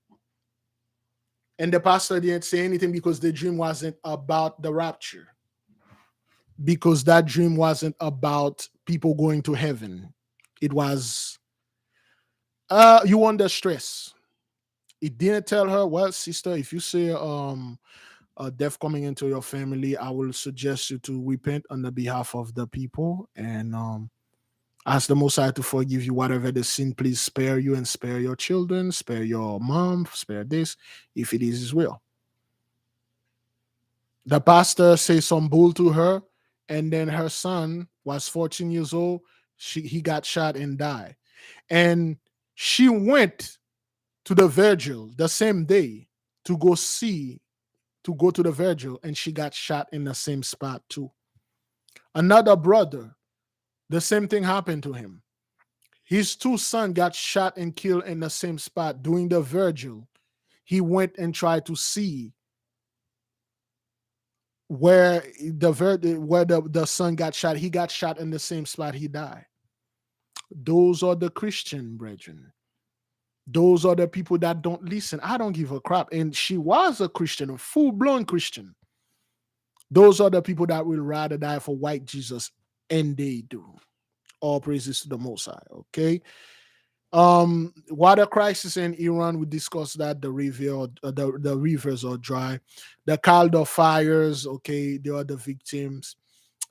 And the pastor didn't say anything because the dream wasn't about the rapture. Because that dream wasn't about people going to heaven. It was you under stress. It didn't tell her, well, sister, if you say a death coming into your family, I will suggest you to repent on the behalf of the people and ask the Most High to forgive you whatever the sin. Please spare you and spare your children, spare your mom, spare this, if it is His will. The pastor says some bull to her, and then her son was 14 years old. He got shot and died. And she went to the Virgil the same day to go to the Virgil, and she got shot in the same spot too. Another brother, the same thing happened to him. His 2 sons got shot and killed in the same spot during the Virgil. He went and tried to see where the son got shot. He got shot in the same spot he died. Those are the Christian brethren. Those are the people that don't listen. I don't give a crap. And she was a Christian, a full-blown Christian. Those are the people that will rather die for white Jesus, and they do. All praises to the Most High. Okay. Water crisis in Iran. We discussed that the rivers are dry. The Calder fires. Okay, they are the victims.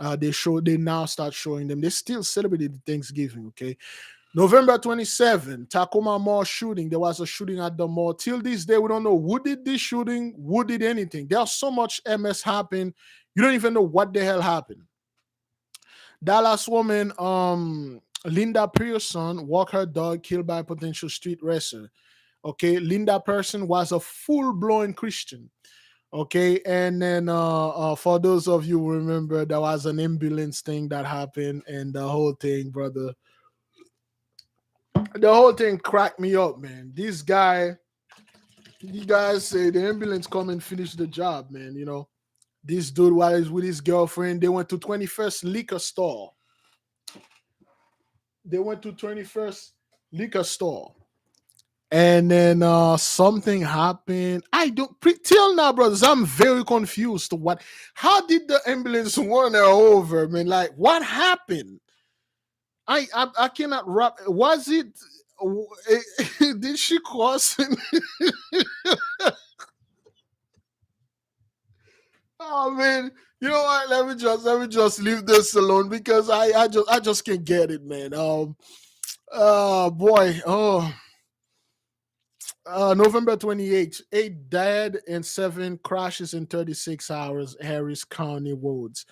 They now start showing them. They still celebrated Thanksgiving. Okay. November 27, Tacoma mall shooting. There was a shooting at the mall. Till this day, we don't know who did this shooting, who did anything. There's so much MS happen. You don't even know what the hell happened. Dallas woman, Linda Pearson, walked her dog, killed by a potential street racer. Okay, Linda Pearson was a full-blown Christian. Okay, and then for those of you who remember, there was an ambulance thing that happened, and the whole thing, brother, the whole thing cracked me up, man. This guy, you guys say the ambulance come and finish the job, man. You know, this dude was with his girlfriend. They went to 21st liquor store. They went to 21st liquor store. And then something happened. I don't till now, brothers. I'm very confused to what. How did the ambulance run her over, man? Like, what happened? I cannot wrap. Was it? Did she cross? Oh man, you know what? Let me just leave this alone because I just can't get it, man. Oh boy. November 28th, 8 dead and 7 crashes in 36 hours, Harris County roads.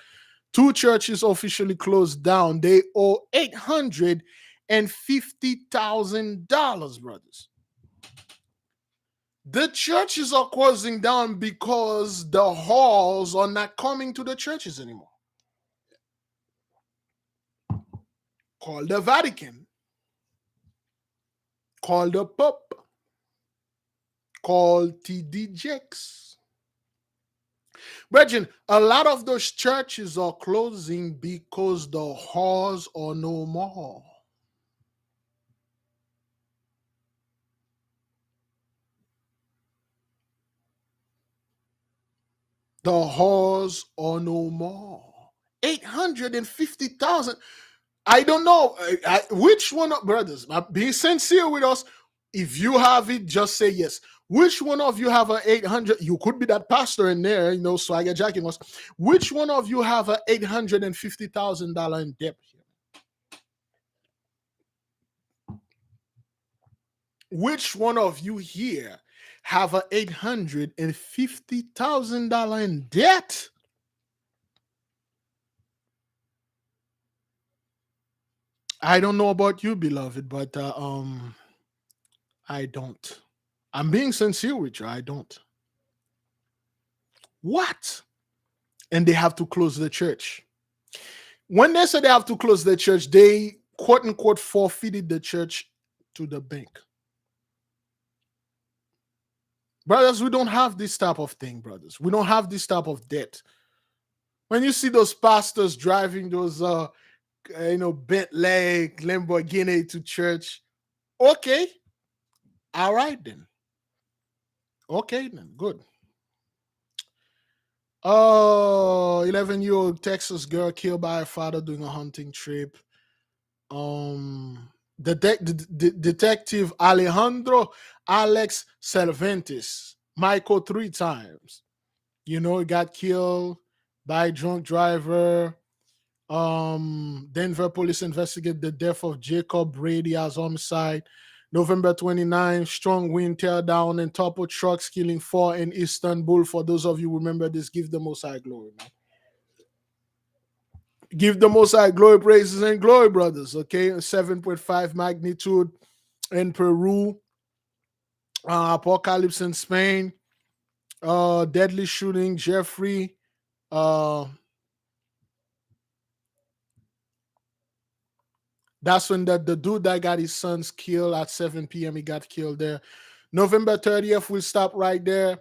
2 churches officially closed down. They owe $850,000, brothers. The churches are closing down because the halls are not coming to the churches anymore. Call the Vatican, call the Pope, call TD Jakes. Brethren, a lot of those churches are closing because the halls are no more. The halls are no more. 850,000. I don't know which one of brothers. Be sincere with us. If you have it, just say yes. Which one of you have a 800? You could be that pastor in there, swagger jacking us. Which one of you have a $850,000 in debt here? Which one of you here have a $850,000 in debt? I don't know about you, beloved, but I don't. I'm being sincere with you. I don't. What? And they have to close the church. When they say they have to close the church, they quote unquote forfeited the church to the bank. Brothers, we don't have this type of thing, brothers. We don't have this type of debt. When you see those pastors driving those Bentley, Lamborghini to church, okay. All right then. Okay then. Good. 11-year-old Texas girl killed by her father during a hunting trip. Detective Alejandro Alex Cervantes, Michael 3 times. He got killed by a drunk driver. Denver police investigate the death of Jacob Brady as homicide. November 29, strong wind tear down and topple trucks, killing 4 in Istanbul. For those of you who remember this, give the Most High glory, man. Give the Most High glory, praises, and glory, brothers. Okay, 7.5 magnitude in Peru. Apocalypse in Spain. Deadly shooting, Jeffrey. That's when the dude that got his sons killed at 7 p.m. He got killed there. November 30th, we'll stop right there.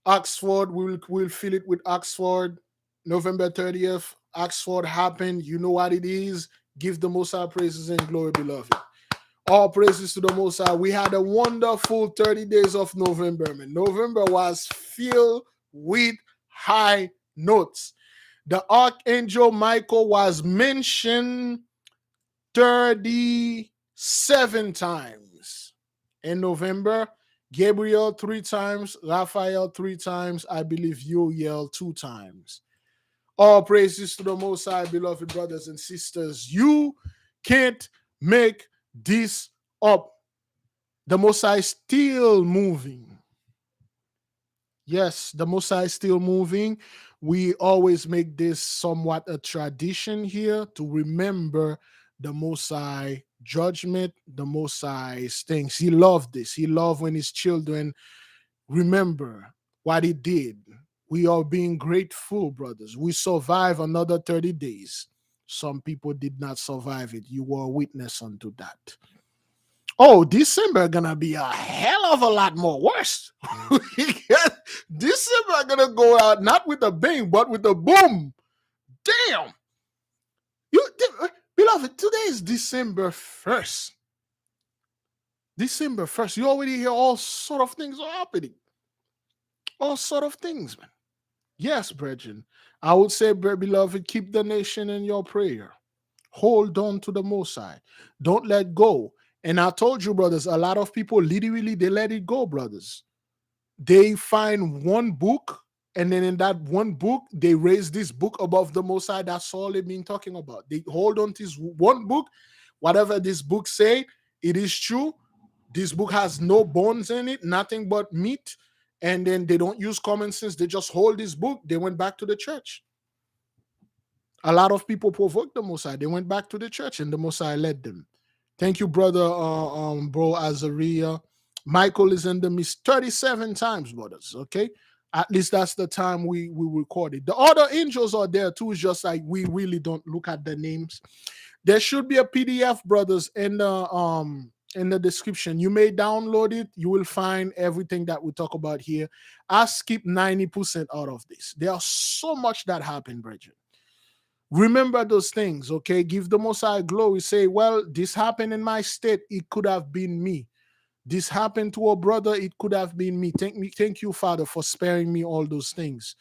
Oxford, we'll fill it with Oxford. November 30th, Oxford happened. You know what it is. Give the Most High praises and glory, beloved. All praises to the Most High. We had a wonderful 30 days of November, man. November was filled with high notes. The Archangel Michael was mentioned 37 times in November. Gabriel 3 times, Raphael 3 times, I believe Uriel 2 times. All praises to the Most High, beloved brothers and sisters. You can't make this up. The Most High is still moving. Yes, the Most High is still moving. We always make this somewhat a tradition here to remember the Most High judgment, the Most High's things. He loved this. He loved when his children remember what he did. We are being grateful, brothers. We survived another 30 days. Some people did not survive it. You were a witness unto that. Oh, December gonna be a hell of a lot more worse. December gonna go out not with a bang, but with a boom. Damn. Beloved, today is December 1st. December 1st. You already hear all sort of things are happening. All sort of things, man. Yes, brethren. I would say, beloved, keep the nation in your prayer. Hold on to the Most High. Don't let go. And I told you, brothers, a lot of people literally they let it go, brothers. They find one book And then in that one book, they raise this book above the Most High. That's all they've been talking about. They hold on to this one book. Whatever this book say, it is true. This book has no bones in it, nothing but meat. And then they don't use common sense. They just hold this book. They went back to the church. A lot of people provoked the Most High. They went back to the church, and the Most High led them. Thank you, brother, bro Azariah. Michael is in the midst 37 times, brothers. Okay, at least that's the time we recorded. The other angels are there too. It's just like we really don't look at the names. There should be a PDF, brothers, in the description. You may download it. You will find everything that we talk about here. I skip 90% out of this. There's so much that happened, brethren. Remember those things, okay? Give the Most High glory. Say, well, this happened in my state. It could have been me. This happened to a brother. It could have been me. Thank you, Father, for sparing me all those things.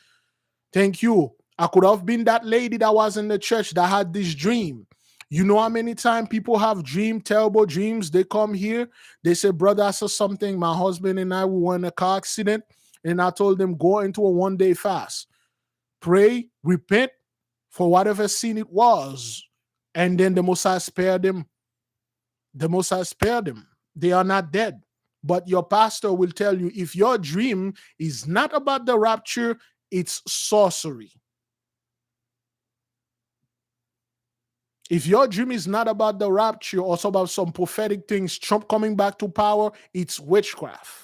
Thank you. I could have been that lady that was in the church that had this dream. You know how many times people have terrible dreams? They come here. They say, brother, I saw something. My husband and I, we were in a car accident. And I told them, go into a one-day fast. Pray, repent, for whatever sin it was, and then the Most High spared them. The Most High spared them. They are not dead. But your pastor will tell you, if your dream is not about the rapture, it's sorcery. If your dream is not about the rapture or about some prophetic things, Trump coming back to power, it's witchcraft.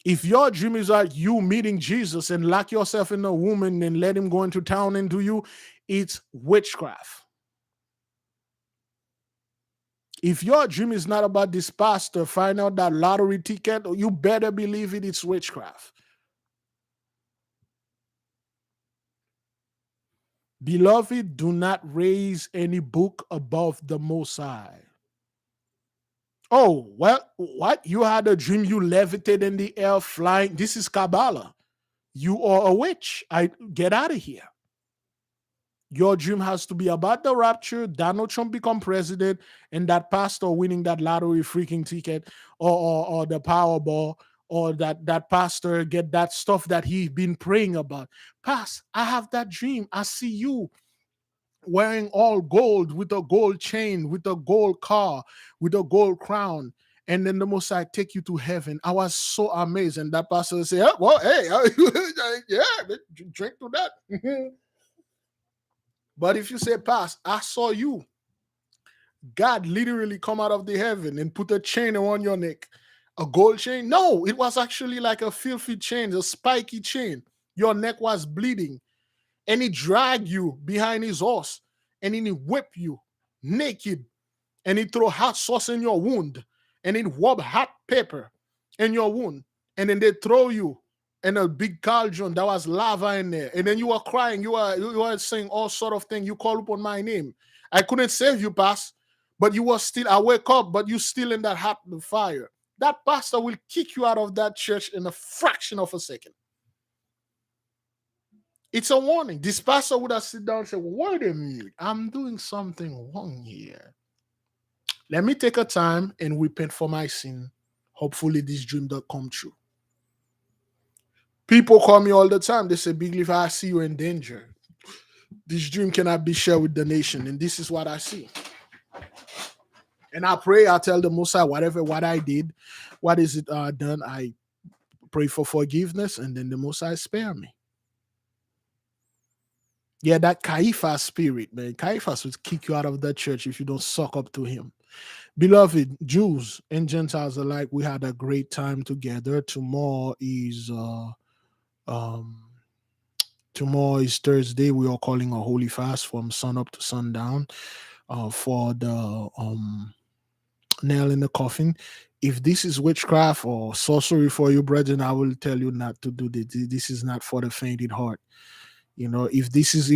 If your dream is like you meeting Jesus and lock yourself in a woman and let him go into town and do you, it's witchcraft. If your dream is not about this pastor, find out that lottery ticket, you better believe it, it's witchcraft. Beloved, do not raise any book above the Most High. Oh, well, what? You had a dream, you levitated in the air flying. This is Kabbalah. You are a witch. Get out of here. Your dream has to be about the rapture, Donald Trump become president, and that pastor winning that lottery freaking ticket, or the Powerball, or that pastor get that stuff that he's been praying about. Pass, I have that dream. I see you wearing all gold with a gold chain, with a gold car, with a gold crown. And then the Most High take you to heaven. I was so amazed. And that pastor said, oh, well, hey, yeah, drink to that. But if you say, Pass, I saw you, God literally come out of the heaven and put a chain around your neck, a gold chain. No, it was actually like a filthy chain, a spiky chain. Your neck was bleeding. And he dragged you behind his horse, and then he whipped you naked, and he throw hot sauce in your wound, and he rub hot pepper in your wound, and then they throw you in a big cauldron that was lava in there, and then you are crying, you are saying all sort of things. You call upon my name. I couldn't save you, Pastor, but you were still. I wake up, but you still in that hot fire. That pastor will kick you out of that church in a fraction of a second. It's a warning. This pastor would have sit down and said, wait a minute, I'm doing something wrong here. Let me take a time and repent for my sin. Hopefully this dream does come true. People call me all the time. They say, Big Leaf, I see you in danger. This dream cannot be shared with the nation. And this is what I see. And I pray, I tell the Most High, what I did, what is it done, I pray for forgiveness, and then the Most High spare me. Yeah, that Caiaphas spirit, man. Caiaphas would kick you out of that church if you don't suck up to him. Beloved, Jews and Gentiles alike, we had a great time together. Tomorrow is Thursday. We are calling a holy fast from sun up to sundown for the nail in the coffin. If this is witchcraft or sorcery for you, brethren, I will tell you not to do this. This is not for the fainted heart. You know, if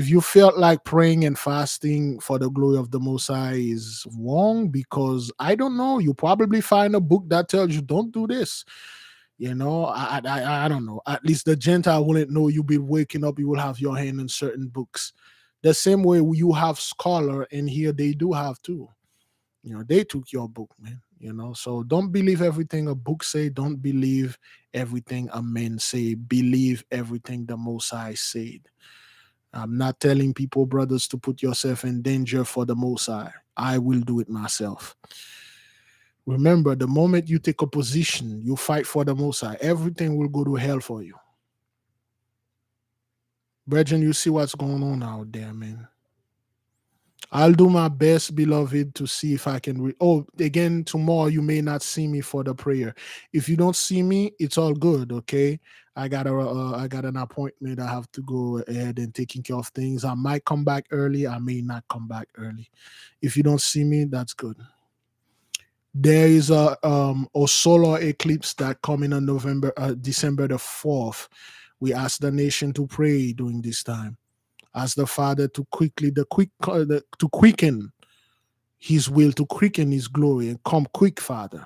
you felt like praying and fasting for the glory of the Most High is wrong, because I don't know, you probably find a book that tells you don't do this. You know, I don't know. At least the Gentile wouldn't know. You'll be waking up, you will have your hand in certain books. The same way you have scholar, and here they do have too. You know, they took your book, man. So don't believe everything a book say. Don't believe everything a man say. Believe everything the Most High said. I'm not telling people, brothers, to put yourself in danger for the Most High. I will do it myself. Remember, the moment you take a position, you fight for the Most High, everything will go to hell for you. Brethren, you see what's going on out there, man. I'll do my best, beloved, to see if I can. Again, tomorrow you may not see me for the prayer. If you don't see me, it's all good. Okay, I got an appointment. I have to go ahead and taking care of things. I might come back early. I may not come back early. If you don't see me, that's good. There is a solar eclipse that coming on December the 4th. We ask the nation to pray during this time. Ask the Father to to quicken His will, to quicken His glory, and come quick, Father.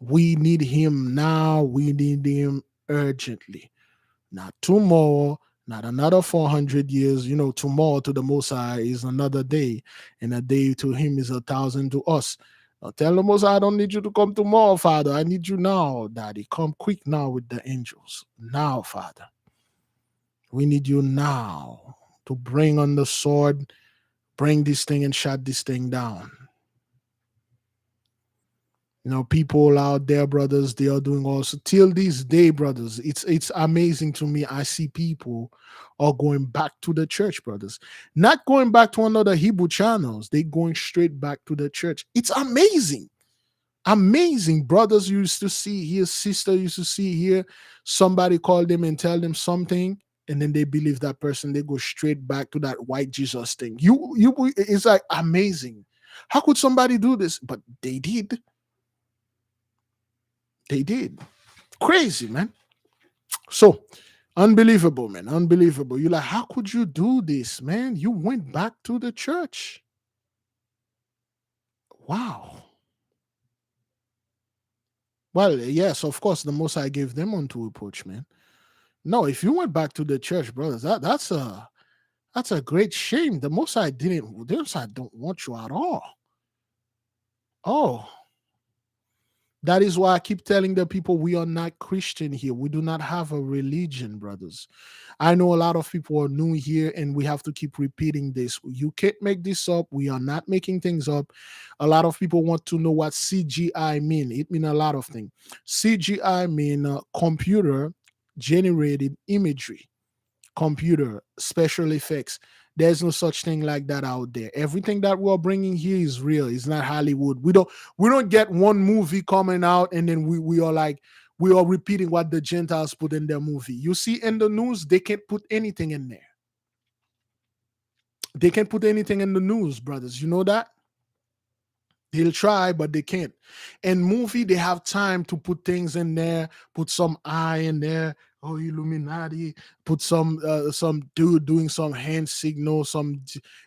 We need Him now. We need Him urgently. Not tomorrow, not another 400 years. Tomorrow to the Most High is another day, and a day to Him is 1,000 to us. Now tell the Most High, I don't need you to come tomorrow, Father. I need you now, Daddy. Come quick now with the angels. Now, Father. We need you now to bring on the sword, bring this thing and shut this thing down. People out there, brothers, they are doing also till this day, brothers. It's amazing to me. I see people are going back to the church, brothers. Not going back to another Hebrew channels. They going straight back to the church. It's amazing. Amazing. Brothers used to see here, sister used to see here. Somebody call them and tell them something, and then they believe that person. They go straight back to that white Jesus thing. It's like amazing. How could somebody do this? But they did. They did. Crazy, man. So unbelievable, man. Unbelievable. You're like, how could you do this, man? You went back to the church. Wow. Well, yes, of course, the Most High gave them unto reproach, man. No, if you went back to the church, brothers, that's a great shame. The Most High didn't. The Most High don't want you at all. Oh, that is why I keep telling the people we are not Christian here. We do not have a religion, brothers. I know a lot of people are new here, and we have to keep repeating this. You can't make this up. We are not making things up. A lot of people want to know what CGI mean. It means a lot of things. CGI mean computer generated imagery, computer special effects. There's no such thing like that out there. Everything that we're bringing here is real. It's not Hollywood. We don't get one movie coming out and then we are like we are repeating what the Gentiles put in their movie. You see in the news, they can't put anything in there. They can't put anything in the news, brothers. You know that? They'll try, but they can't. In movie, they have time to put things in there, put some eye in there. Oh, Illuminati! Put some dude doing some hand signal.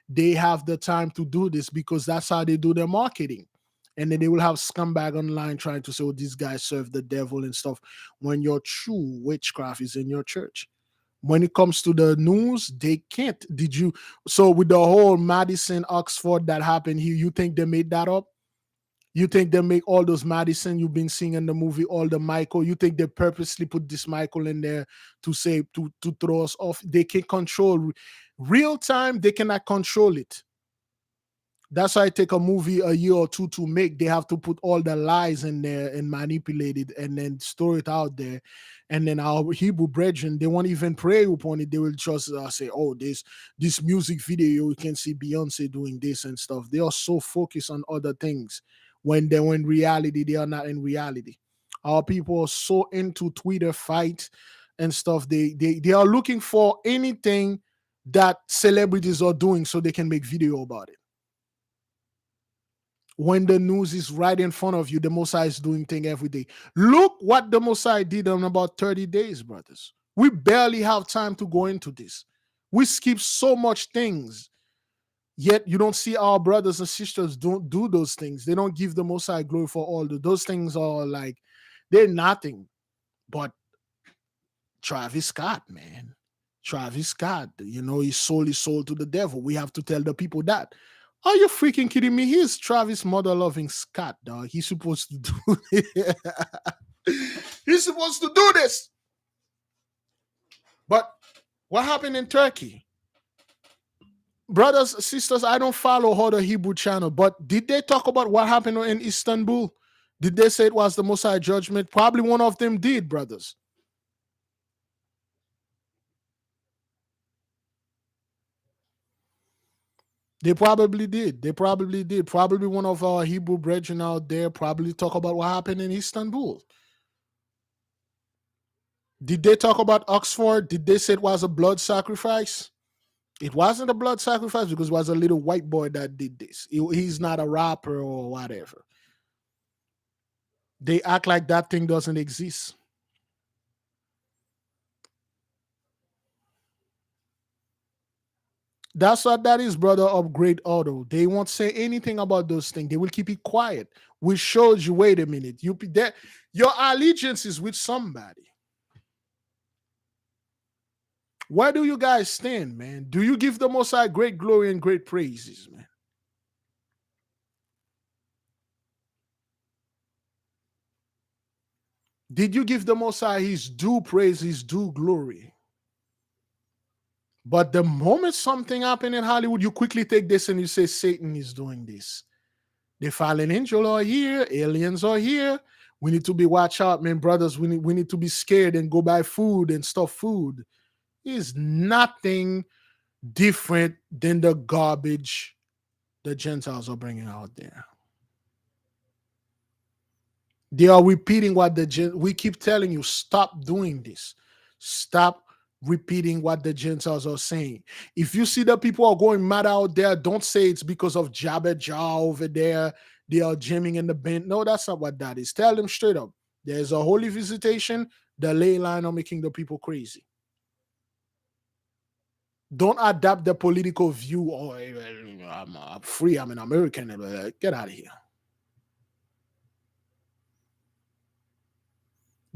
They have the time to do this because that's how they do their marketing. And then they will have scumbag online trying to say, "Oh, these guys serve the devil and stuff." When your true witchcraft is in your church. When it comes to the news, they can't. Did you? So with the whole Madison, Oxford that happened here, you think they made that up? You think they make all those Madison you've been seeing in the movie, all the Michael? You think they purposely put this Michael in there to say to throw us off? They can control real time. They cannot control it. That's why it take a movie a year or two to make. They have to put all the lies in there and manipulate it and then store it out there. And then our Hebrew brethren, they won't even pray upon it. They will just say, "Oh, this music video, you can see Beyonce doing this and stuff." They are so focused on other things when reality they are not in reality. Our people are so into Twitter fights and stuff. They are looking for anything that celebrities are doing so they can make video about it. When the news is right in front of you, the Mosai is doing thing every day. Look what the Mosai did in about 30 days, brothers. We barely have time to go into this. We skip so much things. Yet you don't see our brothers and sisters don't do those things. They don't give the Mosai glory for all those things are like they're nothing. But Travis Scott, man. Travis Scott, he sold his soul to the devil. We have to tell the people that. Are you freaking kidding me? He's Travis mother loving Scott, dog. He's supposed to do He's supposed to do this. But what happened in Turkey? Brothers, sisters, I don't follow other Hebrew channel, but did they talk about what happened in Istanbul? Did they say it was the Mosai judgment? Probably one of them did, brothers. They probably did. They probably did. Probably one of our Hebrew brethren out there probably talk about what happened in Istanbul. Did they talk about Oxford? Did they say it was a blood sacrifice? It wasn't a blood sacrifice because it was a little white boy that did this. He's not a rapper or whatever. They act like that thing doesn't exist. That's what that is, brother. Upgrade auto. They won't say anything about those things. They will keep it quiet. Which shows you, wait a minute, your allegiance is with somebody. Where do you guys stand, man? Do you give the Most High great glory and great praises, man? Did you give the Most High his due praise, his due glory? But the moment something happened in Hollywood, you quickly take this and you say Satan is doing this. The fallen angel are here, aliens are here. We need to be watch out, man, brothers. We need to be scared and go buy food and stuff food. Is nothing different than the garbage the Gentiles are bringing out there. They are repeating what we keep telling you, stop doing this. Stop repeating what the Gentiles are saying. If you see the people are going mad out there, don't say it's because of Jabba Jah over there. They are jamming in the band. No, that's not what that is. Tell them straight up. There's a holy visitation. The ley line are making the people crazy. Don't adapt the political view. Oh, I'm free. I'm an American. Get out of here.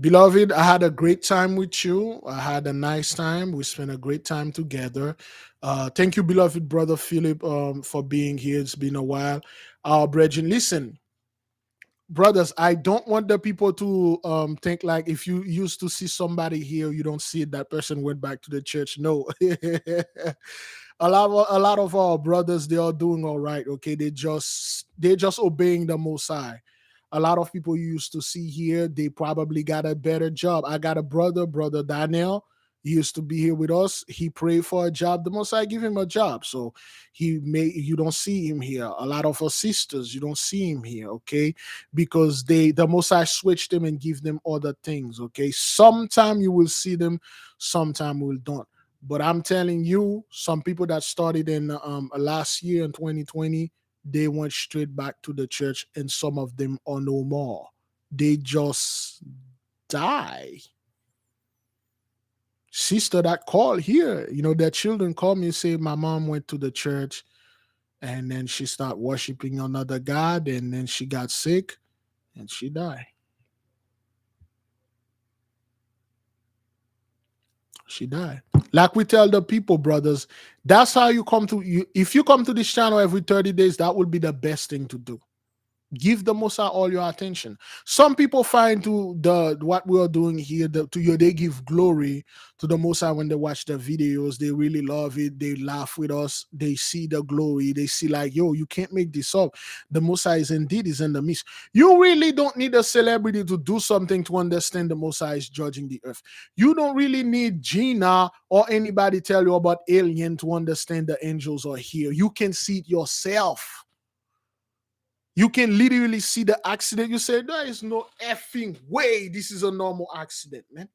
Beloved, I had a great time with you. I had a nice time. We spent a great time together. Thank you, beloved brother Philip, for being here. It's been a while. Brethren, listen, brothers, I don't want the people to think like if you used to see somebody here, you don't see it, that person went back to the church. No. A lot of our brothers, they are doing all right. Okay, they just obeying the Most High. A lot of people you used to see here, they probably got a better job. I got a brother Daniel. He used to be here with us. He prayed for a job. The Most High give him a job, so you don't see him here. A lot of our sisters, you don't see him here. Okay, because the Most High switched them and give them other things. Okay, sometime you will see them, sometime we will don't. But I'm telling you, some people that started in last year in 2020, they went straight back to the church, and some of them are no more. They just die. Sister that called here, their children call me and say, my mom went to the church and then she started worshiping another God and then she got sick and she died. She died. Like we tell the people, brothers, that's how you come to you. If you come to this channel every 30 days, that would be the best thing to do. Give the Most High all your attention. Some people find to what we are doing here they give glory to the Most High when they watch the videos. They really love it. They laugh with us. They see the glory. They see like, yo, you can't make this up. The Most High is in the midst. You really don't need a celebrity to do something to understand the Most High is judging the earth. You don't really need Gina or anybody tell you about alien to understand the angels are here. You can see it yourself. You can literally see the accident. You say, there is no effing way this is a normal accident, man.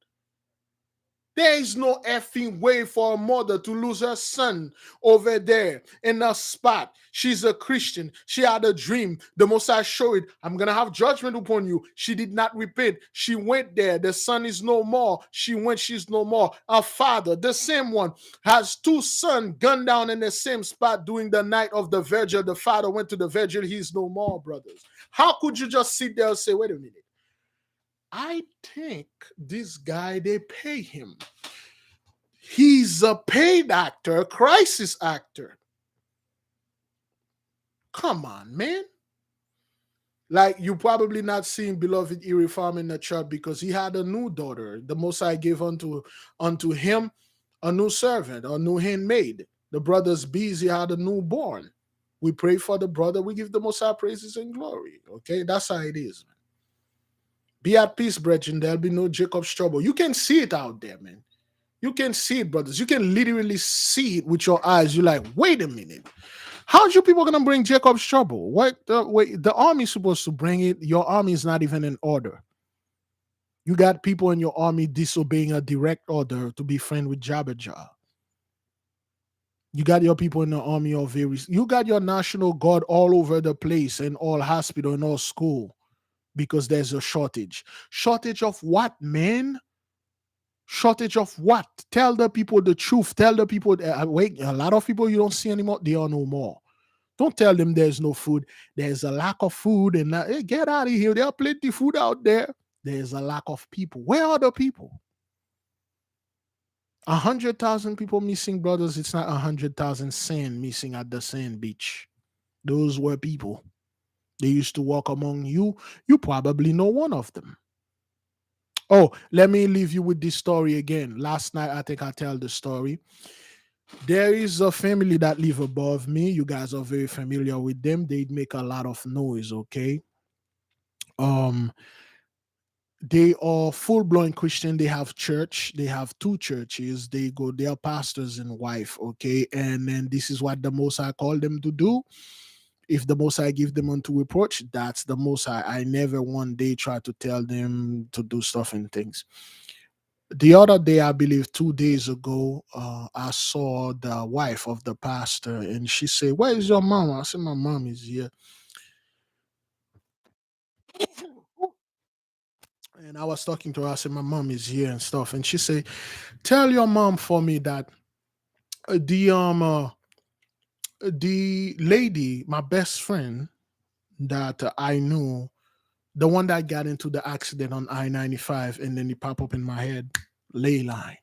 There is no effing way for a mother to lose her son over there in a spot. She's a Christian. She had a dream. The Most High showed it. I'm going to have judgment upon you. She did not repent. She went there. The son is no more. She went. She's no more. Her father, the same one, has two sons gunned down in the same spot during the night of the vigil. The father went to the vigil. He's no more, brothers. How could you just sit there and say, wait a minute? I think this guy, they pay him. He's a paid actor, a crisis actor. Come on, man. Like you probably not seeing beloved Erie Farm in the church because he had a new daughter. The Most High gave unto him a new servant, a new handmaid. The brother's busy had a newborn. We pray for the brother. We give the Most High praises and glory. Okay, that's how it is. Man. Be at peace, brethren. There'll be no Jacob's trouble. You can see it out there, man. You can see it, brothers. You can literally see it with your eyes. You're like, wait a minute. How's you people gonna bring Jacob's trouble? What the wait? The army's supposed to bring it. Your army is not even in order. You got people in your army disobeying a direct order to be friend with Jabberjaw. You got your people in the army of various. You got your national guard all over the place, in all hospital, in all school, because there's a shortage. Shortage of what, man? Shortage of what? Tell the people the truth. Tell the people. Wait, a lot of people you don't see anymore. They are no more. Don't tell them there's no food. There's a lack of food, and hey, get out of here. There are plenty of food out there. There's a lack of people. Where are the people? 100,000 people missing, brothers. It's not 100,000 sand missing at the sand beach. Those were people. They used to walk among you. You probably know one of them. Oh, let me leave you with this story again. Last night, I think I tell the story. There is a family that live above me. You guys are very familiar with them. They make a lot of noise, okay? Um, they are full-blown Christian. They have church. They have two churches. They are pastors and wife, okay? And then this is what the Most High called them to do. If the Most High give them unto reproach, that's the Most High. I never one day try to tell them to do stuff and things. The other day, I believe 2 days ago, I saw the wife of the pastor, and she said, "Where is your mom?" I said, "My mom is here." And I was talking to her. I said, "My mom is here and stuff." And she said, "Tell your mom for me that uh, the um uh, the lady, my best friend that I knew, the one that got into the accident on I-95, and then it popped up in my head, ley line."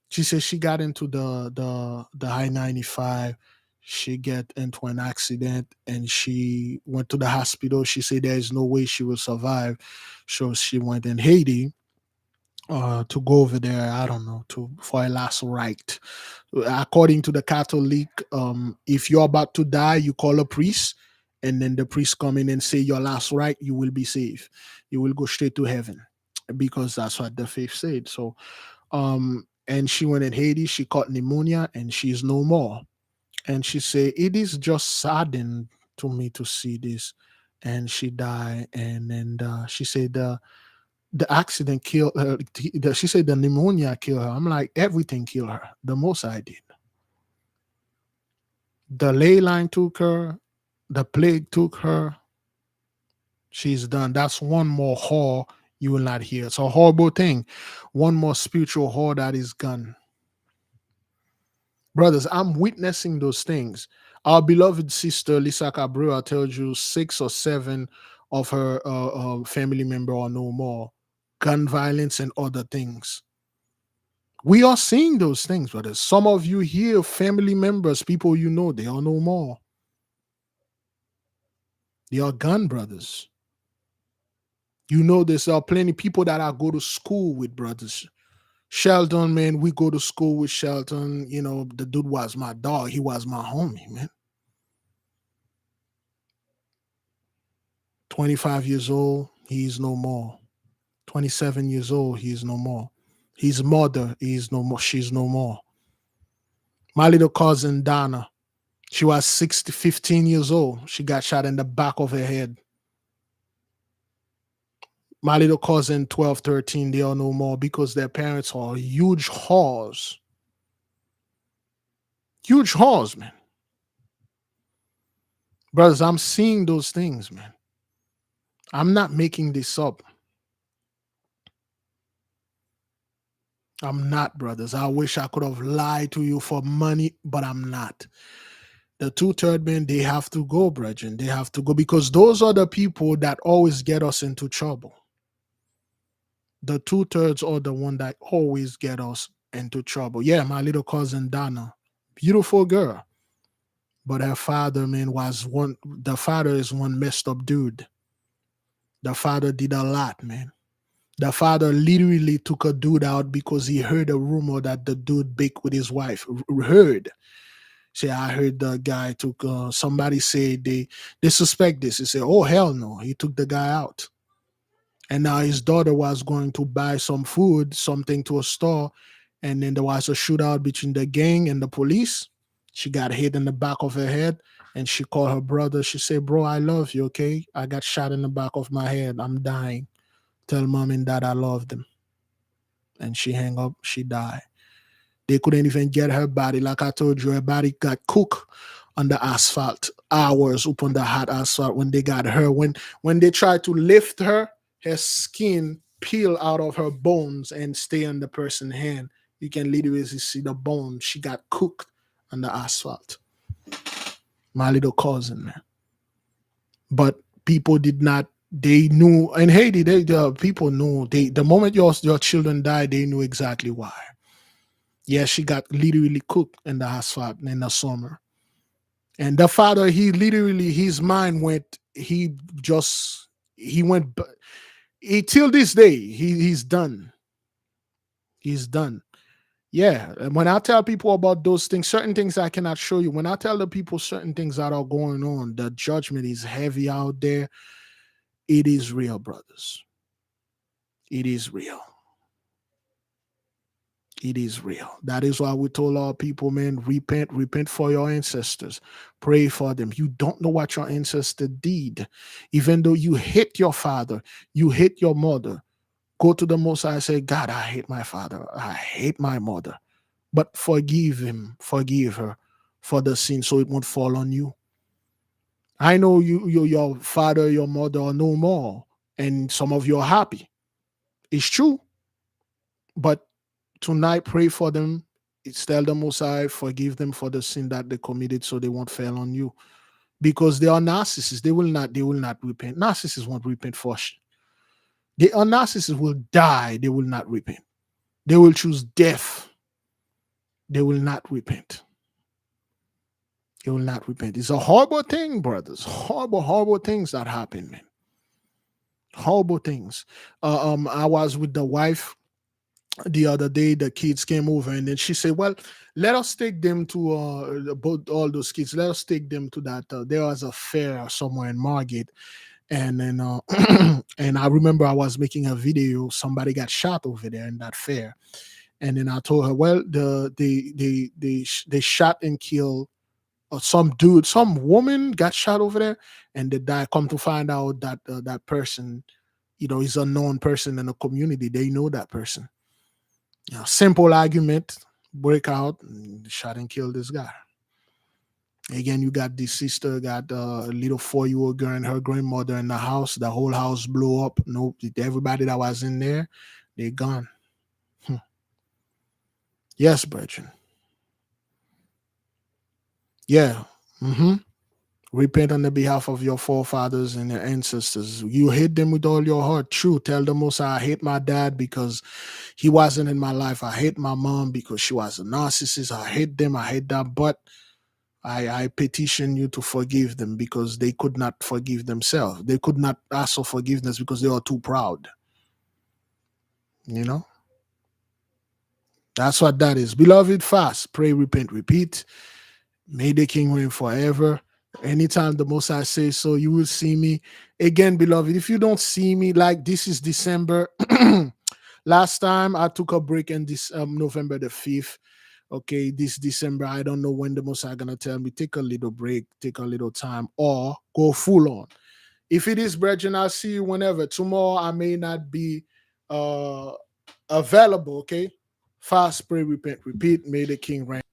She said she got into the I-95. She get into an accident and she went to the hospital. She said there is no way she will survive, so she went in Haiti to go over there. I don't know, to for a last rite. According to the Catholic, if you're about to die, you call a priest, and then the priest come in and say your last rite. You will be saved. You will go straight to heaven because that's what the faith said. So and she went in Haiti, she caught pneumonia, and she's no more. And she said, "It is just saddened to me to see this." And she died. And then she said the accident killed her. She said the pneumonia killed her. I'm like, everything killed her. The most I did. The ley line took her, the plague took her. She's done. That's one more horror you will not hear. It's a horrible thing. One more spiritual horror that is gone. Brothers, I'm witnessing those things. Our beloved sister Lisa Cabrera tells you 6 or 7 of her family member are no more. Gun violence and other things. We are seeing those things, brothers. Some of you here, family members, people you know, they are no more. They are gun brothers. You know, there's plenty of people that I go to school with, brothers. Shelton, man, we go to school with Shelton. You know, the dude was my dog. He was my homie, man. 25 years old, he's no more. 27 years old, he's no more. His mother is no more. She's no more. My little cousin Donna, she was 15 years old. She got shot in the back of her head. My little cousin 12, 13, they are no more because their parents are huge whores. Huge whores, man. Brothers, I'm seeing those things, man. I'm not making this up. I'm not, brothers. I wish I could have lied to you for money, but I'm not. The 2/3 men, they have to go, brethren. They have to go because those are the people that always get us into trouble. The 2/3 are the one that always get us into trouble. Yeah, my little cousin Donna, beautiful girl. But her father, man, was one. The father is one messed up dude. The father did a lot, man. The father literally took a dude out because he heard a rumor that the dude baked with his wife. Heard. Say, I heard the guy took. Somebody said they suspect this. He said, oh hell no, he took the guy out. And now his daughter was going to buy some food, something to a store, and then there was a shootout between the gang and the police. She got hit in the back of her head, and she called her brother. She said, bro, I love you, okay? I got shot in the back of my head. I'm dying. Tell mom and dad I love them. And she hang up, she died. They couldn't even get her body. Like I told you, her body got cooked on the asphalt, hours up on the hot asphalt when they got her. When they tried to lift her, her skin peel out of her bones and stay on the person's hand. You can literally see the bone. She got cooked on the asphalt. My little cousin, man. But people did not. They knew in Haiti. The people knew. The moment your children died, they knew exactly why. Yeah, she got literally cooked in the asphalt in the summer. And the father, he literally, his mind went. He went. Till this day, he's done. He's done. Yeah. And when I tell people about those things, certain things I cannot show you. When I tell the people certain things that are going on, the judgment is heavy out there. It is real, brothers. It is real. It is real. That is why we told our people, man, repent for your ancestors. Pray for them. You don't know what your ancestor did. Even though you hate your father, you hate your mother. Go to the Most High and say, God, I hate my father. I hate my mother. But forgive him, forgive her for the sin so it won't fall on you. I know your father, your mother are no more, and some of you are happy. It's true. But tonight, pray for them. It's tell the Most High, forgive them for the sin that they committed so they won't fall on you. Because they are narcissists. They will not repent. Narcissists won't repent for they are narcissists will die. They will not repent. They will choose death. They will not repent. They will not repent. It's a horrible thing, brothers. Horrible, horrible things that happen, man. Horrible things. I was with the wife the other day. The kids came over, and then she said, well, let us take them to both all those kids. Let us take them to that. There was a fair somewhere in Margate. And then and I remember I was making a video. Somebody got shot over there in that fair. And then I told her, well, they shot and killed some dude, some woman got shot over there, and they died. Come to find out that that person, is a known person in the community. They know that person. Simple argument, break out, and shot and killed this guy. Again, you got this sister, got a little 4-year-old girl and her grandmother in the house. The whole house blew up. Nope, everybody that was in there, they gone. Yes, brethren. Yeah. Repent on the behalf of your forefathers and your ancestors. You hate them with all your heart. True. Tell the Most High, I hate my dad because he wasn't in my life. I hate my mom because she was a narcissist. I hate them. I hate that. But I petition you to forgive them because they could not forgive themselves. They could not ask for forgiveness because they are too proud. That's what that is. Beloved, fast. Pray, repent, repeat. May the King reign forever. Anytime the Most High says so, you will see me. Again, beloved, if you don't see me, like this is December. Last time I took a break in this November the 5th. Okay, this December, I don't know when the Most High gonna tell me, take a little break, take a little time, or go full on. If it is, brethren, I'll see you whenever. Tomorrow I may not be available, okay? Fast, pray, repent, repeat. May the King reign.